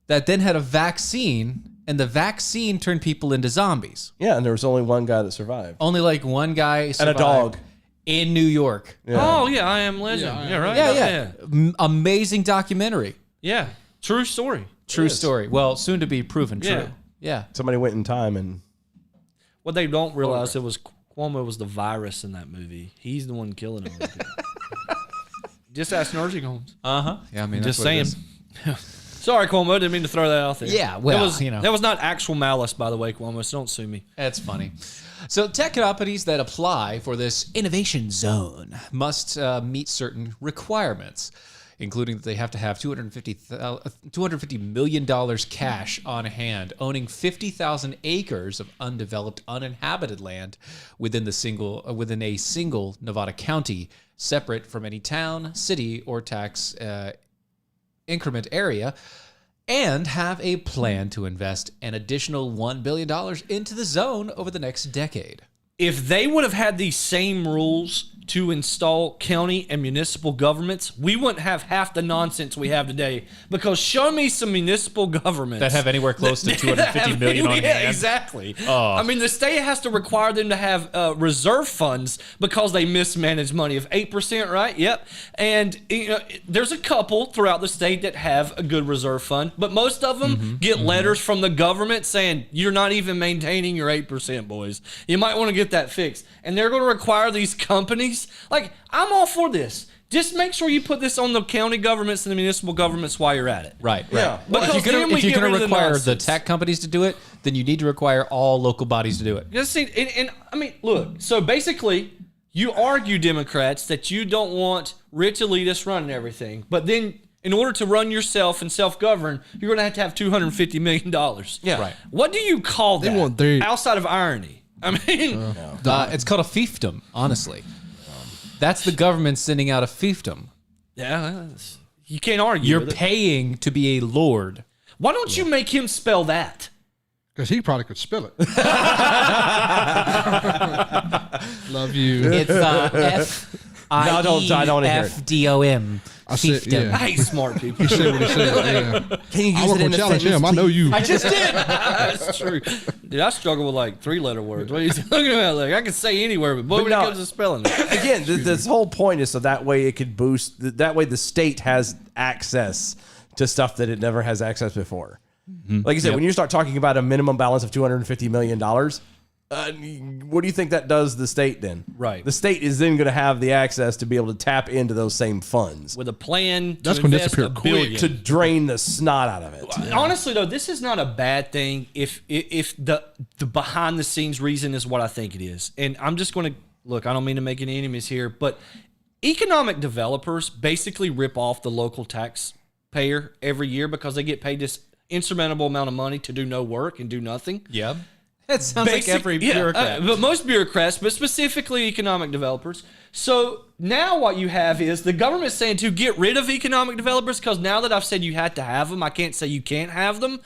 S4: that then had a vaccine, and the vaccine turned people into zombies.
S3: Yeah, and there was only one guy that survived.
S4: Only like one guy survived.
S3: And a dog.
S4: In New York.
S5: Oh yeah, I Am Legend. Yeah, right.
S4: Yeah. Amazing documentary.
S5: Yeah. True story.
S4: True story. Well, soon to be proven true.
S5: Yeah.
S4: Yeah.
S3: Somebody went in time and
S5: What they don't realize it was Cuomo was the virus in that movie. He's the one killing him. Just ask nursing homes.
S4: Uh-huh. Yeah, I mean,
S5: Just
S4: that's what
S5: saying.
S4: it is.
S5: Sorry, Cuomo. Didn't mean to throw that out there.
S4: Yeah, well,
S5: that was,
S4: you know.
S5: that was not actual malice, by the way, Cuomo. So don't sue me.
S4: That's funny. So tech companies that apply for this innovation zone must meet certain requirements, including that they have to have $250 million cash on hand, owning 50,000 acres of undeveloped, uninhabited land within a single Nevada county, separate from any town, city, or tax increment area, and have a plan to invest an additional $1 billion into the zone over the next decade.
S5: If they would have had these same rules to install county and municipal governments, we wouldn't have half the nonsense we have today. Because show me some municipal governments
S4: That have anywhere close to $250 million on hand.
S5: Exactly. I mean, the state has to require them to have reserve funds because they mismanage money of 8%, right? Yep. And you know, there's a couple throughout the state that have a good reserve fund, but most of them get letters from the government saying you're not even maintaining your 8%, boys. You might want to get that fixed. And they're going to require these companies. Like, I'm all for this. Just make sure you put this on the county governments and the municipal governments while you're at it.
S4: Right.
S3: Yeah.
S5: Because
S4: If you're
S5: then we
S4: going
S5: get
S4: to
S5: rid of the
S4: require the
S5: nonsense.
S4: tech companies to do it, then you need to require all local bodies to do it.
S5: Just see, and I mean, look. So basically, you argue, Democrats, that you don't want rich elitists running everything, but then in order to run yourself and self-govern, you're going to have $250 million.
S3: Yeah.
S4: Right.
S5: What do you call that?
S6: want their-
S5: outside of irony. I mean,
S4: It's called a fiefdom, honestly. That's the government sending out a fiefdom.
S5: yeah, you can't argue.
S4: You're
S5: with it.
S4: paying to be a lord.
S5: Why don't you make him spell that?
S6: Because he probably could spell it. Love you.
S4: It's
S3: I don't wanna hear it.
S4: F-I-E-F-D-O-M.
S6: I said, yeah.
S5: I hate smart people.
S6: He said what he said. Yeah.
S3: can you
S6: I
S3: use
S6: work
S3: it in
S6: with
S3: a
S6: challenge
S3: sentence?
S6: him. I know you.
S4: I just did.
S5: That's true. Dude, I struggle with like 3-letter words. What are you talking about? Like, I can say anywhere, but boy, when
S3: no.
S5: it comes to spelling it.
S3: Again, this whole point is so that way it could boost. That way the state has access to stuff that it never has access before. Like you said, when you start talking about a minimum balance of $250 million, what do you think that does the state then?
S5: Right.
S3: The state is then going to have the access to be able to tap into those same funds
S5: With a plan to
S6: That's gonna
S5: invest
S6: disappear
S5: $1
S6: quick.
S5: billion.
S3: to drain the snot out of it.
S5: Honestly, though, this is not a bad thing if the behind the scenes reason is what I think it is. And I'm just going to look. I don't mean to make any enemies here, but economic developers basically rip off the local taxpayer every year because they get paid this insurmountable amount of money to do no work and do nothing.
S4: Yep. That sounds like every bureaucrat.
S5: But most bureaucrats, but specifically economic developers. So now what you have is the government saying to get rid of economic developers because now that I've said you had to have them, I can't say you can't have them.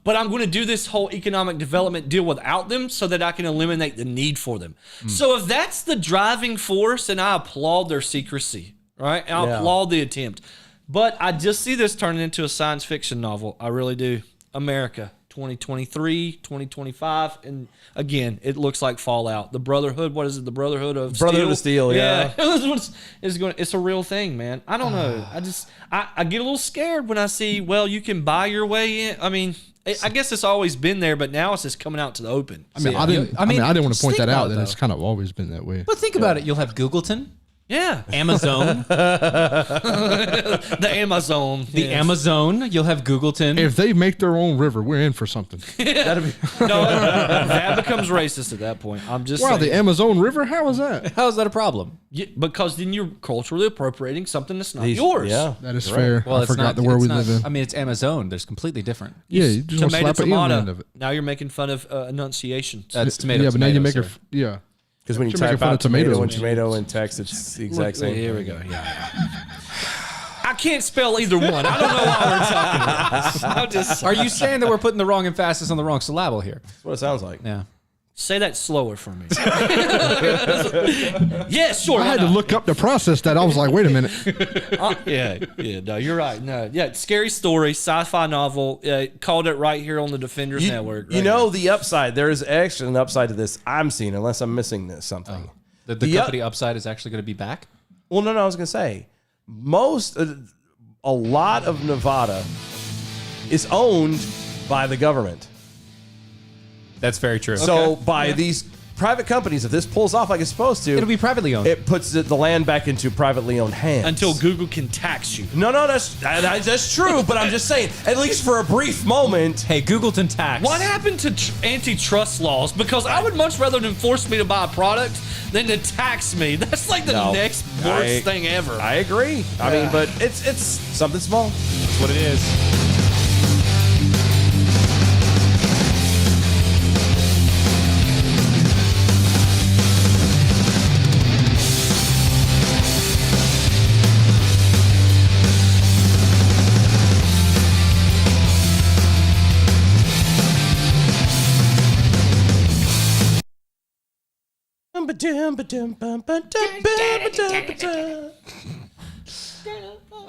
S5: But I'm going to do this whole economic development deal without them so that I can eliminate the need for them. So if that's the driving force, and I applaud their secrecy, right? And I applaud the attempt. But I just see this turning into a science fiction novel. I really do. America. 2023, 2025, and again, it looks like Fallout. The Brotherhood, what is it? The Brotherhood of
S3: Steel, yeah.
S5: It's a real thing, man. I don't know. I get a little scared when I see, well, you can buy your way in. I mean, I guess it's always been there, but now it's just coming out to the open.
S6: I mean,
S4: Yeah.
S6: I didn't want to point
S4: think
S6: that out.
S4: about it,
S6: That it's
S4: though.
S6: kind of always been that way.
S4: But think about it. You'll have Googleton,
S5: Yeah.
S4: Amazon,
S5: The Amazon.
S4: the Amazon. You'll have Googleton.
S6: If they make their own river, we're in for something.
S5: No, that becomes racist at that point. I'm just
S6: Wow,
S5: saying.
S6: the Amazon River? How is that?
S4: How is that a problem?
S5: Yeah, because then you're culturally appropriating something that's not yours.
S3: Yeah.
S6: That is fair.
S4: Well,
S6: I
S4: it's
S6: forgot
S4: not,
S6: the world
S4: it's
S6: we
S4: not-
S6: live in.
S4: I mean, it's Amazon. There's completely different.
S6: Yeah, you just want to
S5: Tomato,
S6: slap an
S5: tomato.
S6: end of it.
S5: Now you're making fun of enunciations.
S4: That's tomato.
S6: Yeah, but now you
S4: tomato,
S6: make
S4: sir.
S6: it. Yeah.
S3: Because when you
S6: You're making
S3: type
S6: fun
S3: out
S6: of tomatoes
S3: tomato and
S6: and
S3: tomato in text, it's the exact same.
S5: Here we
S3: thing.
S5: go. Yeah. can't spell either one. I don't know why we're talking about this. I'm just
S4: Are you saying that we're putting the wrong emphasis on the wrong syllable here?
S3: That's what it sounds like.
S4: Yeah.
S5: say that slower for me. Yeah, sure.
S6: I had to look up to process that. I was like, wait a minute.
S5: Yeah, no, you're right. No, yeah, scary story, sci-fi novel. Called it right here on the Defenders Network.
S3: You know the upside. There is actually an upside to this. I'm seeing, unless I'm missing something.
S4: The company Upside is actually going to be back?
S3: Well, no, I was gonna say a lot of Nevada is owned by the government.
S4: That's very true.
S3: So by these private companies, if this pulls off like it's supposed to,
S4: It'll be privately owned.
S3: It puts the land back into privately owned hands.
S5: Until Google can tax you.
S3: No, that's true. But I'm just saying, at least for a brief moment.
S4: Hey, Googleton tax.
S5: What happened to antitrust laws? Because I would much rather them force me to buy a product than to tax me. That's like the next worst thing ever.
S3: I agree. I mean, but it's something small.
S4: That's what it is.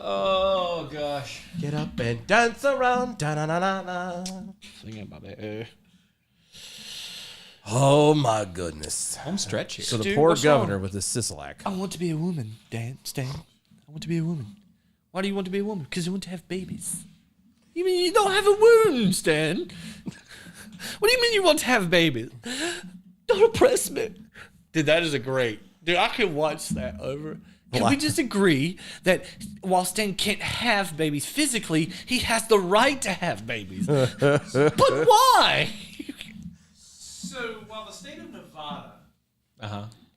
S4: Oh gosh!
S3: Get up and dance around. Da-na-na-na-na.
S5: Thinking about it.
S3: Oh my goodness!
S4: Home stretch here.
S3: So the
S5: Dude,
S3: poor
S5: what's
S3: governor
S5: wrong?
S3: with his Sisolak.
S5: I want to be a woman, Stan. I want to be a woman. Why do you want to be a woman? Because I want to have babies. You mean you don't have a womb, Stan? What do you mean you want to have babies? Don't oppress me. Dude, that is a great... Dude, I could watch that over. Can we just agree that while Stan can't have babies physically, he has the right to have babies? But why?
S8: So while the state of Nevada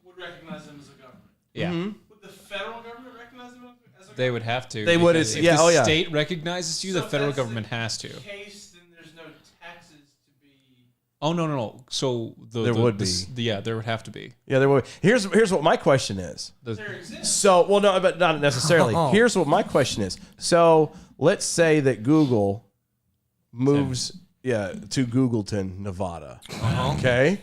S8: would recognize them as a government,
S4: Yeah.
S8: would the federal government recognize them as a government?
S4: They would have to.
S3: They would,
S4: because
S3: yeah,
S4: If the
S3: oh, yeah.
S4: state recognizes you,
S8: So
S4: the
S8: if
S4: federal
S8: that's the
S4: government has to.
S8: Case, then there's no taxes to be.
S4: Oh no. So
S3: There would be.
S4: Yeah, there would have to be.
S3: Yeah, there would. Here's what my question is.
S8: There exists.
S3: So, well, no, but not necessarily. Here's what my question is. So, let's say that Google moves, to Googleton, Nevada. Okay.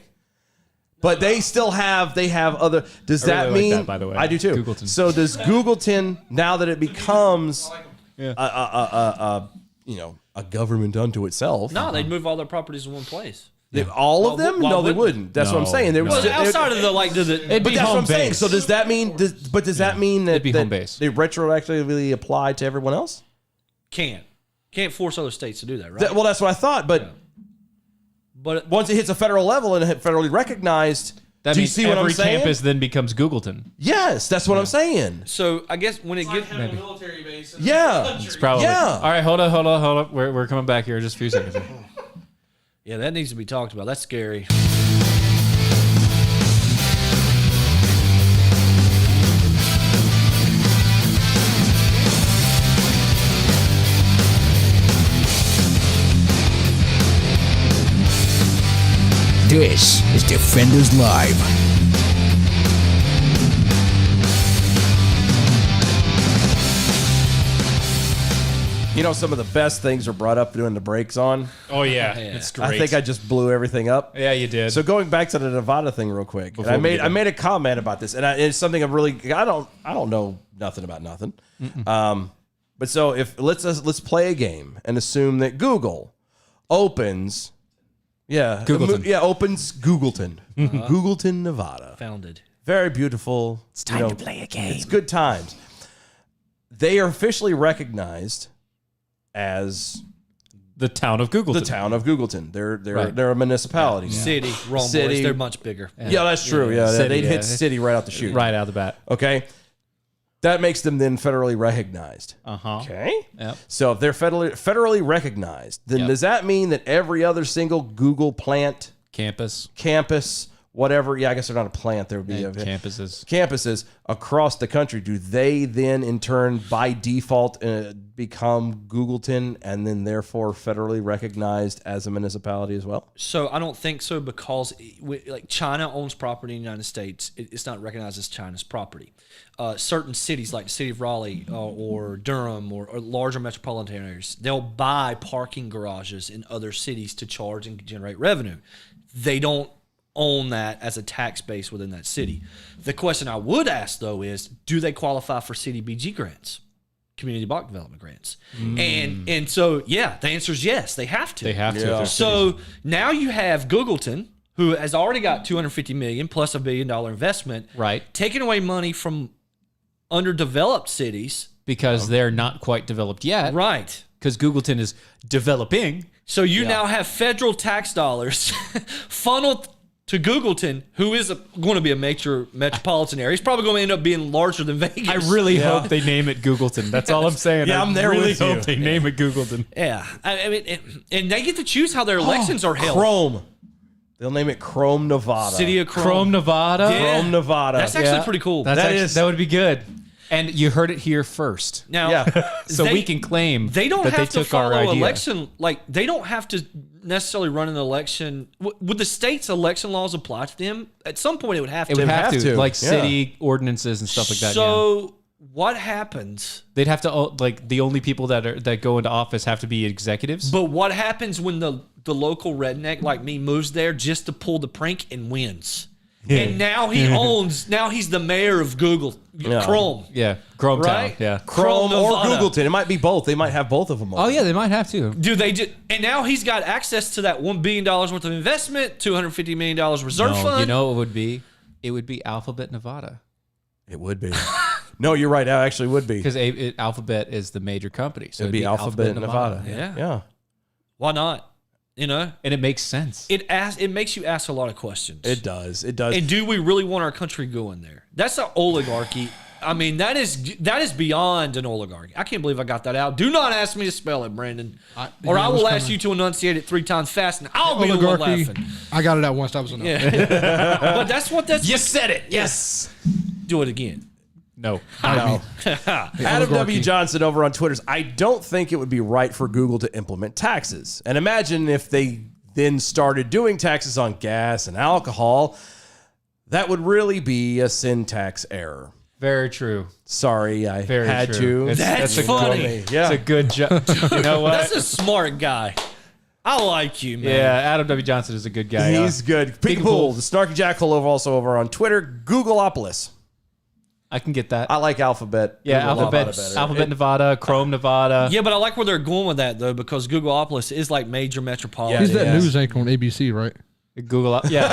S3: But they still have other. Does
S4: I
S3: that
S4: really like
S3: mean?
S4: that, by the way.
S3: I do too.
S4: Googleton.
S3: So does Googleton, now that it becomes
S4: Yeah.
S3: a government unto itself?
S5: No, they'd move all their properties in one place.
S3: All of them?
S5: why
S3: No, they
S5: wouldn't
S3: wouldn't. That's what I'm
S4: No,
S3: saying. They
S4: no.
S3: would
S5: Well, outside of the like,
S4: It'd
S3: But
S4: be
S3: that's what
S4: home
S3: I'm saying.
S4: base.
S3: So does that mean? Does that mean that,
S4: It'd be home base.
S3: they retroactively apply to everyone else?
S5: can't force other states to do that, right?
S3: Well, that's what I thought. But
S5: But
S3: once it hits a federal level and federally recognized,
S4: That
S3: do you
S4: means
S3: see what I'm
S4: every
S3: saying?
S4: campus then becomes Googleton.
S3: Yes, that's what I'm saying.
S5: so I guess when it
S8: It's like
S5: gets
S8: having a military base. In
S3: Yeah.
S8: the country.
S4: It's probably.
S3: Yeah.
S4: All right, hold up. We're coming back here in just a few seconds.
S5: yeah, that needs to be talked about. That's scary.
S2: This is Defenders Live.
S3: You know, some of the best things are brought up doing the breaks on.
S4: Oh yeah, it's great.
S3: I think I just blew everything up.
S4: Yeah, you did.
S3: So going back to the Nevada thing real quick, and I made a comment about this, and it's something I'm really I don't know nothing about nothing. But so if let's play a game and assume that Google opens,
S4: Googleton.
S3: opens Googleton, Googleton, Nevada.
S5: Founded.
S3: Very beautiful. It's time to play a game. It's good times. They are officially recognized as
S4: the town of Googleton.
S3: the town of Googleton.
S4: Right.
S3: They're a municipality.
S5: City, wrong
S3: City.
S5: boys. They're much bigger.
S3: Yeah, that's true. Yeah,
S4: City,
S3: they'd
S4: yeah.
S3: hit city right out the chute.
S4: right out the bat.
S3: Okay. That makes them then federally recognized. Okay.
S4: Yep.
S3: So if they're federally recognized, then
S4: Yep.
S3: does that mean that every other single Google plant,
S4: Campus.
S3: campus, whatever. Yeah, I guess they're not a plant. There would be campuses across the country. Do they then, in turn, by default, become Googleton and then therefore federally recognized as a municipality as well?
S5: So I don't think so because China owns property in the United States. It's not recognized as China's property. Certain cities like the city of Raleigh or Durham or larger metropolitan areas, they'll buy parking garages in other cities to charge and generate revenue. They don't own that as a tax base within that city. The question I would ask, though, is do they qualify for CDBG grants? Community block development grants. And so, yeah, the answer is yes, they have to.
S4: They have to.
S3: Yeah.
S5: So now you have Googleton, who has already got $250 million plus $1 billion investment,
S4: Right.
S5: taking away money from underdeveloped cities.
S4: Because they're not quite developed yet.
S5: Right.
S4: Because Googleton is developing.
S5: So you now have federal tax dollars funneled to Googleton, who is going to be a major metropolitan area. It's probably going to end up being larger than Vegas.
S4: I really hope they name it Googleton. That's all I'm saying.
S3: Yeah, I'm there
S4: really
S3: with you.
S4: hope they name it Googleton.
S5: Yeah. I mean, and they get to choose how their elections are held.
S3: Chrome. They'll name it Chrome, Nevada.
S5: City of Chrome.
S4: Chrome, Nevada.
S5: Yeah.
S3: Chrome, Nevada.
S5: That's actually pretty cool.
S4: That would be good. And you heard it here first.
S5: Now,
S3: Yeah.
S4: So we can claim
S5: they don't
S4: that
S5: have
S4: they
S5: to
S4: took our
S5: follow
S4: idea.
S5: election. Like they don't have to necessarily run an election. Would the state's election laws apply to them? At some point, it would have to.
S4: It would have to, like
S3: yeah.
S4: city ordinances and stuff like that.
S5: So what happens?
S4: They'd have to, like, the only people that go into office have to be executives.
S5: But what happens when the local redneck like me moves there just to pull the prank and wins? And now he owns. Now he's the mayor of Chrome.
S4: Yeah, Chrome
S5: Right?
S4: Town. Yeah.
S3: Chrome or
S5: Nevada.
S3: Googleton. It might be both. They might have both of them.
S4: Oh yeah, they might have to.
S5: Do they just? And now he's got access to that $1 billion worth of investment, $250 million reserve fund.
S4: You know what it would be? It would be Alphabet Nevada.
S3: It would be. No, you're right. It actually would be.
S4: Because Alphabet is the major company. So
S3: It'd be Alphabet Nevada. Yeah.
S5: Why not? You know,
S4: and it makes sense.
S5: It makes you ask a lot of questions.
S3: It does. It does.
S5: And do we really want our country going there? That's an oligarchy. I mean, that is beyond an oligarchy. I can't believe I got that out. Do not ask me to spell it, Brandon, or I will ask you to enunciate it 3 times fast, and I'll be the one laughing.
S6: I got it out once. That was enough.
S5: Yeah. But that's
S4: You said it. Yes.
S5: Do it again.
S4: No.
S3: No. Adam W. Johnson over on Twitter's, I don't think it would be right for Google to implement taxes. And imagine if they then started doing taxes on gas and alcohol. That would really be a syntax error.
S4: Very true.
S3: Sorry, I
S4: Very
S3: had
S4: true.
S3: to.
S5: That's
S4: a
S5: funny.
S3: Yeah.
S4: It's a good job. You know what?
S5: That's a smart guy. I like you, man.
S4: Yeah, Adam W. Johnson is a good guy.
S3: He's good. Peekaboo, the Snarky Jackal also over on Twitter. Googleopolis.
S4: I can get that.
S3: I like Alphabet.
S4: Yeah,
S3: Google
S4: Alphabet,
S3: better.
S4: Alphabet Nevada, Chrome Nevada.
S5: Yeah, but I like where they're going with that though, because Googleopolis is like major metropolitan.
S6: He's that
S3: Yes.
S6: news anchor on ABC, right?
S4: Google, yeah.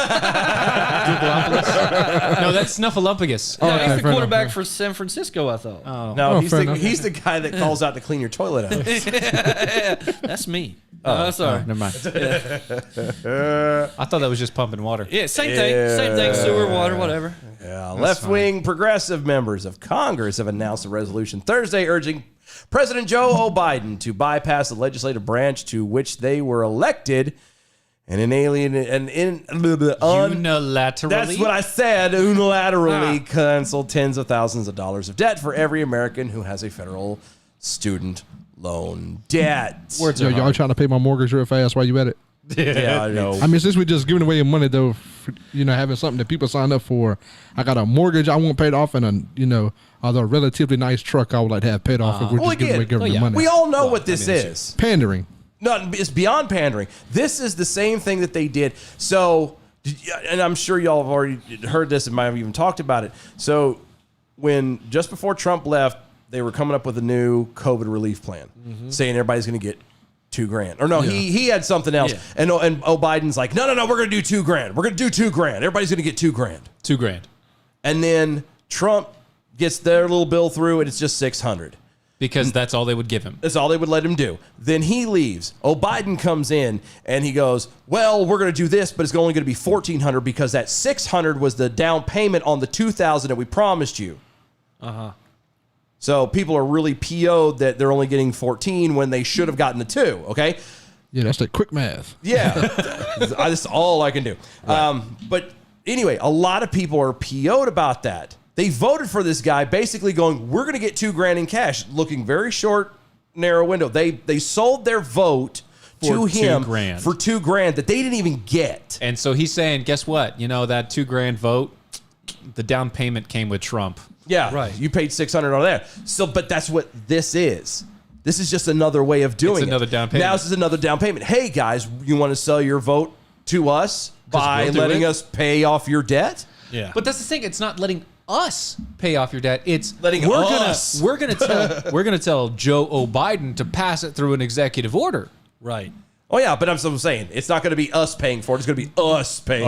S4: Googleopolis. No, that's Snuffleupagus.
S5: No,
S6: Okay,
S5: he's the
S6: fair
S5: quarterback
S6: enough.
S5: for San Francisco, I thought.
S3: No,
S6: fair enough.
S3: he's the guy that calls out to clean your toilet out.
S5: That's me. Oh, sorry.
S4: Never mind. I thought that was just pumping water.
S5: Yeah, same thing. Same thing. Sewer, water, whatever.
S3: Yeah, left-wing progressive members of Congress have announced a resolution Thursday urging President Joe Biden to bypass the legislative branch to which they were elected and
S4: Unilaterally.
S3: That's what I said. Unilaterally cancel tens of thousands of dollars of debt for every American who has a federal student loan debt.
S6: Yo, y'all trying to pay my mortgage real fast while you at it?
S3: Yeah, I know.
S6: I mean, since we're just giving away money though, for, having something that people sign up for. I got a mortgage I want paid off, and a relatively nice truck I would like to have paid off if we're just giving away government money.
S3: We all know what this is.
S6: Pandering.
S3: No, it's beyond pandering. This is the same thing that they did. So, and I'm sure y'all have already heard this and might have even talked about it. So, just before Trump left, they were coming up with a new COVID relief plan, saying everybody's going to get $2,000. Or no, he had something else.
S5: Yeah.
S3: And Biden's like, no, we're going to do $2,000. We're going to do $2,000. Everybody's going to get $2,000.
S4: $2,000.
S3: And then Trump gets their little bill through, and it's just $600.
S4: Because that's all they would give him.
S3: That's all they would let him do. Then he leaves. Biden comes in and he goes, well, we're going to do this, but it's only going to be $1,400 because that $600 was the down payment on the $2,000 that we promised you. So people are really PO'd that they're only getting 14 when they should have gotten the 2. Okay.
S6: Yeah, that's like quick math.
S3: Yeah. That's all I can do. But anyway, a lot of people are PO'd about that. They voted for this guy basically going, we're going to get $2,000 in cash, looking very short, narrow window. They sold their vote to him
S4: $2,000
S3: for $2,000 that they didn't even get.
S4: And so he's saying, guess what? You know, that $2,000 vote, the down payment came with Trump.
S3: Yeah,
S5: Right.
S3: You paid $600 on that. So, but that's what this is. This is just another way of doing it.
S4: It's another down payment.
S3: Now this is another down payment. Hey guys, you want to sell your vote to us by
S4: we'll do
S3: letting
S4: it.
S3: us pay off your debt?
S5: Yeah.
S4: But that's the thing. It's not letting us pay off your debt. It's
S3: Letting us.
S4: We're gonna tell Joe Biden to pass it through an executive order.
S5: right.
S3: Oh yeah, but I'm saying it's not going to be us paying for it. It's going to be us paying.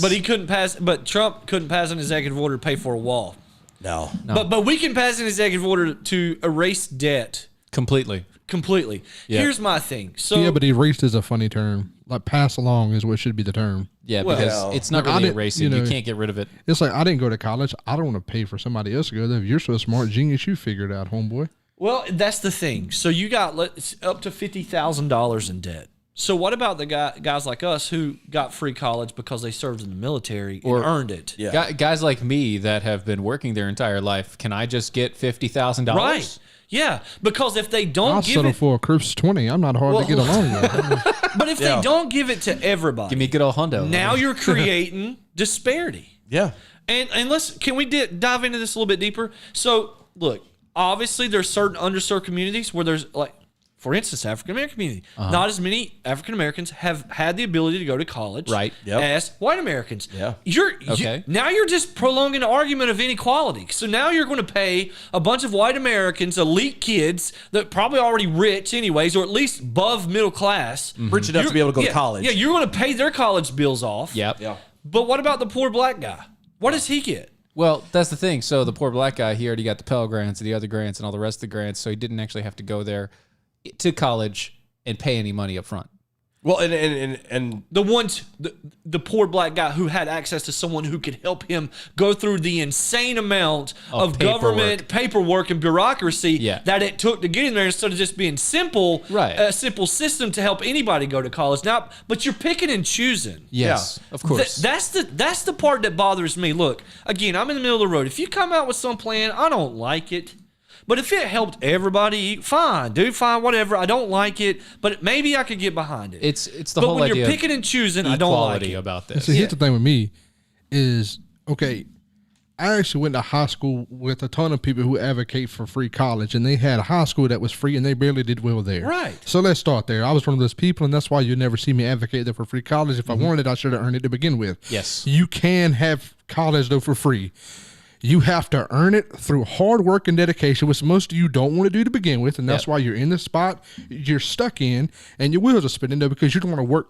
S5: But he couldn't pass. But Trump couldn't pass an executive order to pay for a wall.
S3: No.
S5: But we can pass an executive order to erase debt
S4: Completely. Yeah.
S5: Here's my thing. So
S6: Yeah, but erased is a funny term. Like pass along is what should be the term.
S4: Yeah,
S5: Well,
S4: because it's not
S6: I
S4: really
S6: didn't-
S4: erasing.
S6: you
S4: You
S6: know-
S4: can't get rid of it.
S6: It's like I didn't go to college. I don't want to pay for somebody else to go there. If you're so smart, genius, you figure it out, homeboy.
S5: well, that's the thing. So you got up to $50,000 in debt. So what about the guys like us who got free college because they served in the military and earned it?
S3: Yeah.
S4: Guys like me that have been working their entire life, can I just get $50,000?
S5: Right. Yeah, because if they
S6: I'll
S5: don't give
S6: settle
S5: it,
S6: for a Crips 20. I'm not hard to get along with.
S5: but if they don't give it to everybody,
S4: Give me a good old hundo.
S5: now you're creating disparity.
S3: Yeah.
S5: And can we dive into this a little bit deeper? So look, obviously there's certain underserved communities where there's like, for instance, African American community. Not as many African Americans have had the ability to go to college,
S4: Right.
S3: Yep.
S5: as white Americans.
S3: Yeah.
S4: Okay.
S5: Now you're just prolonging the argument of inequality. So now you're going to pay a bunch of white Americans, elite kids that probably already rich anyways, or at least above middle class,
S3: Rich enough to be able to go to college.
S5: Yeah, you're going to pay their college bills off.
S4: Yep.
S3: Yeah.
S5: But what about the poor black guy? What does he get?
S4: Well, that's the thing. So the poor black guy, he already got the Pell Grants and the other grants and all the rest of the grants, so he didn't actually have to go there to college and pay any money up front.
S3: Well, and
S5: The poor black guy who had access to someone who could help him go through the insane amount of government paperwork and bureaucracy
S4: Yeah.
S5: that it took to get in there, instead of just being simple,
S4: Right.
S5: a simple system to help anybody go to college. Now, but you're picking and choosing.
S4: Yes, of course.
S5: That's the part that bothers me. Look, again, I'm in the middle of the road. If you come out with some plan, I don't like it. But if it helped everybody, fine, dude, fine, whatever. I don't like it, but maybe I could get behind it.
S4: It's the
S5: but
S4: whole
S5: when
S4: idea
S5: you're
S4: of
S5: picking and choosing, I don't like
S4: equality
S5: it.
S4: about this.
S6: See, here's the thing with me is, okay, I actually went to high school with a ton of people who advocate for free college, and they had a high school that was free, and they barely did well there.
S5: Right.
S6: So let's start there. I was one of those people, and that's why you never see me advocate there for free college. If I wanted it, I should have earned it to begin with.
S4: Yes.
S6: You can have college, though, for free. You have to earn it through hard work and dedication, which most of you don't want to do to begin with, and that's why you're in the spot you're stuck in, and your wheels are spinning there because you don't want to work,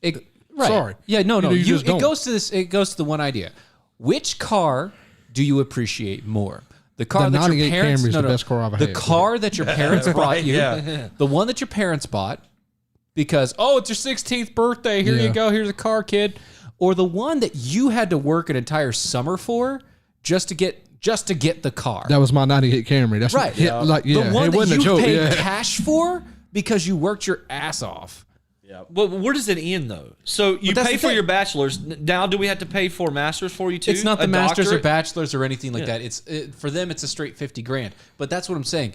S4: Right.
S6: Sorry.
S4: Yeah, no.
S6: You just don't.
S4: It goes to this. It goes to the one idea. Which car do you appreciate more? The car
S6: The
S4: that your
S6: 98
S4: parents
S6: Camry is the best car I've
S4: The
S6: had.
S4: car that your parents bought you.
S3: yeah.
S4: The one that your parents bought because it's your 16th birthday. Here you
S6: Yeah.
S4: go. Here's a car, kid. Or the one that you had to work an entire summer for just to get the car.
S6: That was my 98 Camry. That's
S4: Right.
S6: Yeah, like, yeah,
S4: The one
S6: it
S4: that
S6: wasn't
S4: you
S6: a joke.
S4: paid
S6: Yeah.
S4: cash for because you worked your ass off.
S5: Well, where does it end, though? So you
S4: that's
S5: pay
S4: the
S5: for
S4: thing.
S5: your bachelor's. Now, do we have to pay for masters for you too?
S4: It's not the
S5: A
S4: masters or
S5: doctorate?
S4: bachelors or anything like that. For them, it's a straight 50 grand. But that's what I'm saying.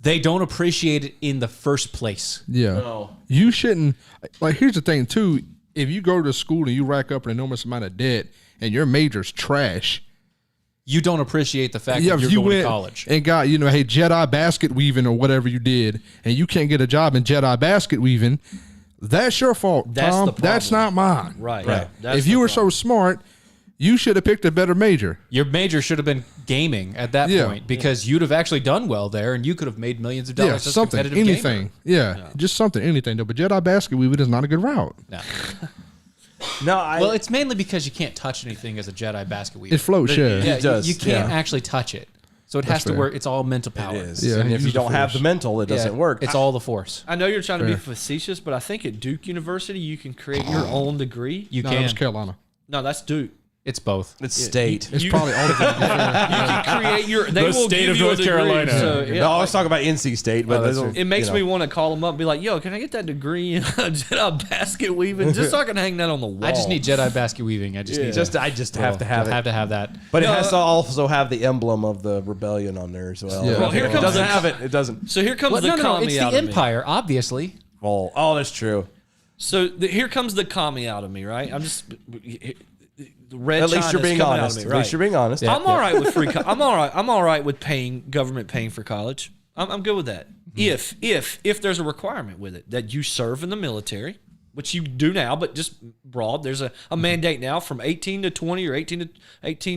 S4: They don't appreciate it in the first place.
S6: Yeah. You shouldn't. Like, here's the thing, too. If you go to school and you rack up an enormous amount of debt and your major's trash,
S4: You don't appreciate the fact
S6: yeah,
S4: that
S6: if
S4: you're
S6: you
S4: going
S6: went
S4: to college.
S6: and got, hey, Jedi basket weaving or whatever you did, and you can't get a job in Jedi basket weaving, that's your fault,
S5: That's
S6: Tom.
S5: the problem.
S6: That's not mine.
S5: Right.
S6: If you were so smart, you should have picked a better major.
S4: Your major should have been gaming at that
S6: Yeah.
S4: point because you'd have actually done well there and you could have made millions of dollars
S6: Yeah,
S4: as a
S6: something,
S4: competitive
S6: anything.
S4: gamer.
S6: Yeah, just something, anything. Though, but Jedi basket weaving is not a good route.
S4: No.
S3: No,
S4: Well, it's mainly because you can't touch anything as a Jedi basket weaver.
S6: It floats, yeah.
S4: Yeah,
S3: It does,
S4: you can't
S3: yeah.
S4: actually touch it. So it has to
S6: fair.
S4: work. It's all mental power.
S3: It is.
S6: Yeah,
S3: and
S6: you
S3: if you
S6: use the
S3: don't have
S6: force.
S3: the mental, it doesn't
S4: Yeah,
S3: work.
S4: It's all the force.
S5: I know you're trying to be
S6: Fair.
S5: facetious, but I think at Duke University you can create your own degree.
S4: You
S6: No,
S4: can.
S6: that was Carolina.
S5: No, that's Duke.
S4: It's both.
S3: It's state.
S6: It's probably all of them.
S5: You can create your. They
S4: The
S5: will
S4: state
S5: give
S4: of
S5: you a
S4: North
S5: degree,
S4: Carolina.
S5: So,
S3: No,
S5: yeah,
S3: I was talking about NC State, but
S4: that's
S3: those-
S5: it makes
S3: you know.
S5: me want to call them up and be like, yo, can I get that degree in basket weaving? Just so I can hang that on the wall.
S4: I just need Jedi basket weaving. I just need
S3: I just have to have it.
S4: Have to have that.
S3: But it has to also have the emblem of the rebellion on there as well.
S6: Yeah. Well,
S5: here
S3: If it
S5: comes
S3: doesn't
S5: the-
S3: have it. It doesn't.
S5: So here comes
S4: Well,
S5: the
S4: no,
S5: commie
S4: it's
S5: out
S4: the
S5: of me.
S4: Empire, obviously.
S3: Fall. Oh, that's true.
S5: So here comes the commie out of me, right? I'm just the red.
S3: At least you're
S5: China's
S3: being
S5: coming out of
S3: honest.
S5: me,
S3: At
S5: right?
S3: least you're being honest.
S5: I'm all right with free. I'm all right. I'm all right with government paying for college. I'm good with that. If there's a requirement with it that you serve in the military, which you do now, but just broad. There's a mandate now from 18 to 20 or 18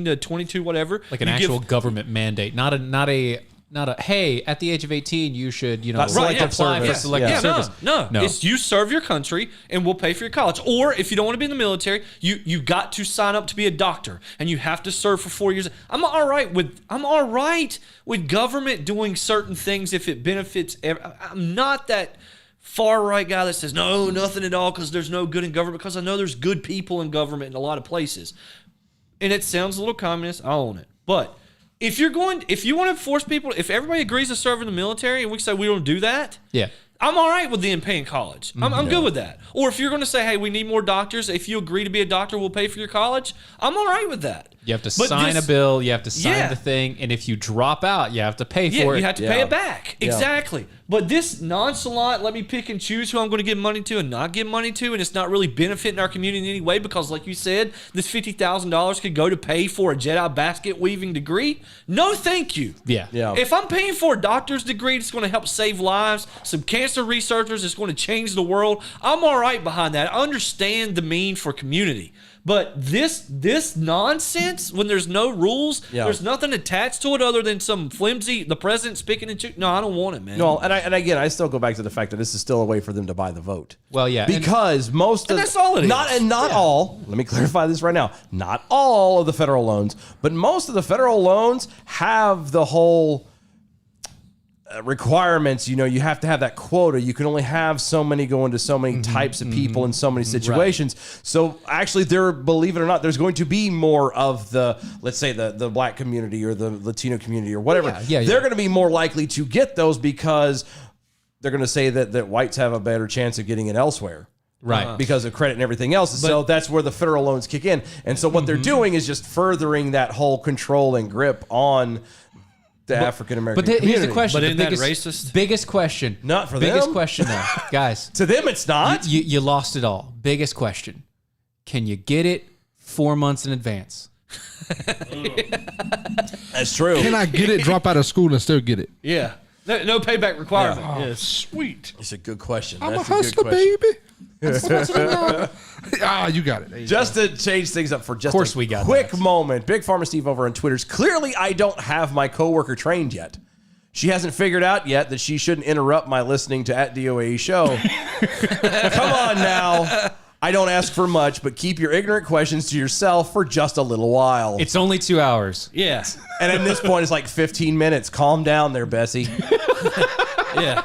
S5: to 22, whatever.
S4: Like an
S5: You
S4: actual government mandate, not a. Hey, at the age of 18, you should,
S3: Not
S4: selective
S3: selective
S4: apply for
S3: service.
S4: selective
S3: Yeah.
S4: service.
S5: No. It's you serve your country and we'll pay for your college. Or if you don't want to be in the military, you got to sign up to be a doctor and you have to serve for 4 years. I'm all right with government doing certain things if it benefits. I'm not that far right guy that says no, nothing at all because there's no good in government, because I know there's good people in government in a lot of places. And it sounds a little communist. I own it. But if you want to force people, if everybody agrees to serve in the military and we say we don't do that,
S4: Yeah.
S5: I'm all right with them paying college. I'm good with that. Or if you're going to say, hey, we need more doctors, if you agree to be a doctor, we'll pay for your college, I'm all right with that.
S4: You have to
S5: But
S4: sign
S5: this-
S4: a bill. You have to sign
S5: Yeah.
S4: the thing. And if you drop out, you have to pay
S5: Yeah,
S4: for it.
S5: you have to pay it back. Exactly. But this nonchalant, let me pick and choose who I'm going to give money to and not give money to, and it's not really benefiting our community in any way because, like you said, this $50,000 could go to pay for a Jedi basket weaving degree. No, thank you.
S4: Yeah.
S5: If I'm paying for a doctor's degree, it's going to help save lives. Some cancer researchers, it's going to change the world. I'm all right behind that. I understand the mean for community. But this nonsense, when there's no rules, there's nothing attached to it other than some flimsy, the president's picking and choosing. No, I don't want it, man.
S3: No, and again, I still go back to the fact that this is still a way for them to buy the vote.
S4: Well, yeah, and-
S3: because most of
S5: that's all it is.
S3: Not all. Let me clarify this right now. Not all of the federal loans, but most of the federal loans have the whole requirements. You have to have that quota. You can only have so many going to so many types of people in so many situations. So actually, believe it or not, there's going to be more of the, let's say the black community or the Latino community or whatever.
S4: Yeah.
S3: They're going to be more likely to get those because they're going to say that whites have a better chance of getting it elsewhere.
S4: Right.
S3: Because of credit and everything else. So that's where the federal loans kick in. And so what they're doing is just furthering that whole control and grip on the African American community.
S4: Here's the question.
S5: But
S4: the
S5: isn't that
S4: biggest,
S5: racist?
S4: Biggest question.
S3: Not for
S4: biggest
S3: them.
S4: question though. Guys.
S3: To them, it's not.
S4: You lost it all. Biggest question. Can you get it 4 months in advance?
S3: That's true.
S6: Can I get it, drop out of school, and still get it?
S5: Yeah. No payback requirement.
S6: Oh,
S5: Yes.
S6: sweet.
S3: It's a good question.
S6: I'm
S3: That's
S6: a hustler,
S3: good question.
S6: baby. You got it. There you
S3: Just to change things up for just
S4: course
S3: a
S4: we got
S3: quick
S4: that.
S3: moment. Big Pharma Steve over on Twitter's. Clearly, I don't have my coworker trained yet. She hasn't figured out yet that she shouldn't interrupt my listening to @DOAE show. Come on now. I don't ask for much, but keep your ignorant questions to yourself for just a little while.
S4: It's only 2 hours.
S5: Yeah.
S3: And at this point, it's like 15 minutes. Calm down there, Bessie.
S5: Yeah.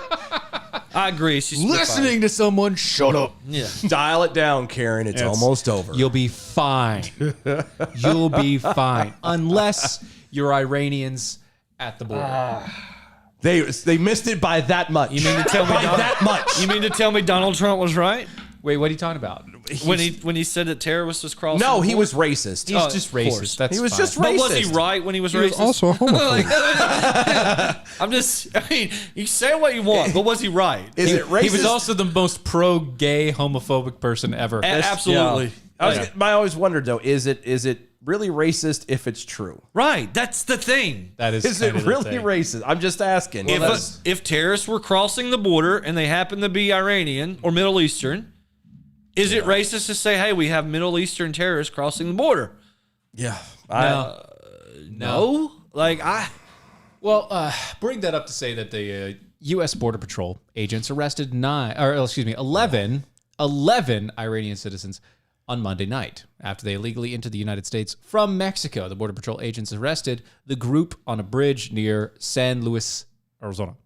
S5: I agree. She's
S4: Listening to someone, shut up.
S5: Yeah.
S3: Dial it down, Karen. It's almost over.
S4: You'll be fine. You'll be fine. Unless you're Iranians at the border.
S3: They missed it by that much.
S5: You mean to tell me
S3: by that much?
S5: You mean to tell me Donald Trump was right
S4: Wait, what are you talking about?
S5: when he said that terrorists was crossing?
S3: No,
S5: the
S3: he
S5: border?
S3: was racist.
S4: He's
S5: Oh,
S4: just
S5: of course.
S4: racist. That's
S3: He was
S4: fine.
S3: just
S5: But
S3: racist.
S5: was he right when he was
S6: He was
S5: racist?
S6: also a homophobe.
S5: I'm just. I mean, you say what you want, but was he right?
S3: Is it racist?
S4: He was also the most pro-gay, homophobic person ever.
S5: Absolutely.
S3: I always wondered though, is it really racist if it's true?
S5: Right. That's the thing.
S4: That is
S3: Is it
S4: kind of the
S3: really
S4: thing.
S3: racist? I'm just asking.
S5: If terrorists were crossing the border and they happen to be Iranian or Middle Eastern, is it racist to say, hey, we have Middle Eastern terrorists crossing the border?
S3: yeah.
S5: No.
S4: Well, bring that up to say that the U.S. Border Patrol agents arrested 11 Iranian citizens on Monday night after they illegally entered the United States from Mexico. The Border Patrol agents arrested the group on a bridge near San Luis, Arizona.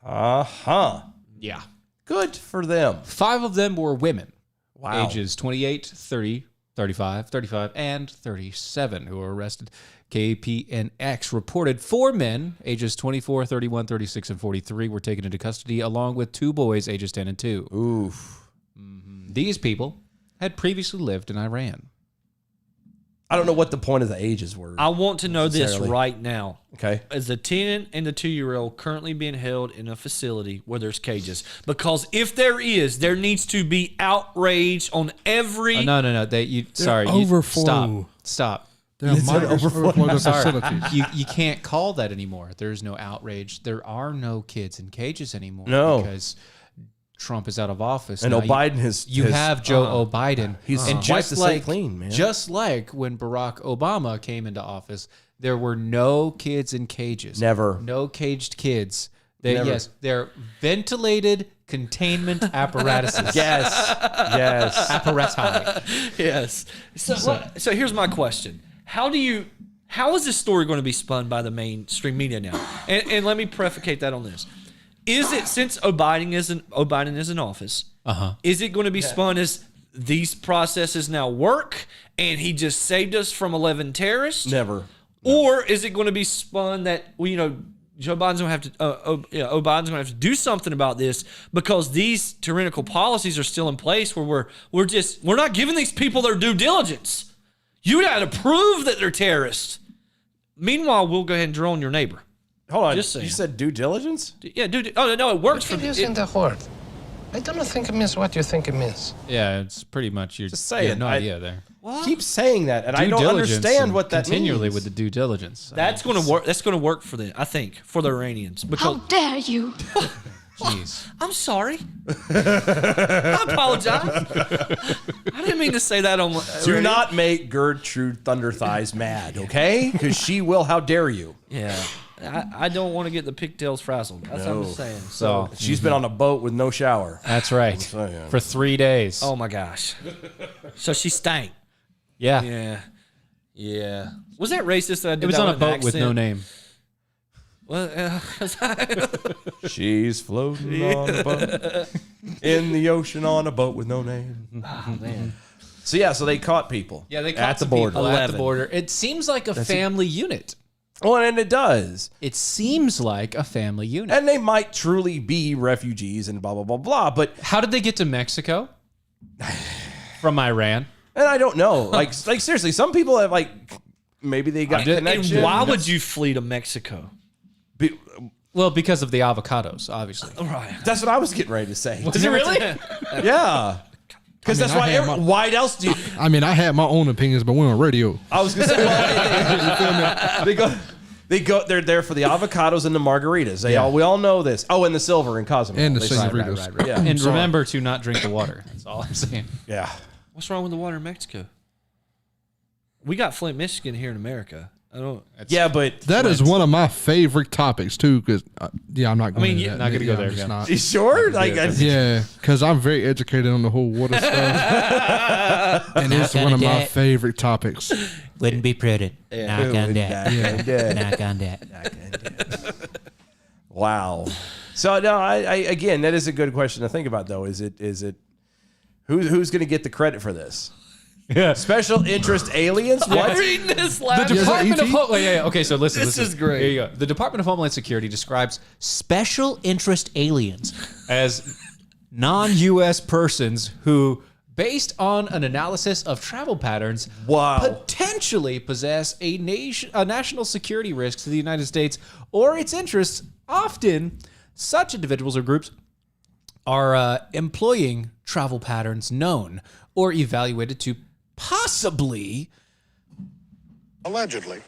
S3: Yeah. Good for them.
S4: 5 of them were women,
S3: Wow.
S4: ages 28, 30, 35, and 37 who were arrested. KPNX reported 4 men, ages 24, 31, 36, and 43, were taken into custody, along with 2 boys, ages 10 and 2.
S3: Oof.
S4: These people had previously lived in Iran.
S3: I don't know what the point of the ages were.
S5: I want to know this
S3: necessarily.
S5: right now.
S3: Okay.
S5: Is the 10 and the 2-year-old currently being held in a facility where there's cages? Because if there is, there needs to be outrage on every.
S4: No.
S6: overflow.
S4: Stop.
S6: They're migrants overflow the facilities.
S4: You can't call that anymore. There's no outrage. There are no kids in cages anymore.
S3: No.
S4: Because Trump is out of office.
S3: And
S4: Now
S3: Biden has.
S4: You have Joe Biden.
S3: He's
S4: and
S3: wiped
S4: just
S3: the slate
S4: like
S3: clean, man.
S4: Just like when Barack Obama came into office, there were no kids in cages.
S3: Never.
S4: No caged kids.
S3: Never.
S4: Yes, they're ventilated containment apparatuses.
S3: Yes.
S4: Apparati.
S5: Yes. So here's my question: How is this story going to be spun by the mainstream media now? And let me prefacate that on this: Is it, since Biden is in office, is it going to be spun as these processes now work and he just saved us from 11 terrorists?
S3: Never.
S5: Or is it going to be spun that Joe Biden's going to have to Biden's going to have to do something about this because these tyrannical policies are still in place where we're not giving these people their due diligence. You got to prove that they're terrorists. Meanwhile, we'll go ahead and drone your neighbor.
S3: Hold on.
S5: Just saying.
S3: You said due diligence?
S5: Yeah, dude. Oh no, it works for
S9: Using the word. I don't think it means what you think it means.
S4: Yeah, it's pretty much
S3: Just say
S4: you
S3: it.
S4: have no idea there.
S3: Keep saying that, and I
S4: Due
S3: don't
S4: diligence
S3: understand
S4: and
S3: what that
S4: continually
S3: means.
S4: with the due diligence.
S5: That's going to work. That's going to work for them, I think, for the Iranians. Because
S1: How dare you?
S4: Jeez.
S5: I'm sorry. I apologize. I didn't mean to say that on.
S3: Do not make Gertrude Thunder Thighs mad, okay? Because she will. How dare you?
S5: Yeah, I don't want to get the pigtails frazzled. That's what I'm saying. So,
S3: She's been on a boat with no shower.
S4: That's right.
S3: saying.
S4: For 3 days.
S5: oh my gosh. So she stank.
S4: yeah.
S5: Yeah. Was that racist? That I did
S4: It was
S5: that
S4: on a
S5: with
S4: boat
S5: an
S4: with no
S5: accent?
S4: name.
S5: Well,
S3: She's floating on a boat in the ocean on a boat with no name.
S5: oh man.
S3: So yeah, so they caught people.
S4: Yeah, they
S3: at
S4: caught
S3: the
S4: some
S3: border.
S4: people at the
S5: 11.
S4: border. It seems like a family unit.
S3: Oh, and it does.
S4: It seems like a family unit.
S3: And they might truly be refugees and blah blah blah blah. But
S4: How did they get to Mexico? From Iran?
S3: and I don't know. Like seriously, some people have maybe they got
S5: And
S3: connection.
S5: why would you flee to Mexico?
S3: Be-
S4: Well, because of the avocados, obviously.
S5: Right.
S3: That's what I was getting ready to say.
S4: Is it really?
S3: Yeah. Because that's why. Why else do you?
S6: I mean, I had my own opinions, but we're on radio.
S3: I was gonna say, well, they go. They're there for the avocados and the margaritas. We all know this. Oh, and the silver and Cosmo.
S6: And the
S3: They say-
S6: senoritas.
S3: Yeah.
S4: And remember to not drink the water. That's all I'm saying.
S3: Yeah.
S5: What's wrong with the water in Mexico? We got Flint, Michigan here in America. I don't.
S3: Yeah, but
S6: That is one of my favorite topics too, because I'm not going.
S5: mean,
S4: not gonna go there
S6: I'm just
S4: again.
S6: not.
S3: you sure?
S6: Yeah, because I'm very educated on the whole water stuff, and it's one of my favorite topics.
S10: Wouldn't be prudent. Knock on that.
S3: Yeah.
S10: Knock on that.
S3: Wow. So no, I again, that is a good question to think about though. Is it who's going to get the credit for this?
S4: Yeah.
S3: Special interest aliens? What?
S5: I'm reading this
S4: The
S5: last.
S4: Department of
S6: ET?
S4: Okay, so listen.
S5: This is great.
S4: Here you go. The Department of Homeland Security describes special interest aliens as non-U.S. persons who, based on an analysis of travel patterns,
S3: Wow.
S4: potentially possess a national security risk to the United States or its interests. Often, such individuals or groups are employing travel patterns known or evaluated to possibly
S7: Allegedly.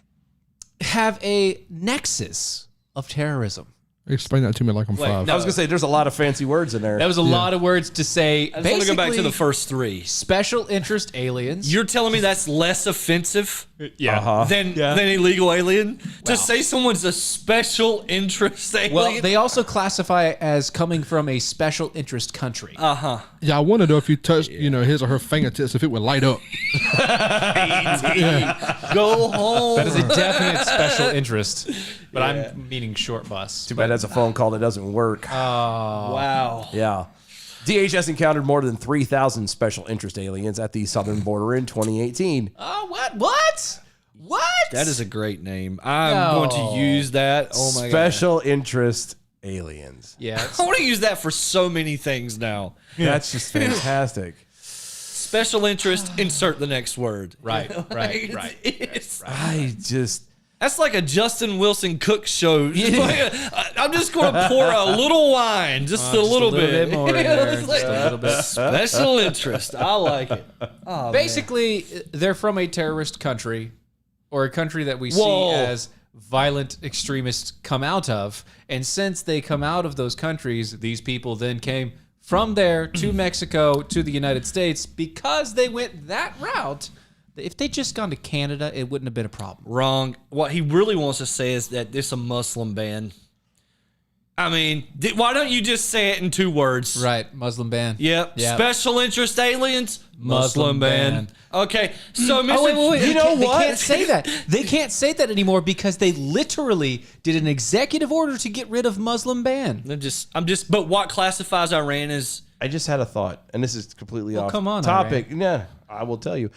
S4: have a nexus of terrorism.
S6: Explain that to me like I'm five.
S3: I was going to say there's a lot of fancy words in there.
S4: That was a lot of words to say.
S5: I just want to go back to the first three.
S4: special interest aliens.
S5: You're telling me that's less offensive
S4: yeah.
S5: than illegal alien? To say someone's a special interest alien?
S4: Well, they also classify as coming from a special interest country.
S6: Yeah, I wonder though if you touched, his or her fingertips, if it would light up.
S5: Go home.
S4: That is a definite special interest, but I'm meaning short bus.
S3: Too bad that's a phone call that doesn't work.
S5: Wow.
S3: Yeah. DHS encountered more than 3,000 special interest aliens at the southern border in 2018.
S4: Oh, what?
S5: That is a great name. I'm going to use that. Oh my god.
S3: Special interest aliens.
S4: Yeah.
S5: I want to use that for so many things now.
S3: That's just fantastic.
S5: Special interest, insert the next word.
S4: Right.
S5: That's like a Justin Wilson Cook show. I'm just going to pour a little wine, just a little bit.
S4: More in there,
S5: It's
S4: just a little bit.
S5: Special interest. I like it. Oh,
S4: Basically, they're from a terrorist country or a country that we
S5: Whoa.
S4: see as violent extremists come out of. And since they come out of those countries, these people then came from there to Mexico to the United States because they went that route. If they'd just gone to Canada, it wouldn't have been a problem.
S5: Wrong. What he really wants to say is that it's a Muslim ban. I mean, why don't you just say it in 2 words?
S4: Right, Muslim ban.
S5: Yep. Special interest aliens,
S4: Muslim ban.
S5: Okay, so Mr.
S4: Wait.
S5: You know
S4: They
S5: what?
S4: can't say that. They can't say that anymore because they literally did an executive order to get rid of Muslim ban.
S5: But what classifies Iran as?
S3: I just had a thought, and this is completely off
S4: come on,
S3: topic. Yeah, I will tell you.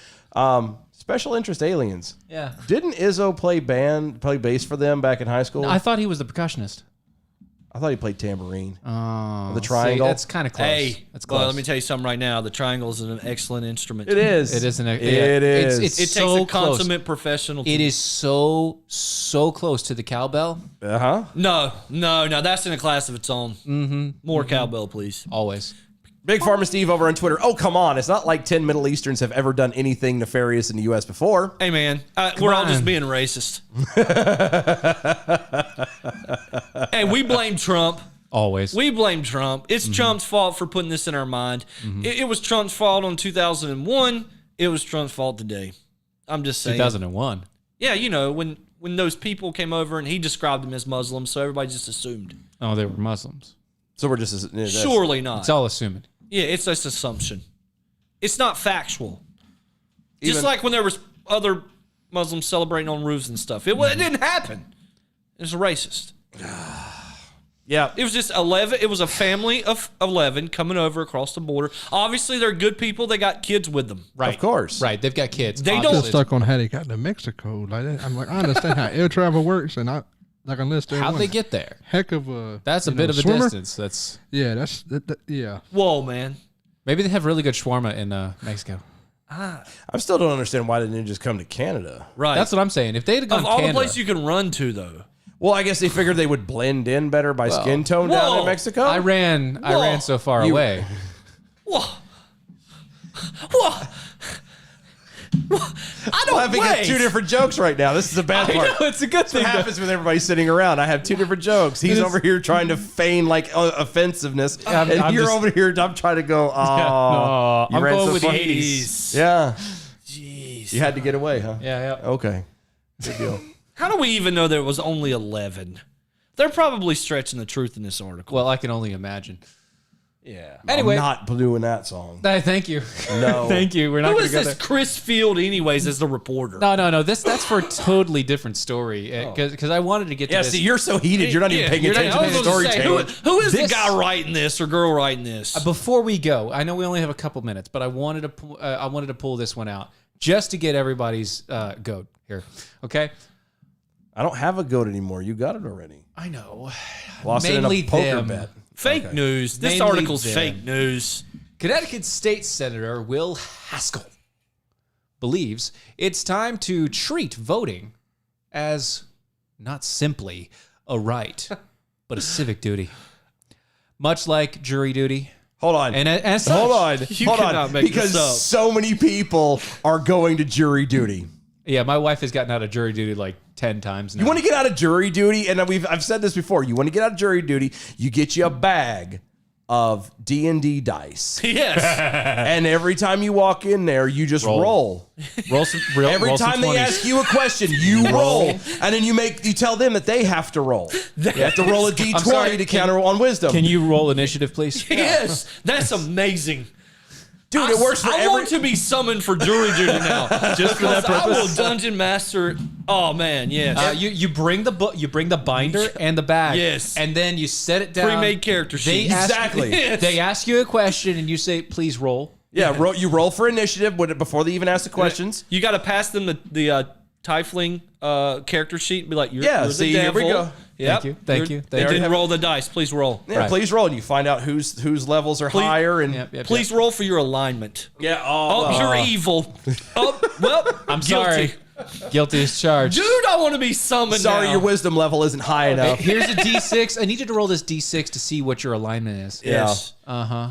S3: Special interest aliens.
S4: Yeah.
S3: Didn't Izzo play bass for them back in high school?
S4: I thought he was the percussionist.
S3: I thought he played tambourine.
S4: Oh,
S3: The triangle.
S4: See, that's kind of close.
S5: Hey,
S4: that's close.
S5: well, let me tell you something right now. The triangle is an excellent instrument.
S3: It is.
S4: It is
S3: It is.
S4: It's
S5: It
S4: so
S5: takes a
S4: close.
S5: consummate professional.
S4: It is so close to the cowbell.
S3: Uh-huh.
S5: No. That's in a class of its own. Mm-hmm. More cowbell, please.
S4: Always.
S3: Big Pharma Steve over on Twitter. Oh, come on. It's not like 10 Middle Easterns have ever done anything nefarious in the U.S. before.
S5: Hey, man, we're all just being racist. Hey, we blame Trump.
S4: Always.
S5: We blame Trump. It's Trump's fault for putting this in our mind. It was Trump's fault in 2001. It was Trump's fault today. I'm just saying.
S4: 2001.
S5: Yeah, you know, when those people came over and he described them as Muslims, so everybody just assumed.
S4: Oh, they were Muslims.
S3: So we're just...
S5: Surely not.
S4: It's all assuming.
S5: Yeah, it's just assumption. It's not factual. Just like when there was other Muslims celebrating on roofs and stuff. It didn't happen. It was racist.
S3: Yeah.
S5: It was just 11. It was a family of 11 coming over across the border. Obviously, they're good people. They got kids with them.
S4: Right.
S3: Of course.
S4: Right. They've got kids.
S5: They
S6: Still
S5: don't-
S6: stuck on how they got to Mexico. Like that. I'm like, I understand how air travel works, and I like unless they're
S4: How'd
S6: one
S4: they get there?
S6: heck of a
S4: That's a bit of a
S6: swimmer.
S4: distance. That's
S6: Yeah, yeah.
S5: Whoa, man.
S4: maybe they have really good shawarma in Mexico.
S3: I still don't understand why they didn't just come to Canada.
S5: Right.
S4: That's what I'm saying. If they'd have gone
S5: of all
S4: Canada,
S5: the places you can run to, though.
S3: Well, I guess they figured they would blend in better by skin tone down
S5: Whoa.
S3: in Mexico.
S4: I ran so far away.
S5: Whoa. I don't
S3: laughing at 2 different jokes right now. This is the bad part.
S4: it's a good
S3: That's what happens with everybody sitting around. I have 2 different jokes. He's over here trying to feign like offensiveness, and
S4: I'm
S3: you're
S4: just-
S3: over here. I'm trying to go. Oh,
S4: no,
S3: you
S4: I'm
S3: ran
S4: going
S3: so
S4: with the
S3: far.
S4: 80s.
S3: Yeah,
S5: Jeez.
S3: you had to get away, huh?
S4: Yeah.
S3: Okay, good deal.
S5: How do we even know there was only 11? They're probably stretching the truth in this article.
S4: Well, I can only imagine.
S5: Yeah.
S4: Anyway,
S3: I'm not doing that song.
S4: thank you.
S3: No.
S4: Thank you. We're not
S5: Who
S4: going
S5: is
S4: to go
S5: this
S4: there.
S5: Chris Field, anyways, as the reporter?
S4: No. That's for a totally different story. Because I wanted to get to
S3: Yeah,
S4: this.
S3: see, you're so heated. You're not even paying attention to the story, Taylor.
S5: Who is the
S4: This-
S5: guy writing this or girl writing this?
S4: Before we go, I know we only have a couple minutes, but I wanted to pull this one out just to get everybody's goat here. Okay.
S3: I don't have a goat anymore. You got it already.
S4: I know.
S3: Lost
S4: Mainly
S3: it in a poker
S4: them.
S3: bet.
S5: Fake news. This
S4: Mainly
S5: article's
S4: them.
S5: fake news.
S4: Connecticut State Senator Will Haskell believes it's time to treat voting as not simply a right, but a civic duty. Much like jury duty.
S3: Hold on.
S4: And as such,
S3: Hold on.
S5: You
S3: Hold
S5: cannot
S3: on.
S5: make
S3: Because
S5: this up.
S3: so many people are going to jury duty.
S4: yeah, my wife has gotten out of jury duty like 10 times now.
S3: You want to get out of jury duty, and I've said this before. You want to get out of jury duty, you get you a bag of D&D dice,
S5: Yes.
S3: and every time you walk in there, you just roll.
S4: roll some
S3: Every
S4: roll some
S3: time they
S4: 20s.
S3: ask you a question, you roll, and then you tell them that they have to roll. You have to roll a D20
S4: sorry,
S3: to counter on wisdom.
S4: Can you roll initiative, please?
S5: Yes. That's amazing.
S3: Dude, it works for
S5: I
S3: every.
S5: want to be summoned for jury duty now.
S3: Just for that
S5: I will
S3: purpose.
S5: dungeon master. Oh man, yes.
S4: You bring the book, you bring the binder and the bag.
S5: Yes.
S4: And then you set it down.
S5: Pre-made character sheet.
S3: Exactly.
S5: Yes.
S4: They ask you a question and you say, please roll.
S3: Yeah, you roll for initiative before they even ask the questions.
S5: You got to pass them the Tiefling character sheet and be like, you're the
S3: see,
S5: devil.
S3: here we go.
S5: Yep.
S4: Thank you.
S5: They didn't roll the dice. Please roll.
S3: Yeah,
S4: Right.
S3: please roll, and you find out whose levels are higher. And
S5: Please roll for your alignment.
S3: yeah,
S5: You're evil. Oh, well,
S4: I'm
S5: guilty.
S4: sorry. Guilty as charged.
S5: Dude, I want to be summoned
S3: sorry,
S5: now.
S3: your wisdom level isn't high enough.
S4: Here's a D6. I need you to roll this D6 to see what your alignment is.
S5: Yes.
S4: Uh-huh.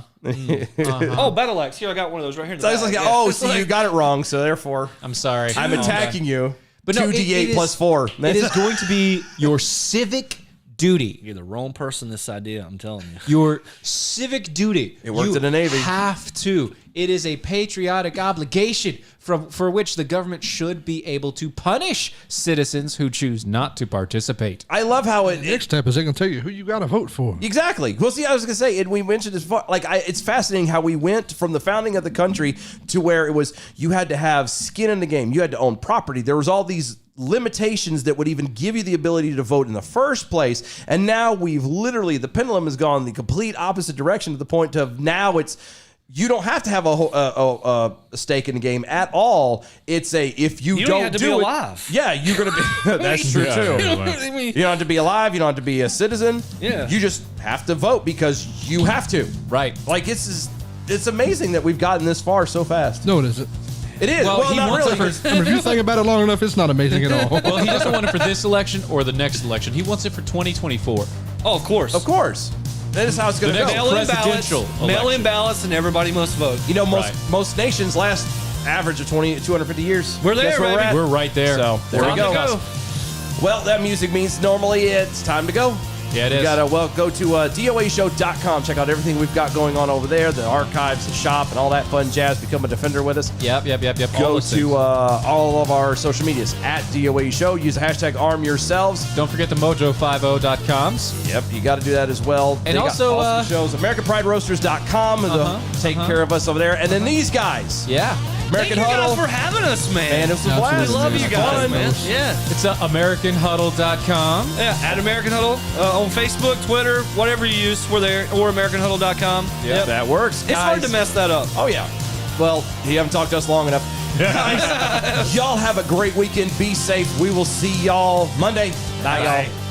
S5: Oh, battle axe. Here, I got one of those right here. in the
S3: So I was
S5: back.
S3: like,
S5: Yeah.
S3: oh,
S5: It's
S3: see,
S5: like-
S3: you got it wrong. So therefore,
S4: I'm sorry.
S3: I'm attacking you.
S4: But no,
S3: 2d8
S4: it
S3: plus
S4: is-
S3: 4.
S4: It is going to be your civic duty.
S5: You're the wrong person this idea, I'm telling you.
S4: Your civic duty.
S3: It worked
S4: You
S3: in the Navy.
S4: Have to. It is a patriotic obligation for which the government should be able to punish citizens who choose not to participate.
S3: I love how
S6: Next step is they're gonna tell you who you got to vote for.
S3: Exactly. Well, see, I was gonna say, and we mentioned this. It's fascinating how we went from the founding of the country to where it was you had to have skin in the game, you had to own property. There was all these limitations that would even give you the ability to vote in the first place, and now we've literally the pendulum has gone the complete opposite direction to the point of now it's. You don't have to have a stake in the game at all. It's if you
S5: don't
S3: don't
S5: have to
S3: do
S5: be
S3: it,
S5: alive.
S3: yeah, you're gonna be. That's true too. You don't have to be alive. You don't have to be a citizen.
S5: Yeah.
S3: You just have to vote because you have to.
S4: Right.
S3: Like it's amazing that we've gotten this far so fast.
S6: No, it isn't.
S3: It is.
S4: Well,
S3: Well,
S4: he
S3: not
S4: wants
S3: really.
S4: it for-
S6: I mean, if you think about it long enough, it's not amazing at all.
S4: Well, he doesn't want it for this election or the next election. He wants it for 2024.
S5: Oh, of course.
S3: Of course. That is how it's going to
S4: The
S3: go.
S4: next
S5: Mail-in
S4: presidential
S5: ballots, mail-in
S4: election.
S5: ballots, and everybody must vote.
S3: You know,
S4: Right.
S3: most nations last average of 250 years.
S5: We're there,
S3: Guess where
S5: baby.
S3: at?
S4: We're right there.
S3: So there
S4: We're
S3: we
S4: on the
S3: go.
S4: cusp.
S3: Well, that music means normally it's time to go.
S4: Yeah, it
S3: You
S4: is.
S3: gotta go to DOAshow.com. Check out everything we've got going on over there, the archives, the shop, and all that fun jazz. Become a defender with us.
S4: Yep. All
S3: Go
S4: those
S3: to
S4: things.
S3: all of our social medias at DOA Show. Use the hashtag arm yourselves.
S4: Don't forget the mojo50.coms.
S3: Yep, you got to do that as well.
S4: And
S3: They got
S4: also,
S3: awesome shows. AmericanPrideRoasters.com take care of us over there. And then these guys,
S4: Yeah.
S3: American
S5: Thank you
S3: Huddle.
S5: guys for having us, man.
S3: Man, it was a blast.
S5: I
S6: Absolutely.
S5: love you guys,
S3: Fun.
S5: man. Yeah.
S4: It's AmericanHuddle.com.
S5: Yeah, at American Huddle on Facebook, Twitter, whatever you use, we're there, or AmericanHuddle.com.
S3: Yep, that works.
S5: It's hard to mess that up.
S3: Oh, yeah. Well, you haven't talked to us long enough. Guys, y'all have a great weekend. Be safe. We will see y'all Monday. Bye, y'all.